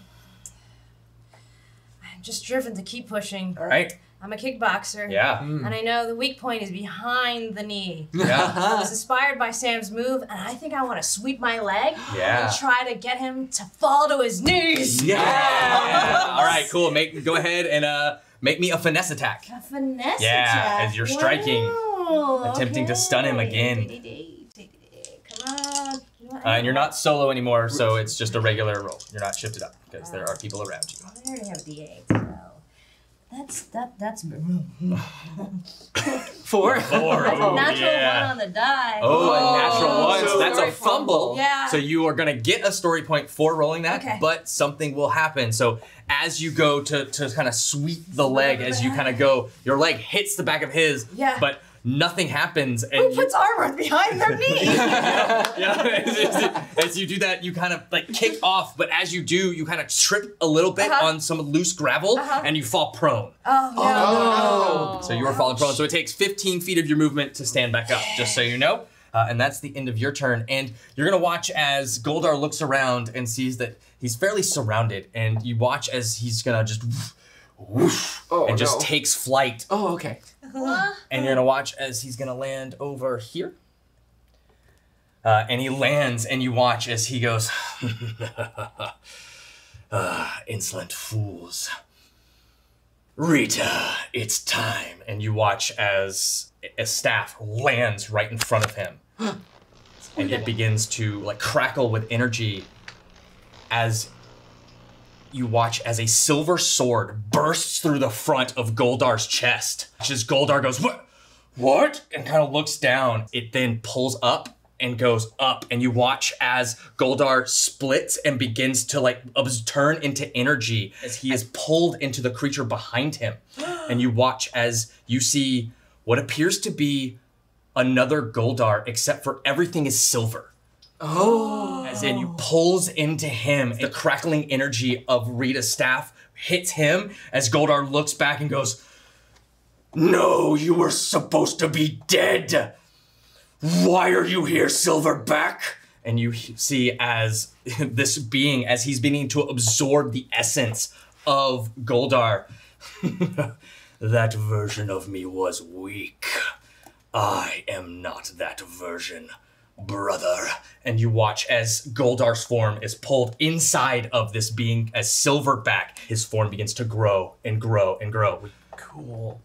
just driven to keep pushing. All right. I'm a kickboxer. Yeah. And I know the weak point is behind the knee. Yeah. I was inspired by Sam's move, and I think I want to sweep my leg and try to get him to fall to his knees. Yeah. All right, cool. Go ahead and make me a finesse attack. A finesse Yeah, attack. as you're striking, attempting to stun him again. Come on. And you're not solo anymore, so it's just a regular roll. You're not shifted up because there are people around you. I already have a D8, so that's 4. 4. That's a natural one on the die. Oh, a natural one. So that's a Story fumble. Yeah. So you are going to get a story point for rolling that, Okay. but something will happen. So as you go to kind of sweep the leg, as you kind of go, your leg hits the back of his, but nothing happens. And Who puts armor behind their knee? As you do that, you kind of like kick off, but as you do, you kind of trip a little bit on some loose gravel, and you fall prone. Oh, no. So you are falling prone. So it takes 15 feet of your movement to stand back up, just so you know. And that's the end of your turn. And you're going to watch as Goldar looks around and sees that he's fairly surrounded. And you watch as he's going to just whoosh, and just takes flight. Oh, okay. And you're going to watch as he's going to land over here. And he lands, and you watch as he goes, insolent fools. Rita, it's time. And you watch as a staff lands right in front of him. And it begins to like crackle with energy as you watch as a silver sword bursts through the front of Goldar's chest. As Goldar goes, what? And kind of looks down. It then pulls up and goes up, and you watch as Goldar splits and begins to like turn into energy as he is pulled into the creature behind him. And you watch as you see what appears to be another Goldar, except for everything is silver. Oh. As in, you pulls into him. The crackling energy of Rita's staff hits him as Goldar looks back and goes, no, you were supposed to be dead. Why are you here, Silverback? And you see as this being, as he's beginning to absorb the essence of Goldar. That version of me was weak. I am not that version, brother. And you watch as Goldar's form is pulled inside of this being as Silverback. His form begins to grow and grow and grow. Cool.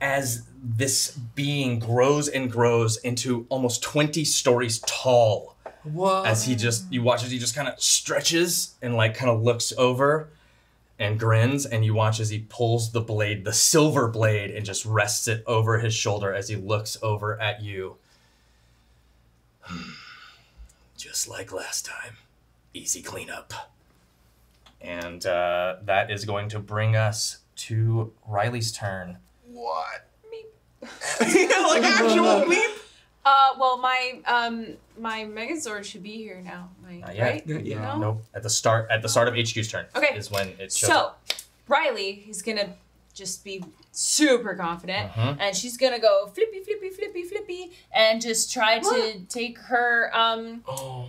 As this being grows and grows into almost 20 stories tall. Whoa. As you watch as he just kind of stretches and like kind of looks over and grins, and you watch as he pulls the blade, the silver blade, and just rests it over his shoulder as he looks over at you. Just like last time. Easy cleanup. And that is going to bring us to Riley's turn. What? Meep. Like actual meep? Well, my Megazord should be here now. Right? Yeah. No? Nope. At the start of HQ's turn. Okay. Is when it shows So, up. Riley is gonna just be super confident, and she's gonna go flippy, flippy, flippy, flippy, and just try to take her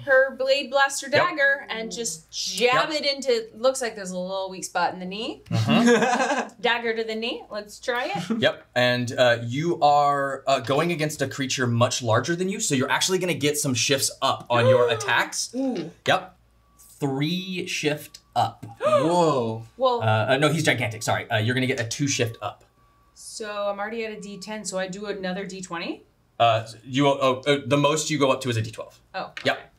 her blade blaster dagger and just jab it into. Looks like there's a little weak spot in the knee. Dagger to the knee. Let's try it. Yep. And you are going against a creature much larger than you, so you're actually going to get some shifts up on your attacks. Ooh. Yep. 3 shift up. Whoa. Well. No, he's gigantic. Sorry. You're going to get a 2 shift up. So I'm already at a D10. So I do another D20. The most you go up to is a D12. Oh. Yep.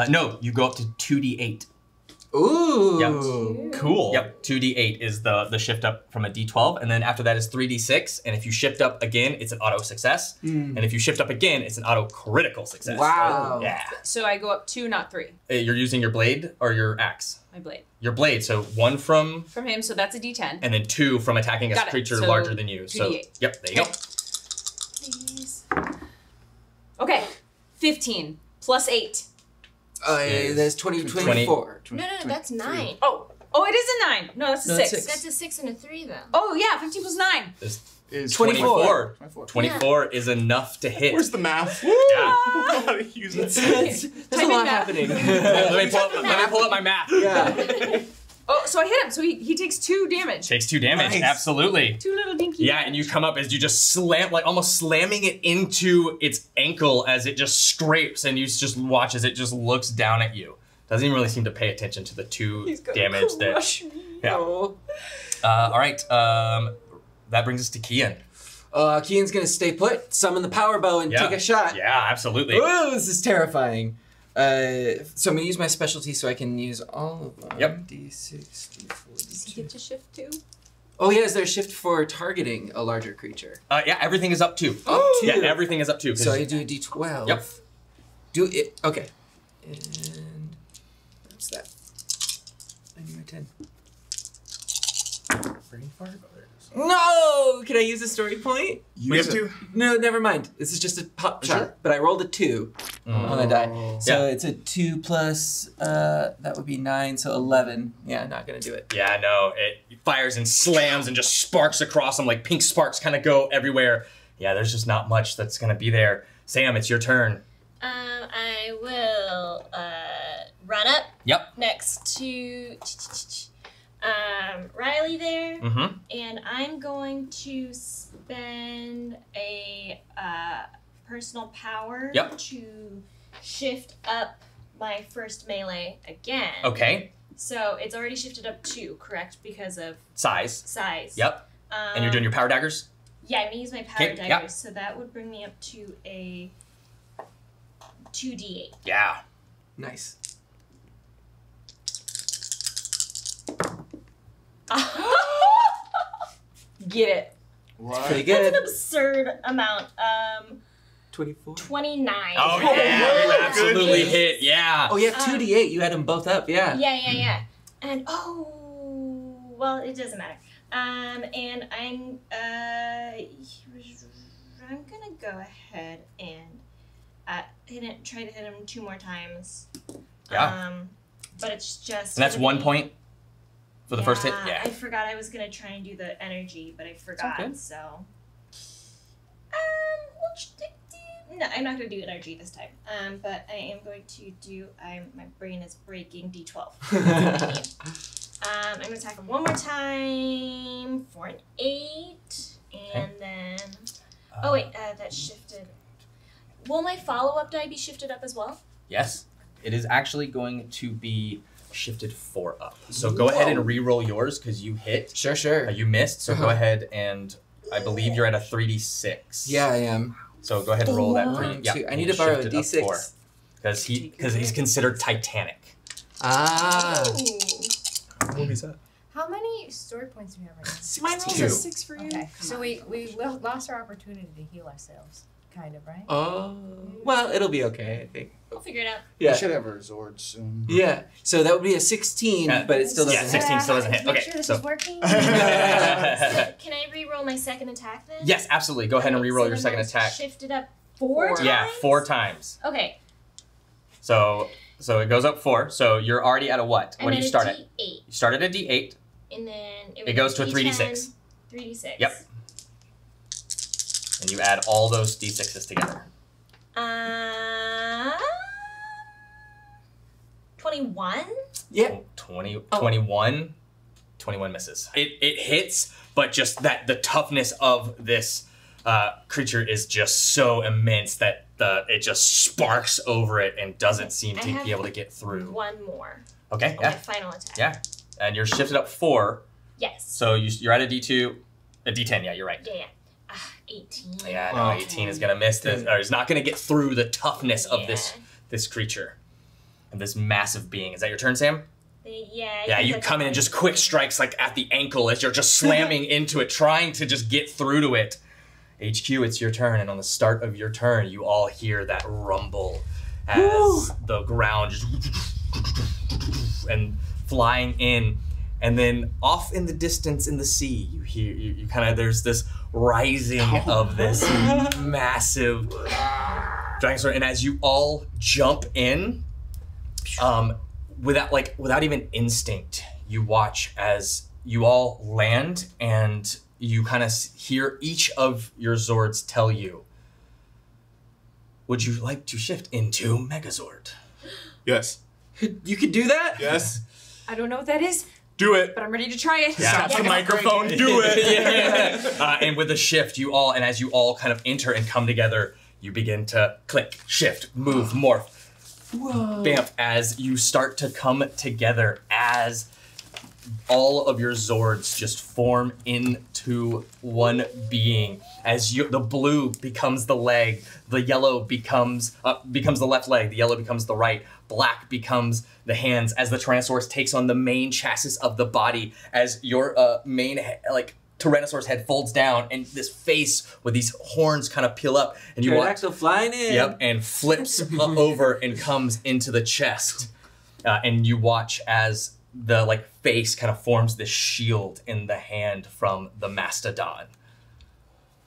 No, you go up to 2D8. Ooh. Yep. Cool. Yep. 2d8 is the shift up from a d12, and then after that is 3d6. And if you shift up again, it's an auto success. And if you shift up again, it's an auto critical success. Wow. Yeah. So I go up 2, not 3. You're using your blade or your axe? My blade. Your blade. So 1 from him, so that's a D10. and then 2 from attacking a Got it. creature So larger than you. So 2d8. yep, there you go. Please. Okay, 15 plus 8. There's 24. No, that's 9. Oh, it is a 9. No, that's a No, 6. that's That's a 6 and a 3, though. Oh yeah, 15 plus 9. Is 24. 24. 24 is enough to hit. Where's the math? Yeah. I don't know how to use it. There's a lot happening. let me pull up my math. Yeah. Oh, so I hit him. So he takes 2 damage. Takes 2 damage. Nice. Absolutely. 2 little dinky. Yeah, and you come up as you just slam, like almost slamming it into its ankle as it just scrapes, and you just watch as it just looks down at you. Doesn't even really seem to pay attention to the 2 damage that. Yeah. Oh. All right. That brings us to Kian. Kian's gonna stay put, summon the power bow, and take a shot. Yeah, absolutely. Ooh, this is terrifying. So I'm gonna use my specialty so I can use all of them. Yep. D6, D4, Does he get to shift too? Oh yeah, is there a shift for targeting a larger creature? Yeah, everything is up 2. Up 2. Yeah, everything is up 2. So I do a D12. Yep. Do it. Okay. And what's that? I need my 10. No! Can I use a story point? You have to? No, never mind. This is just a pop shot. Sure. But I rolled a 2 on the die. So Yeah. it's a 2 plus, that would be 9, so 11. Yeah, not gonna do it. Yeah, no, it fires and slams and just sparks across them, like pink sparks kind of go everywhere. Yeah, there's just not much that's gonna be there. Sam, it's your turn. I will run up Yep. next to Riley there, Mm-hmm. and I'm going to spend a personal power Yep. to shift up my first melee again. Okay. So it's already shifted up 2, correct? Because of Size. size. Yep. And you're doing your power daggers? Yeah, I'm gonna use my power Okay, daggers, yep. so that would bring me up to a 2d8. Yeah. Nice. Get it. What? Pretty That's good. an absurd amount. 24. 29. Oh, yeah. You my absolutely goodness. hit. Yeah. Oh, you have 2d8. You had them both up, yeah. Yeah. And well, it doesn't matter. And I'm gonna go ahead and try to hit him 2 more times. Yeah. But it's just. And that's gonna 1 be- point for the first hit? I Yeah. forgot I was gonna try and do the energy, but I forgot. okay. So. No, I'm not gonna do energy this time. But I am going to do. My brain is breaking. D12. I'm gonna attack him 1 more time for an 8, and then. Oh wait, that shifted. Will my follow-up die be shifted up as well? Yes. It is actually going to be shifted 4 up. So go ahead and re-roll yours because you hit. Sure. You missed, so go Uh-huh. ahead and I believe you're at a 3d6. Yeah, I am. So go ahead and roll that for One, yeah, two. I need to borrow a shift it up D6. 4. Because he's considered Titanic. Ah. Ooh. What is that? How many story points do we have right now? Mine rolls 2. a 6 for you. Okay, so we lost our opportunity to heal ourselves, kind of, right? Oh. Well, it'll be okay, I think. I'll figure it out. Yeah. We should have our Zord soon. Yeah. So that would be a 16, but it still Yeah, doesn't 16 hit. still doesn't hit. Make Okay, sure this so- is working. So, can I re-roll my second attack then? Yes, absolutely. Go ahead and re-roll So your then second that's attack. Shifted up 4 times? Yeah, 4 times. Okay. So it goes up 4. So you're already at a what? What do you start at? D8. You started at D8. And then It goes to a 3d6. 3d6. Yep. And you add all those d6s together. 21? Yeah. 21 misses. It hits, but just that the toughness of this creature is just so immense that it just sparks over it and doesn't seem I to have be able to get through. 1 more. Okay, On my yeah, final attack. yeah. And you're shifted up 4, Yes. so you're at a D2, a D10. Yeah, you're right. Yeah. 18. Yeah, no, 18 is gonna miss this, or is not gonna get through the toughness of Yeah. this creature, of this massive being. Is that your turn, Sam? Yeah, you come in and just quick strikes like at the ankle as you're just slamming into it, trying to just get through to it. HQ, it's your turn, and on the start of your turn, you all hear that rumble as the ground just and flying in, and then off in the distance in the sea, you hear you kind of there's this rising of this massive dragon sword, and as you all jump in, without even instinct, you watch as you all land, and you kind of hear each of your Zords tell you, would you like to shift into Megazord? Yes. You could do that? Yes. I don't know what that is, Do it. but I'm ready to try it. Stop the microphone. Do it. And with the shift, as you all kind of enter and come together, you begin to click, shift, move, morph. Whoa. Bamf, as you start to come together, as all of your Zords just form into one being. As the blue becomes the leg, the yellow becomes the left leg, the yellow becomes the right, black becomes the hands, as the Tyrannosaurus takes on the main chassis of the body, as your main Tyrannosaurus head folds down, and this face with these horns kind of peel up, and you watch flying in. Yep, and flips over and comes into the chest, and you watch as the face kind of forms this shield in the hand from the mastodon,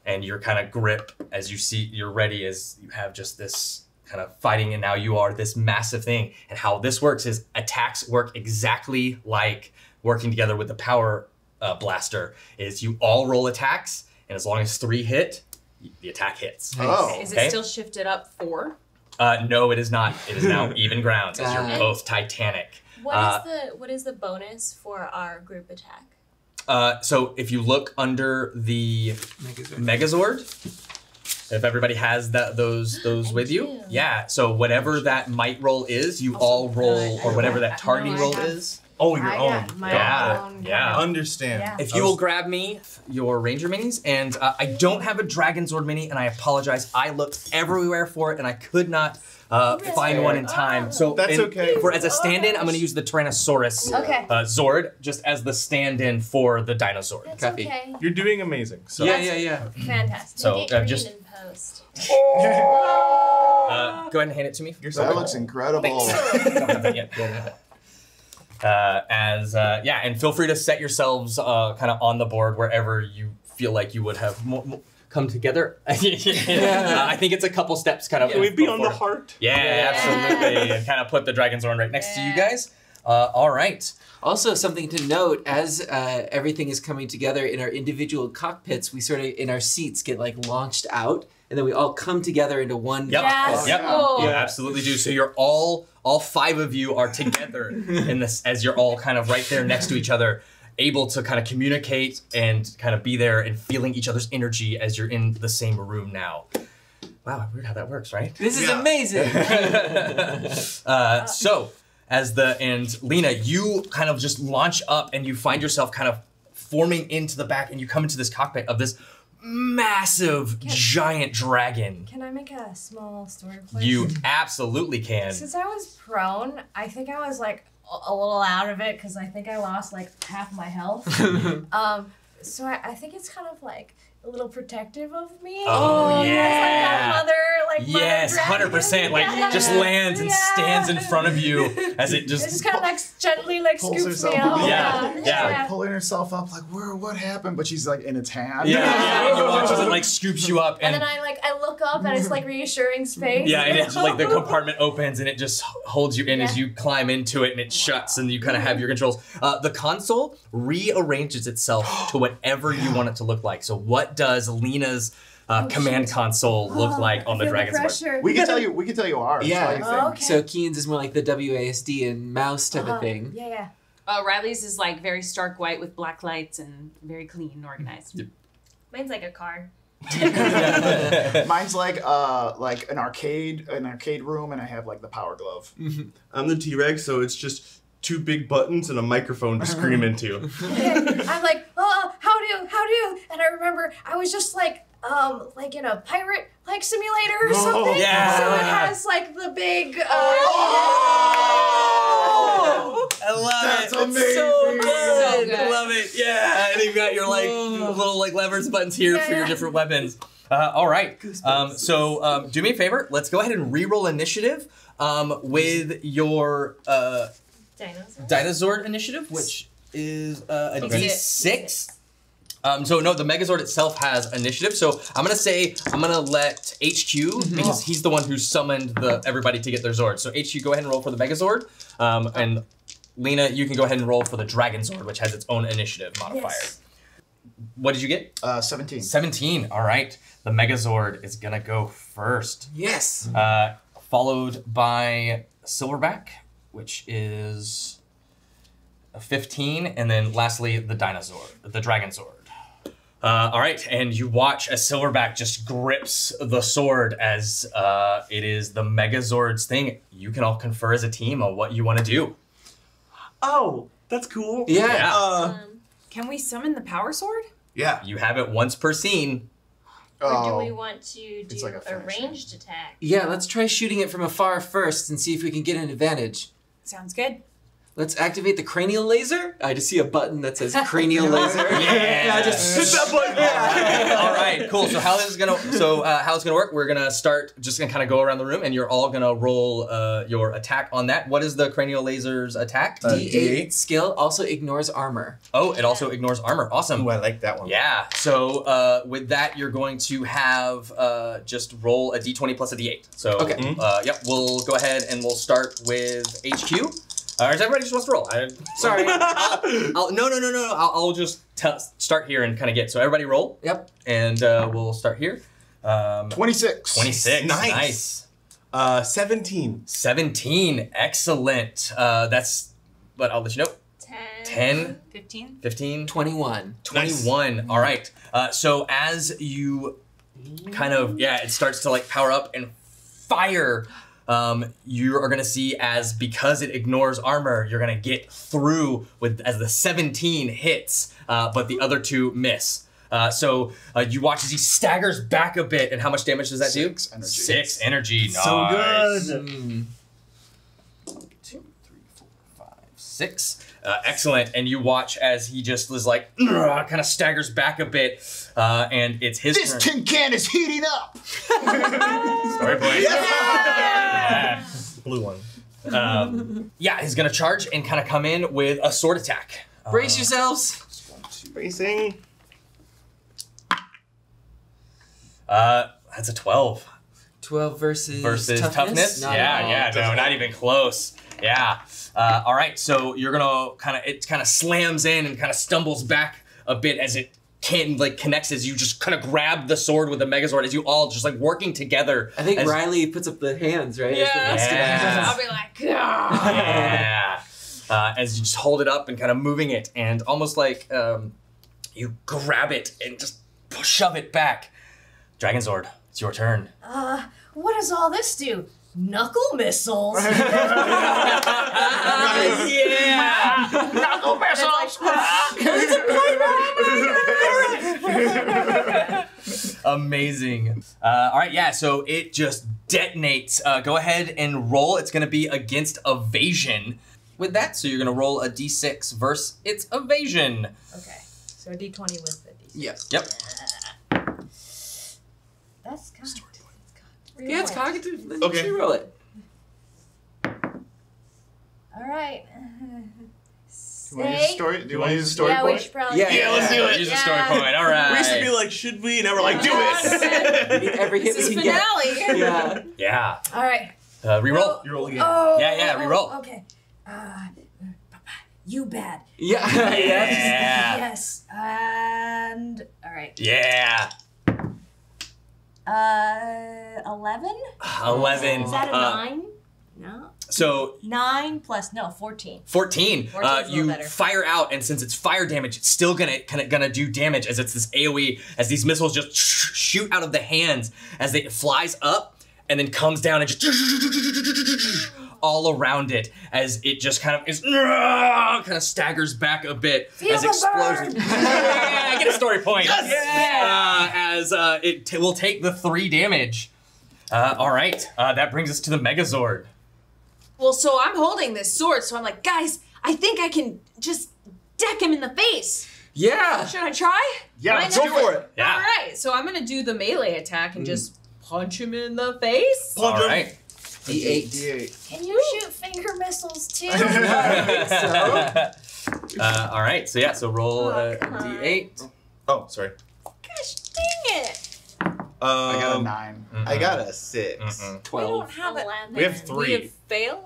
and your kind of grip as you're ready, as you have just this kind of fighting, and now you are this massive thing. And how this works is attacks work exactly like working together with the power blaster. Is you all roll attacks, and as long as 3 hit, the attack hits. Oh. Is it still shifted up 4? No, it is not. It is now even ground, as you're both Titanic. What is the bonus for our group attack? So if you look under the Megazord, if everybody has those with you, yeah. So whatever that might roll is, you all roll, or whatever that targeting roll is. Oh, your own. Yeah. Understand. Yeah. If you will grab me your Ranger minis, and I don't have a Dragon Zord mini, and I apologize. I looked everywhere for it, and I could not find one in time. So That's okay. As a stand-in, I'm going to use the Tyrannosaurus Zord just as the stand-in for the Dinosaur. That's Copy. okay. You're doing amazing. So. Yeah. Fantastic. So Make it green just in post. go ahead and hand it to me. That looks incredible. Thanks. Don't have that yet. Don't have it. And feel free to set yourselves kind of on the board wherever you feel like you would have come together. I think it's a couple steps kind of. Can we be on the heart? Yeah, absolutely. And kind of put the Dragon Zord right next to you guys. All right. Also, something to note, as everything is coming together in our individual cockpits, we sort of, in our seats, get launched out, and then we all come together into one. Yep. Yes. Yep. Oh. You absolutely do. So you're all 5 of you are together in this, as you're all kind of right there next to each other, able to kind of communicate and kind of be there and feeling each other's energy as you're in the same room now. Wow, weird how that works, right? This is amazing. And Lena, you kind of just launch up and you find yourself kind of forming into the back, and you come into this cockpit of this massive giant dragon. Can I make a small story, please? You absolutely can. Since I was prone, I think I was a little out of it because I think I lost half my health. So I think it's kind of a little protective of me. Oh, yeah. yeah. Yes, mother 100%. dragon. Just lands and stands in front of you as it just. It just kind of gently Pulls scoops herself me up. up. Yeah. Pulling herself up, what happened? But she's in its hand. Yeah. And you watch as it scoops you up, And then I look up and it's reassuring space. Yeah, and it's the compartment opens and it just holds you in as you climb into it, and it shuts and you kind of have your controls. The console rearranges itself to whatever you want it to look like. So what does Lena's command console look like on the Dragon's Board? We can tell you ours. Yeah. Okay. So Kian's is more like the WASD and mouse type of thing. Yeah. Riley's is very stark white with black lights and very clean and organized. Mine's like a car. Mine's like an arcade room, and I have the power glove. I'm the T-Rex, so it's just 2 big buttons and a microphone to scream into. I'm how do? And I remember I was just in a pirate simulator or something. Yeah. So it has the big. I love That's it. amazing. It's so good. So good. I love it. Yeah, and you've got your like little like levers buttons here for your different weapons. All right. So do me a favor. Let's go ahead and re-roll initiative with your Dinosaur initiative, which is a D6. So no, the Megazord itself has initiative. So I'm gonna let HQ because he's the one who summoned everybody to get their Zord. So HQ, go ahead and roll for the Megazord, and Lena, you can go ahead and roll for the Dragon Zord, which has its own initiative modifier. Yes. What did you get? 17. 17. All right. The Megazord is gonna go first. Yes. Followed by Silverback, which is a 15, and then lastly the Dragon Zord. All right, and you watch as Silverback just grips the sword as it is the Megazord's thing. You can all confer as a team on what you want to do. Oh, that's cool. Yeah. Can we summon the Power Sword? Yeah. You have it once per scene. Or do we want to It's do like a a finish. ranged attack? Yeah, let's try shooting it from afar first and see if we can get an advantage. Sounds good. Let's activate the Cranial Laser. I just see a button that says Cranial Laser. Yeah. Just Hit that button. All right, cool. So how it's gonna work? We're gonna start just gonna kind of go around the room, and you're all gonna roll your attack on that. What is the Cranial Laser's attack? D8 skill also ignores armor. Oh, it also ignores armor. Awesome. Ooh, I like that one. Yeah. So with that, you're going to have just roll a d20 plus a d8. So Okay. Yep. We'll go ahead and we'll start with HQ. Or is everybody just wants to roll? Sorry. No. I'll just start here and kind of get. So everybody roll. Yep. And we'll start here. 26. 26. Nice. 17. 17. Excellent. But I'll let you know. 10. 15. 15. 21. 21. All right. So as you kind of, it starts to like power up and fire, you are going to see because it ignores armor, you're going to get through as the 17 hits, but the other two miss. So you watch as he staggers back a bit, and how much damage does that do? 6 energy. 6 energy. So Nice. good. 2, 3, 4, 5, 6. Excellent. And you watch as he just is like, kind of staggers back a bit, and it's his This turn. tin can is heating up. Story point. Yeah. Blue one. He's going to charge and kind of come in with a sword attack. Brace yourselves. Racing. That's a 12. 12 versus toughness? Not Not even close. Yeah. All right, so you're gonna it kind of slams in and kind of stumbles back a bit as it connects as you just kind of grab the sword with the Megazord as you all just like working together. I think as, Riley puts up the hands, right? Yeah. I'll be like, "Gah." Yeah. As you just hold it up and kind of moving it, and almost like you grab it and just shove it back. Dragon Zord, it's your turn. What does all this do? Knuckle missiles? Yeah! Knuckle missiles. Amazing. All right, yeah, so it just detonates. Go ahead and roll. It's going to be against evasion with that. So you're going to roll a d6 versus its evasion. Okay, so a d20 with the d6. Yep. That's kind of... Yeah, it's cognitive. Then Okay. you roll it. All right. Do you want to use a story? Do you want to use a story Yeah, we point? should probably... Yeah, let's do it. Use a story point. All right. We used to be like, should we? Now we're like, do We it. need every hit This we is can finale. get. Yeah. Yeah. All right. Reroll. You roll again. Oh. Yeah, reroll. Okay. You bad. Yeah. Yeah. Yes. And... All right. Yeah. 11? 11. Is that a 9? No. So 9 plus, no, 14. 14. 14's a little You better. fire out, and since it's fire damage, it's still gonna do damage as it's this AOE, as these missiles just shoot out of the hands as it flies up and then comes down and just all around it as it just kind of staggers back a bit as the explosions. I get a story point. Yes! As it will take the 3 damage. All right, that brings us to the Megazord. Well, so I'm holding this sword, so I'm like, guys, I think I can just deck him in the face. Yeah. Should I try? Yeah, Why let's not? do it. All right, so I'm gonna do the melee attack and just punch him in the face. All right. D8. D8. Can you shoot finger missiles too? All right. So yeah. So roll a come on. d8. Oh, sorry. Gosh dang it! I got a 9. I got a 6. Mm-mm. We 12. don't have it. We have We 3. have failed.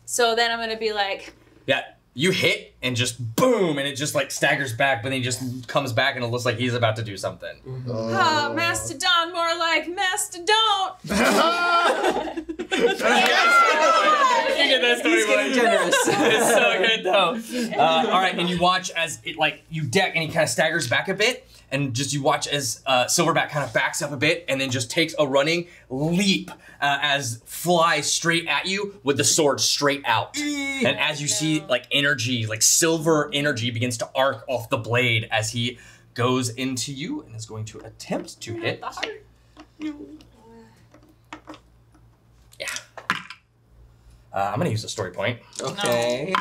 So then I'm gonna be like, Yeah. You hit and just boom, and it just like staggers back, but then he just comes back and it looks like he's about to do something. oh, Mastodon, more like Mastodon. You get that story, He's getting buddy. generous. It's so good though. All right, and you watch as it like you deck, and he kind of staggers back a bit, and just you watch as Silverback kind of backs up a bit, and then just takes a running leap as flies straight at you with the sword straight out. And as you see, like energy, like silver energy, begins to arc off the blade as he goes into you and is going to attempt to hit. The heart. Yeah. I'm gonna use a story point. Okay.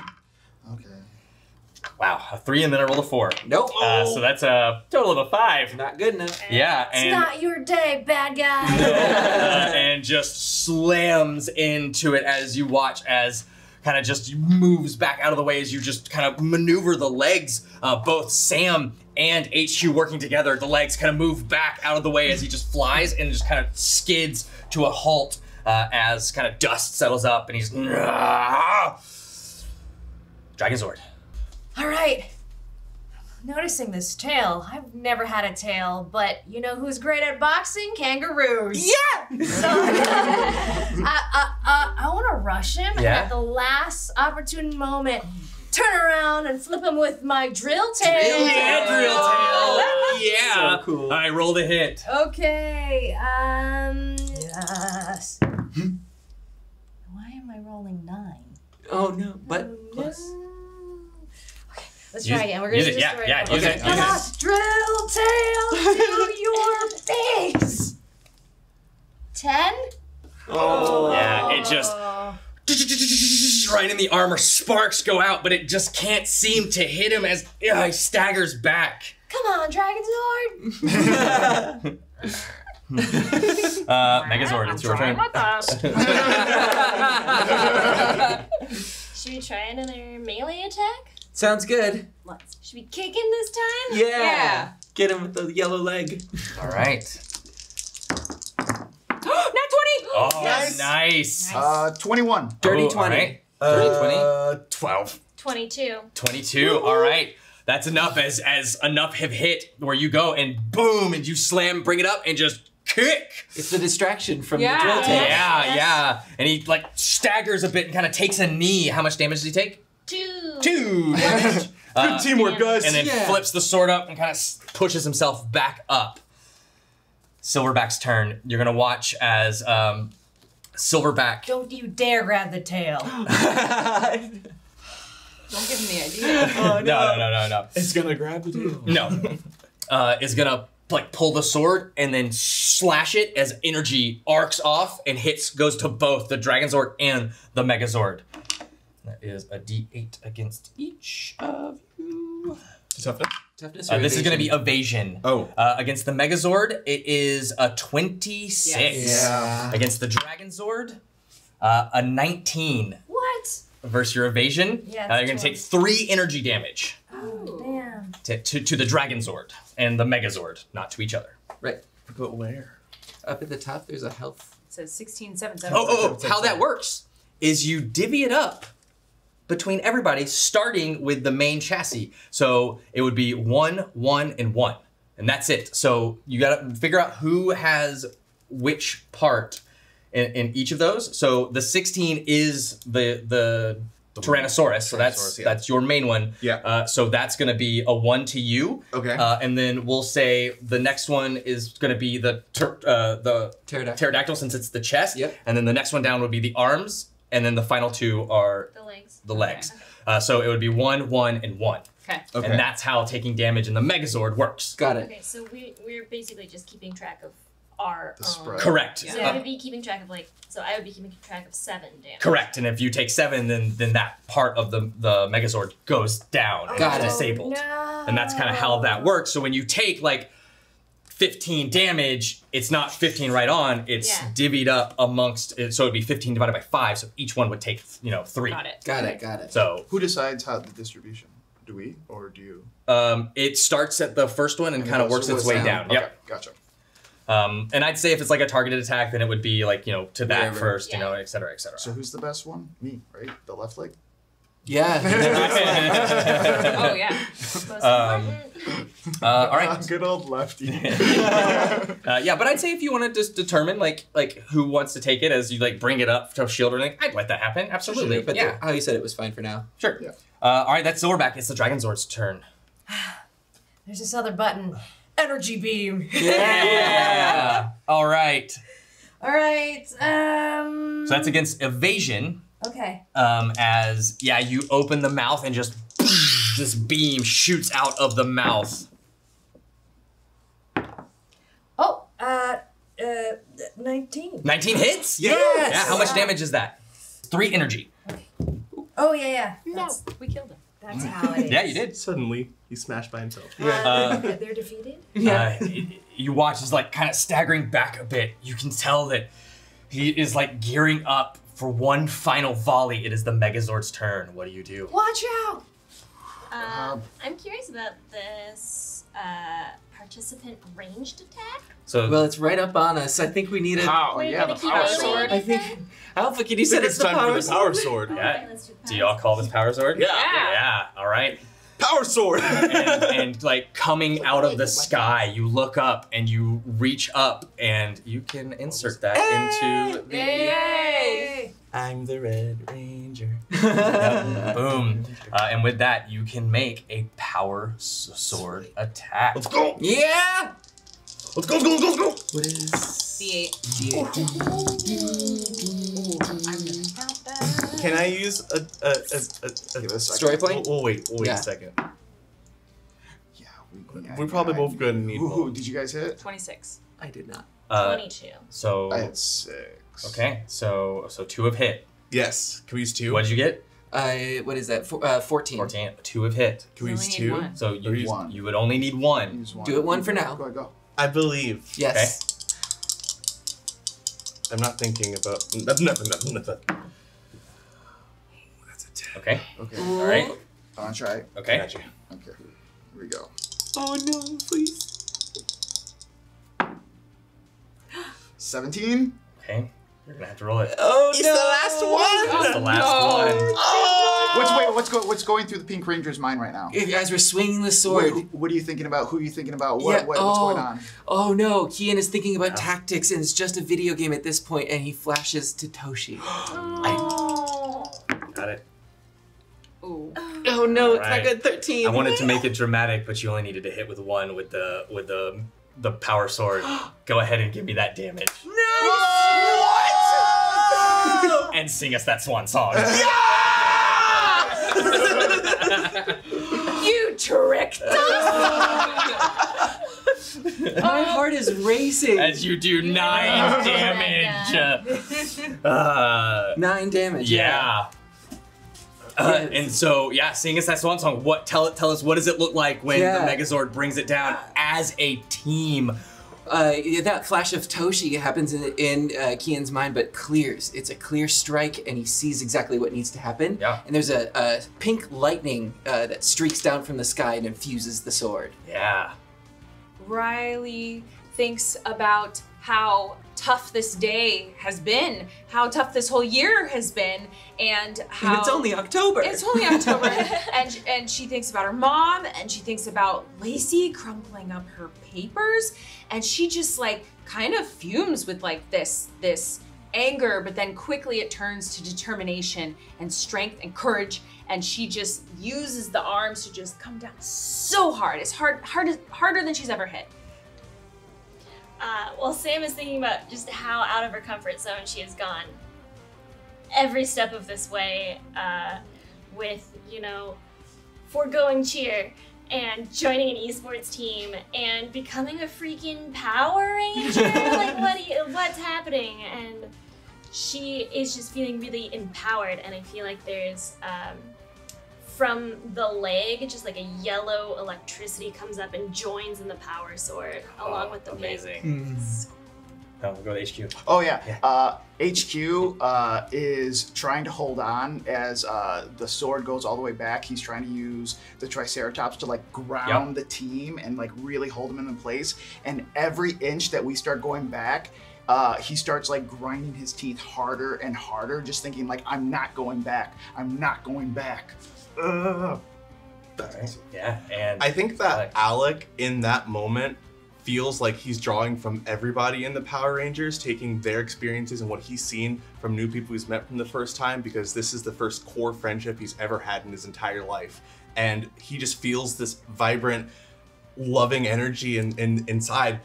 Okay. Wow, a 3 and then I rolled a 4. Nope. So that's a total of a 5. Not good enough. Yeah, It's and not your day, bad guy. and just slams into it as you watch as kind of just moves back out of the way as you just kind of maneuver the legs. Both Sam and HQ working together, the legs kind of move back out of the way as he just flies and just kind of skids to a halt as kind of dust settles up and he's Dragonzord. All right. Noticing this tail. I've never had a tail, but you know who's great at boxing? Kangaroos. Yeah. So I want to rush him and Yeah. at the last opportune moment, turn around and flip him with my drill tail. Yeah, drill tail. Yeah. So cool. I rolled a hit. Okay. Yes. Why am I rolling 9? Oh no, but Oh, plus. no. Okay, let's Use try it. again. We're gonna Use do it. this Yeah, story. yeah, Okay. use it, The use it. last drill tail to your face. 10. Oh. Yeah, it just right in the armor, sparks go out, but it just can't seem to hit him as he staggers back. Come on, Dragonzord. Megazord, it's your turn. Should we try another melee attack? Sounds good. Should we kick him this time? Yeah. Get him with the yellow leg. All right. Nat 20! Oh, Yes. nice. 21. Dirty Oh, 20. all right. Dirty 12. 22. 22. All right. That's enough as enough have hit where you go and boom, and you slam, bring it up, and just kick. It's the distraction from Yeah. the drill tail. Yeah, Yes. yeah. And he like staggers a bit and kind of takes a knee. How much damage does he take? 2. 2 damage. Good teamwork, guys. And then Yeah. flips the sword up and kind of pushes himself back up. Silverback's turn. You're gonna watch as Silverback. Don't you dare grab the tail. Don't give him the idea. No. It's gonna grab the tail. No. Is gonna like pull the sword and then slash it as energy arcs off and goes to both the Dragonzord and the Megazord. That is a D8 against each of you. Toughness or This is going to be evasion? evasion. Oh. Against the Megazord, it is a 26. Yes. Yeah. Against the Dragonzord, a 19. What? Versus your evasion, Yeah, you're going to take that's 3 energy damage Oh, damn. to the Dragonzord and the Megazord, not to each other. Right. But where? Up at the top, there's a health. It says 16, 7, 7. Oh, how that works is you divvy it up between everybody, starting with the main chassis. So it would be 1, 1, and 1. And that's it. So you got to figure out who has which part in each of those. So the 16 is the Tyrannosaurus. So that's your main one. Yeah. So that's going to be a 1 to you. Okay. And then we'll say the next one is going to be the pterodactyl since it's the chest. Yep. And then the next one down would be the arms. And then the final 2 are The legs. the legs. So it would be 1, 1, and 1. Okay. Okay. And that's how taking damage in the Megazord works. Got it. Okay, so we're basically just keeping track of our The own. spread. Correct. So I would be keeping track of so I would be keeping track of 7 damage. Correct. And if you take 7, then that part of the Megazord goes down and Got it's it. disabled. No. And that's kind of how that works. So when you take like 15 damage, it's not 15 right on, it's divvied up amongst it, so it'd be 15 divided by 5, so each one would take 3. Got it. Got it. So Who decides how the distribution? Do we or do you? it starts at the first one and kind of works its way down. Okay, Yep. gotcha. And I'd say if it's like a targeted attack, then it would be like, to that Whatever. first, et cetera, et cetera. So who's the best one? Me, right? The left leg? Yeah. Oh yeah. Most important. All right. Good old lefty. Yeah, but I'd say if you want to just determine like who wants to take it as you like bring it up to shield or anything, I'd let that happen. Absolutely. But yeah. how you said it was fine for now. Sure. Yeah. All right, that's Zorback. It's the Dragonzord's turn. There's this other button. Energy beam. Yeah. All right. All right. So that's against evasion. Okay. As you open the mouth and just this beam shoots out of the mouth. Oh, 19. 19 hits? Yes! Yeah, how much damage is that? 3 energy. Oh, yeah. No, we killed him. That's how it is. Yeah, you did. Suddenly, he smashed by himself. They're defeated? You watch as like kind of staggering back a bit. You can tell that he is like gearing up for one final volley. It is the Megazord's turn. What do you do? Watch out! I'm curious about this participant ranged attack. So Well, it's right up on us. I think we need a... Oh, We're yeah, gonna the keep power rolling sword. with I think... it? Alpha, can you I set think us it's the time power for the power sword. Yeah. Alright, let's do do y'all call this Power Sword? Yeah. Yeah. All right. Power sword! and like coming out of the sky, you look up and you reach up and you can insert that into the. Yay! I'm the Red Ranger. Yep, boom. And with that, you can make a Power Sword attack. Let's go! Yeah! Let's go, let's go, let's go! What is... D8. I'm gonna count that. Can I use a Give it a second. Story point? Oh, wait Yeah. a second. Yeah, We're probably both good and need Who both. did you guys hit? 26. I did not. 22. So I had 6. okay, so 2 have hit. Yes. Can we use 2? What did you get? What is that? 14. 14. 2 have hit. Can we We use only 2? need one. So Or you use one. you would only need 1. Use one. Do it one for now. Go ahead, go. I believe. Yes. I'm not thinking about nothing. That's a 10. Okay. Okay. All right. I want to try. Okay. Got you. Okay. Here we go. Oh no, please. 17. Okay. You're gonna have to roll it. Oh It's the last one! That's the last one. What's going through the Pink Ranger's mind right now? You guys were swinging the sword. What are you thinking about? Who are you thinking about? Yeah, What's going on? Oh no, Kian is thinking about tactics and it's just a video game at this point and he flashes to Toshi. Got it. Ooh. Oh no, it's Alright. not good. 13. I wanted to make it dramatic, but you only needed to hit with 1 with the Power Sword. Go ahead and give me that damage. What? And sing us that swan song. You tricked us! My heart is racing. As you do 9 damage. 9 damage. Yeah. And so, sing us that swan song. Tell us what does it look like when Yeah. the Megazord brings it down as a team? That flash of Toshi happens in Kian's mind, but clears. It's a clear strike, and he sees exactly what needs to happen. Yeah. And there's a pink lightning that streaks down from the sky and infuses the sword. Yeah. Riley thinks about how tough this day has been, how tough this whole year has been, and how And it's only October. It's only October. and she thinks about her mom, and she thinks about Lacey crumpling up her papers, and she just like kind of fumes with like this anger, but then quickly it turns to determination and strength and courage, and she just uses the arms to just come down so hard. It's harder than she's ever hit. Well, Sam is thinking about just how out of her comfort zone she has gone every step of this way with, foregoing cheer and joining an esports team and becoming a freaking Power Ranger. Like, what's happening? And she is just feeling really empowered, and I feel like there's from the leg, just like a yellow electricity comes up and joins in the power sword along with the amazing. Oh, we'll go to HQ. Oh yeah. HQ is trying to hold on as the sword goes all the way back. He's trying to use the Triceratops to like ground the team and like really hold them in place. And every inch that we start going back, he starts like grinding his teeth harder and harder, just thinking like, I'm not going back. I'm not going back. Right. Yeah, and I think that Alec in that moment feels like he's drawing from everybody in the Power Rangers, taking their experiences and what he's seen from new people he's met from the first time, because this is the first core friendship he's ever had in his entire life. And he just feels this vibrant, loving energy inside.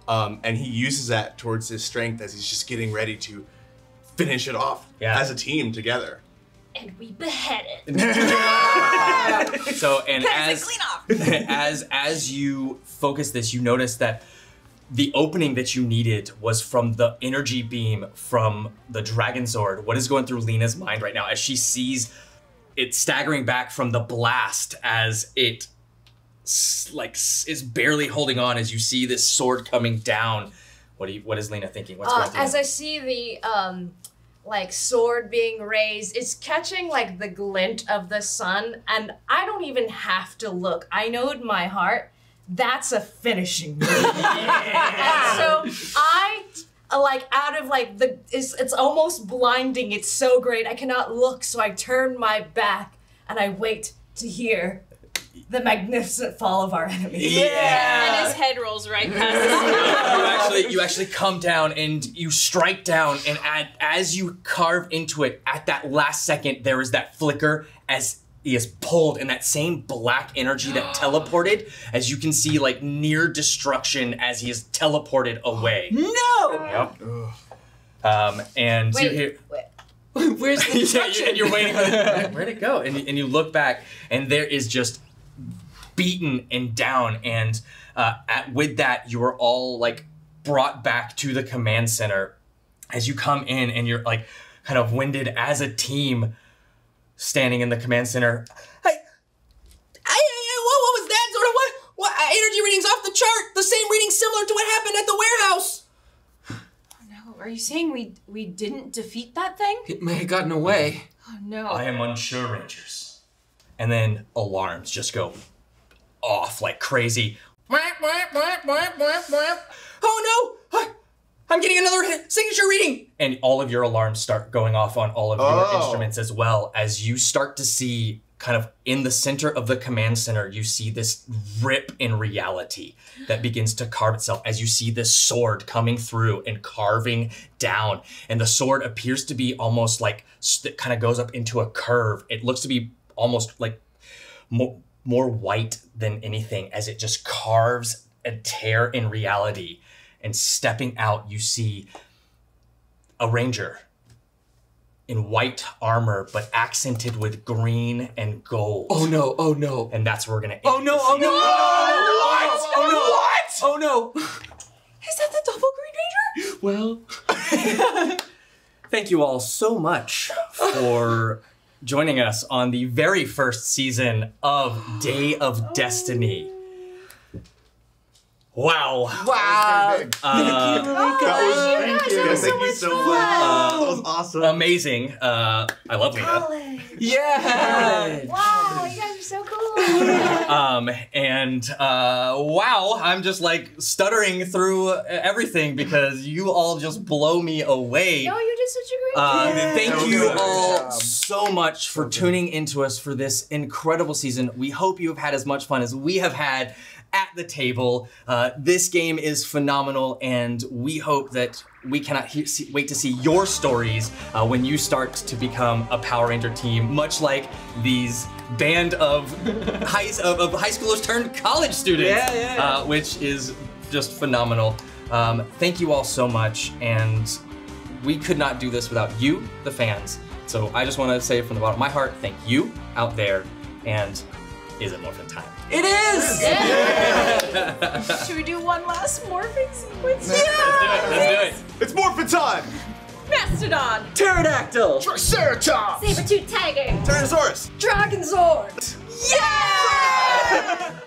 And he uses that towards his strength as he's just getting ready to finish it off as a team together. And we behead it. So, and as you focus this, you notice that the opening that you needed was from the energy beam from the Dragon Sword. What is going through Lena's mind right now as she sees it staggering back from the blast as it is barely holding on as you see this sword coming down? What is Lena thinking? What's going through? As I see the like sword being raised, it's catching like the glint of the sun, and I don't even have to look. I know in my heart that's a finishing move. And so I like out of like it's almost blinding. It's so great. I cannot look, so I turn my back and I wait to hear the magnificent fall of our enemy. And his head rolls right past his you actually come down and you strike down, and as you carve into it, at that last second, there is that flicker as he is pulled, and that same black energy that teleported, as you can see, like near destruction as he is teleported away. No! Yep. And Wait, you hear. Where's the destruction? and you're waiting. Where'd it go? And you look back, and there is just beaten and down, and with that, you are all like brought back to the command center as you come in, and you're like kind of winded as a team standing in the command center. Hey, what was that? Sort of what energy readings off the chart? The same reading similar to what happened at the warehouse. No, are you saying we didn't defeat that thing? It may have gotten away. Oh no. I am unsure, Rangers. And then alarms just go off like crazy. Oh no! I'm getting another signature reading! And all of your alarms start going off on all of your instruments as well, as you start to see kind of in the center of the command center, you see this rip in reality that begins to carve itself as you see this sword coming through and carving down. And the sword appears to be almost like, it kind of goes up into a curve. It looks to be almost like more white than anything as it just carves a tear in reality. And stepping out, you see a ranger in white armor, but accented with green and gold. Oh no, oh no. And that's where we're gonna end. Oh no, oh no, oh no. Oh no! Is that the double Green Ranger? Well, thank you all so much for joining us on the very first season of Day of Destiny. Wow. Wow. Thank you so much. That was awesome. Amazing. I love Lena. yeah. Wow, you guys are so cool. Wow, I'm just like stuttering through everything because you all just blow me away. No, you did such a great job. Thank you all so much for tuning into us for this incredible season. We hope you have had as much fun as we have had at the table. This game is phenomenal, and we hope that we cannot wait to see your stories when you start to become a Power Ranger team, much like these band of high schoolers turned college students, which is just phenomenal. Thank you all so much, and we could not do this without you, the fans. So I just want to say from the bottom of my heart, thank you out there, and is it morphin time? It is! Should we do one last morphing sequence? Let's do it. It's morphin time! Mastodon! Pterodactyl! Triceratops! Saber-tooth tiger. Tyrannosaurus! Dragon Zord! Yeah!